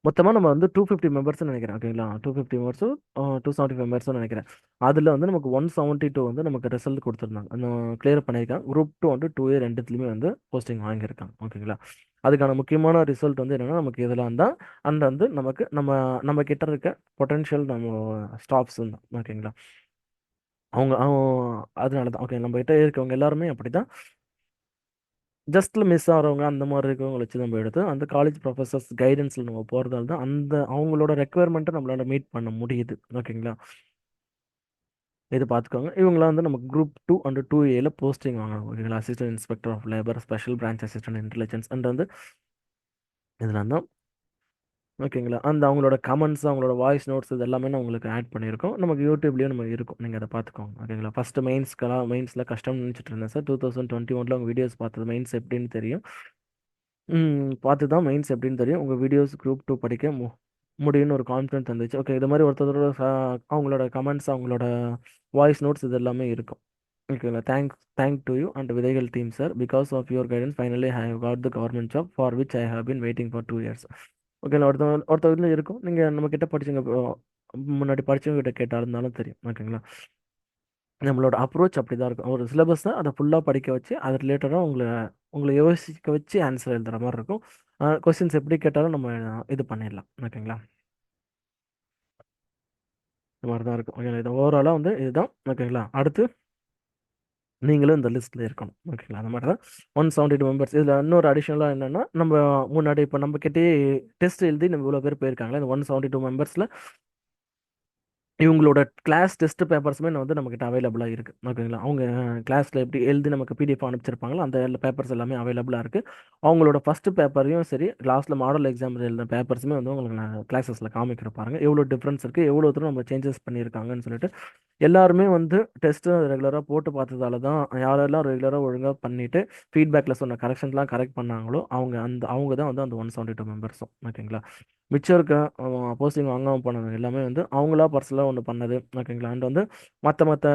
மொத்தமாக நம்ம வந்து 250 மெம்பர்ஸ் நினைக்கிறேன். ஓகேங்களா? 250 மெம்பர்ஸும் 275 மெம்பர்ஸும் நினைக்கிறேன். அதில் வந்து நமக்கு 172 வந்து நமக்கு ரிசல்ட் கொடுத்துருந்தாங்க, அந்த கிளியர் பண்ணியிருக்காங்க. குரூப் 2 வந்து 2A ரெண்டுத்துலையுமே வந்து போஸ்டிங் வாங்கியிருக்காங்க. ஓகேங்களா? அதுக்கான முக்கியமான ரிசல்ட் வந்து என்னென்னா நமக்கு இதெல்லாம் தான். அந்த வந்து நமக்கு நம்ம நம்ம கிட்ட இருக்க பொட்டன்ஷியல் நம்ம ஸ்டாஃப்ஸ் தான். ஓகேங்களா? அவங்க அதனால தான். ஓகே, நம்ம கிட்ட இருக்கவங்க எல்லாருமே அப்படி தான். ஜஸ்ட்ல மிஸ் ஆகிறவங்க அந்த மாதிரி இருக்கவங்க வச்சு நம்ம எடுத்து அந்த காலேஜ் ப்ரொஃபஸர்ஸ் கைடன்ஸில் நம்ம போகிறதால தான் அந்த அவங்களோட ரெக்குயர்மெண்ட்டை நம்மளால மீட் பண்ண முடியுது. ஓகேங்களா? இது பார்த்துக்கோங்க. இவங்களாம் வந்து நமக்கு குரூப் 2 அண்ட் 2Aல போஸ்டிங் வாங்கணும். ஓகேங்களா? Assistant inspector of labour, special branch assistant intelligence and வந்து இதெல்லாம் தான். ஓகேங்களா? அந்த அவங்களோட கமெண்ட்ஸ், அவங்களோட வாய்ஸ் நோட்ஸ் இது எல்லாமே நான் உங்களுக்கு ஆட் பண்ணியிருக்கோம். நமக்கு யூடியூப்லேயும் நம்ம இருக்கும், நீங்கள் அதை பார்த்துக்கோங்க. ஓகேங்களா? ஃபஸ்ட்டு மெயின்ஸில் கஷ்டம் நினச்சிட்டு இருந்தேன் சார். 2021 உங்கள் வீடியோஸ் பார்த்தது மெயின்ஸ் எப்படின்னு தெரியும். பார்த்து தான் மெயின்ஸ் எப்படின்னு தெரியும். உங்கள் வீடியோஸ் குரூப் 2 படிக்க முடியும்னு ஒரு கான்ஃபிடன்ஸ் வந்துச்சு. ஓகே, இது மாதிரி ஒருத்தரோட அவங்களோட கமெண்ட்ஸ், அவங்களோட வாய்ஸ் நோட்ஸ் இது எல்லாமே இருக்கும். ஓகேங்களா? Thank to you and Vidhaigal team sir, because of your guidance finally I have got the government job for which I have been waiting for 2 years. ஓகேங்களா? ஒருத்தர் இதில் இருக்கும், நீங்கள் நம்ம கிட்ட படிச்சுங்க, முன்னாடி படிச்சவங்க கிட்ட கேட்டால் இருந்தாலும் தெரியும். ஓகேங்களா? நம்மளோட அப்ரோச் அப்படி தான் இருக்கும். ஒரு சிலபஸ் தான், அதை ஃபுல்லாக படிக்க வச்சு அது ரிலேட்டடாக உங்களை யோசிக்க வச்சு ஆன்சர் எழுதுகிற மாதிரி இருக்கும். கொஸ்டின்ஸ் எப்படி கேட்டாலும் நம்ம இது பண்ணிடலாம். ஓகேங்களா? இந்த மாதிரி தான் இருக்கும். ஓகேங்களா? இது ஓவராலாக வந்து இதுதான். ஓகேங்களா? அடுத்து நீங்களும் இந்த லிஸ்ட்டில் இருக்கணும். ஓகேங்களா? அந்த மாதிரி தான் 172 மெம்பர்ஸ். இதில் இன்னொரு அடிஷ்னலாக என்னென்னா, நம்ம முன்னாடி இப்போ நம்ம கிட்டே டெஸ்ட் எழுதி நம்ம இவ்வளோ பேர் போயிருக்காங்களே, இந்த 172 மெம்பர்ஸில் இவங்களோட கிளாஸ் டெஸ்ட் பேப்பர்ஸுமே வந்து நம்மக்கிட்ட அவைலபிளாக இருக்குது. ஓகேங்களா? அவங்க கிளாஸில் எப்படி எழுதி நமக்கு பிடிஎஃப் அனுப்பிச்சிருப்பாங்களோ அந்த பேப்பர்ஸ் எல்லாமே அவைலபிளாக இருக்குது. அவங்களோட ஃபஸ்ட்டு பேப்பரையும் சரி, லாஸ்ட்டில் மாடல் எக்ஸாம் எழுதின பேப்பர்ஸுமே வந்து உங்களுக்கு நான் கிளாஸஸில் காமிக்கிற பாருங்க, எவ்வளோ டிஃப்ரென்ஸ் இருக்குது, எவ்வளோ தூரம் நம்ம சேஞ்சஸ் பண்ணியிருக்காங்கன்னு சொல்லிட்டு. எல்லாருமே வந்து டெஸ்ட்டு ரெகுலராக போட்டு பார்த்ததால தான், யாரெல்லாம் ரெகுலராக ஒழுங்காக பண்ணிவிட்டு ஃபீட்பேக்கில் சொன்ன கரெக்ஷன்ஸ்லாம் கரெக்ட் பண்ணாங்களோ அவங்க தான் வந்து அந்த 172 மெம்பர்ஸும். ஓகேங்களா? மிச்சம் இருக்க போஸ்டிங் வாங்காமல் போனது எல்லாமே வந்து அவங்களா பர்சனலாக ஒன்று பண்ணது. ஓகேங்களா? அண்ட் வந்து மற்ற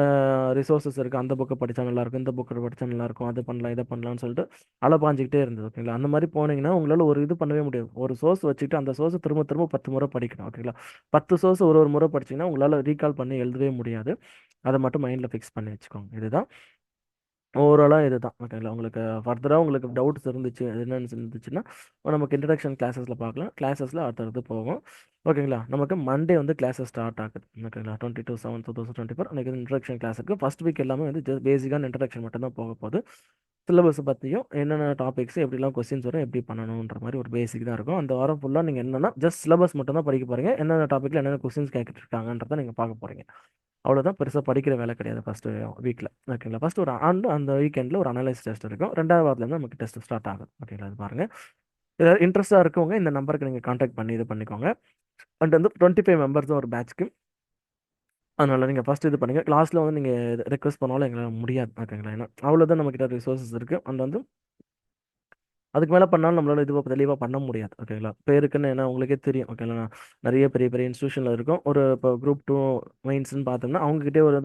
ரிசோர்ஸஸ் இருக்குது, அந்த புக்கை படித்தா நல்லாயிருக்கும், இந்த புக்கை படித்தா நல்லாயிருக்கும், அது பண்ணலாம் இதை பண்ணலாம்னு சொல்லிட்டு அலப்பாஞ்சிக்கிட்டே இருந்தது. ஓகேங்களா? அந்த மாதிரி போனீங்கன்னா உங்களால் ஒரு இது பண்ணவே முடியாது. ஒரு சோர்ஸ் வச்சுக்கிட்டு அந்த சோர்ஸை திரும்ப திரும்ப 10 முறை படிக்கணும். ஓகேங்களா? 10 சோர்ஸ் ஒரு ஒரு முறை படிச்சீங்கன்னா உங்களால் ரீகால் பண்ணி எழுதவே முடியாது. அதை மட்டும் மைண்டில் ஃபிக்ஸ் பண்ணி வச்சுக்கோங்க. இதுதான் ஓவராலாக இதுதான். ஓகேங்களா? உங்களுக்கு ஃபர்தராக உங்களுக்கு டவுட்ஸ் இருந்துச்சு, அது என்னன்னு இருந்துச்சுன்னா நமக்கு இன்ட்ரடக்ஷன் கிளாஸஸில் பார்க்கலாம். கிளாஸஸில் அடுத்தடுத்து போகும். ஓகேங்களா? நமக்கு மண்டே வந்து கிளாஸஸ் ஸ்டார்ட் ஆகுது. ஓகேங்களா? 22/7/2024 அன்றைக்கி இன்ட்ரடக்ஷன் கிளாஸ் இருக்குது. ஃபஸ்ட் வீக் எல்லாமே வந்து பேசிக்கான இன்ட்ரடக்ஷன் மட்டும் தான் போக போகுது. சிலபஸை பற்றியும் என்னென்ன டாபிக்ஸ் எப்படிலாம் கொஸ்டின்ஸ் வரும், எப்படி பண்ணணுன்ற மாதிரி ஒரு பேசிக் தான் இருக்கும். அந்த வாரம் ஃபுல்லாக நீங்கள் என்னென்னா ஜஸ்ட் சிலபஸ் மட்டும் தான் படிக்க போகிறீங்க. என்னென்ன டாப்பிக்கில் என்னென்ன கொஸ்டின்ஸ் கேட்டுட்டு இருக்காங்கன்றதை நீங்கள் பார்க்க போகிறீங்க. அவ்வளோதான், பெருசாக படிக்கிற வேலை கிடையாது ஃபஸ்ட்டு வீக்கில். ஓகேங்களா? ஃபஸ்ட்டு ஒரு அந்த வீக்கெண்டில் ஒரு அனலைஸ் டெஸ்ட் இருக்கும். 2வது வாரத்துலேருந்து நமக்கு டெஸ்ட் ஸ்டார்ட் ஆகும். ஓகேங்களா? அது பாருங்கள். ஏதாவது இன்ட்ரெஸ்ட்டாக இருக்கவங்க இந்த நம்பருக்கு நீங்கள் காண்டாக்ட் பண்ணி இது பண்ணிக்கோங்க. அண்ட் வந்து 25 மெம்பர்ஸ் தான் ஒரு பேட்ச்க்கு. அதனால் நீங்கள் ஃபஸ்ட் இது பண்ணுங்கள். லாஸ்ட்டில் வந்து நீங்கள் ரெக்வஸ்ட் பண்ணாலும் எங்களால் முடியாது. ஓகேங்களா? ஏன்னா அவ்வளோதான் நம்மக்கிட்ட ரிசோர்ஸஸ் இருக்குது. அண்ட் வந்து அதுக்கு மேலே பண்ணாலும் நம்மளால இதுவாக தெளிவாக பண்ண முடியாது. ஓகேங்களா? பேருக்குன்னு ஏன்னா உங்களுக்கே தெரியும். ஓகேங்களா? நிறைய பெரிய பெரிய இன்ஸ்டியூஷனில் இருக்கும். ஒரு இப்போ குரூப் 2 மெயின்ஸ்னு பார்த்தோம்னா அவங்ககிட்டே ஒரு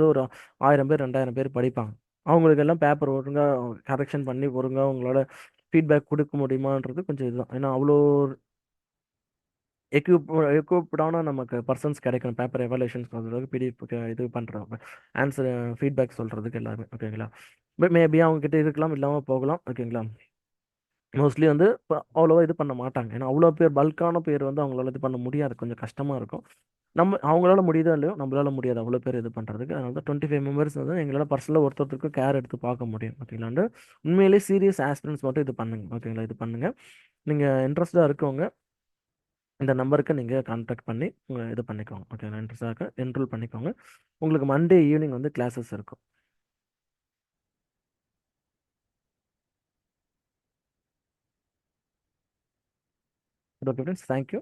1000 பேர் 2000 பேர் படிப்பாங்க. அவங்களுக்கெல்லாம் பேப்பர் ஒழுங்காக கரெக்ஷன் பண்ணி ஒழுங்காக உங்களால் ஃபீட்பேக் கொடுக்க முடியுமான்றது கொஞ்சம் இதுதான். ஏன்னா அவ்வளோ எக்யூப் எக்யூப்டான நமக்கு பர்சன்ஸ் கிடைக்கணும். பேப்பர் எவாலுவேஷன்ஸ் பண்ணுறதுக்கு, பிடிஎஃப் இது பண்ணுறோம், ஆன்சர் ஃபீட்பேக் சொல்கிறதுக்கு எல்லாருமே. ஓகேங்களா? மேபி அவங்ககிட்ட இருக்கலாம், இல்லாமல் போகலாம். ஓகேங்களா? மோஸ்ட்லி வந்து இப்போ அவ்வளோவா இது பண்ண மாட்டாங்க. ஏன்னா அவ்வளோ பேர் பல்க்கான பேர் வந்து அவங்களால இது பண்ண முடியாது. கொஞ்சம் கஷ்டமாக இருக்கும். அவங்களால முடியுதோ இல்லையோ நம்மளால முடியாது அவ்வளோ பேர் இது பண்ணுறதுக்கு. அதனால தான் 25 மெம்பர்ஸ் வந்து எங்களால் பர்சனலாக ஒருத்தருக்கு கேர் எடுத்து பார்க்க முடியும். ஓகேங்களாண்டு உண்மையிலேயே சீரியஸ் ஆஸ்பிரன்ஸ் மட்டும் இது பண்ணுங்க. ஓகேங்களா? இது பண்ணுங்கள். நீங்கள் இன்ட்ரெஸ்ட்டாக இருக்கவங்க இந்த நம்பருக்கு நீங்கள் கான்டாக்ட் பண்ணி இது பண்ணிக்கோங்க. ஓகேங்களா? இன்ட்ரெஸ்ட்டாக இருக்க என்ரோல் பண்ணிக்கோங்க. உங்களுக்கு மண்டே ஈவினிங் வந்து கிளாஸஸ் இருக்கும். Okay friends, thank you.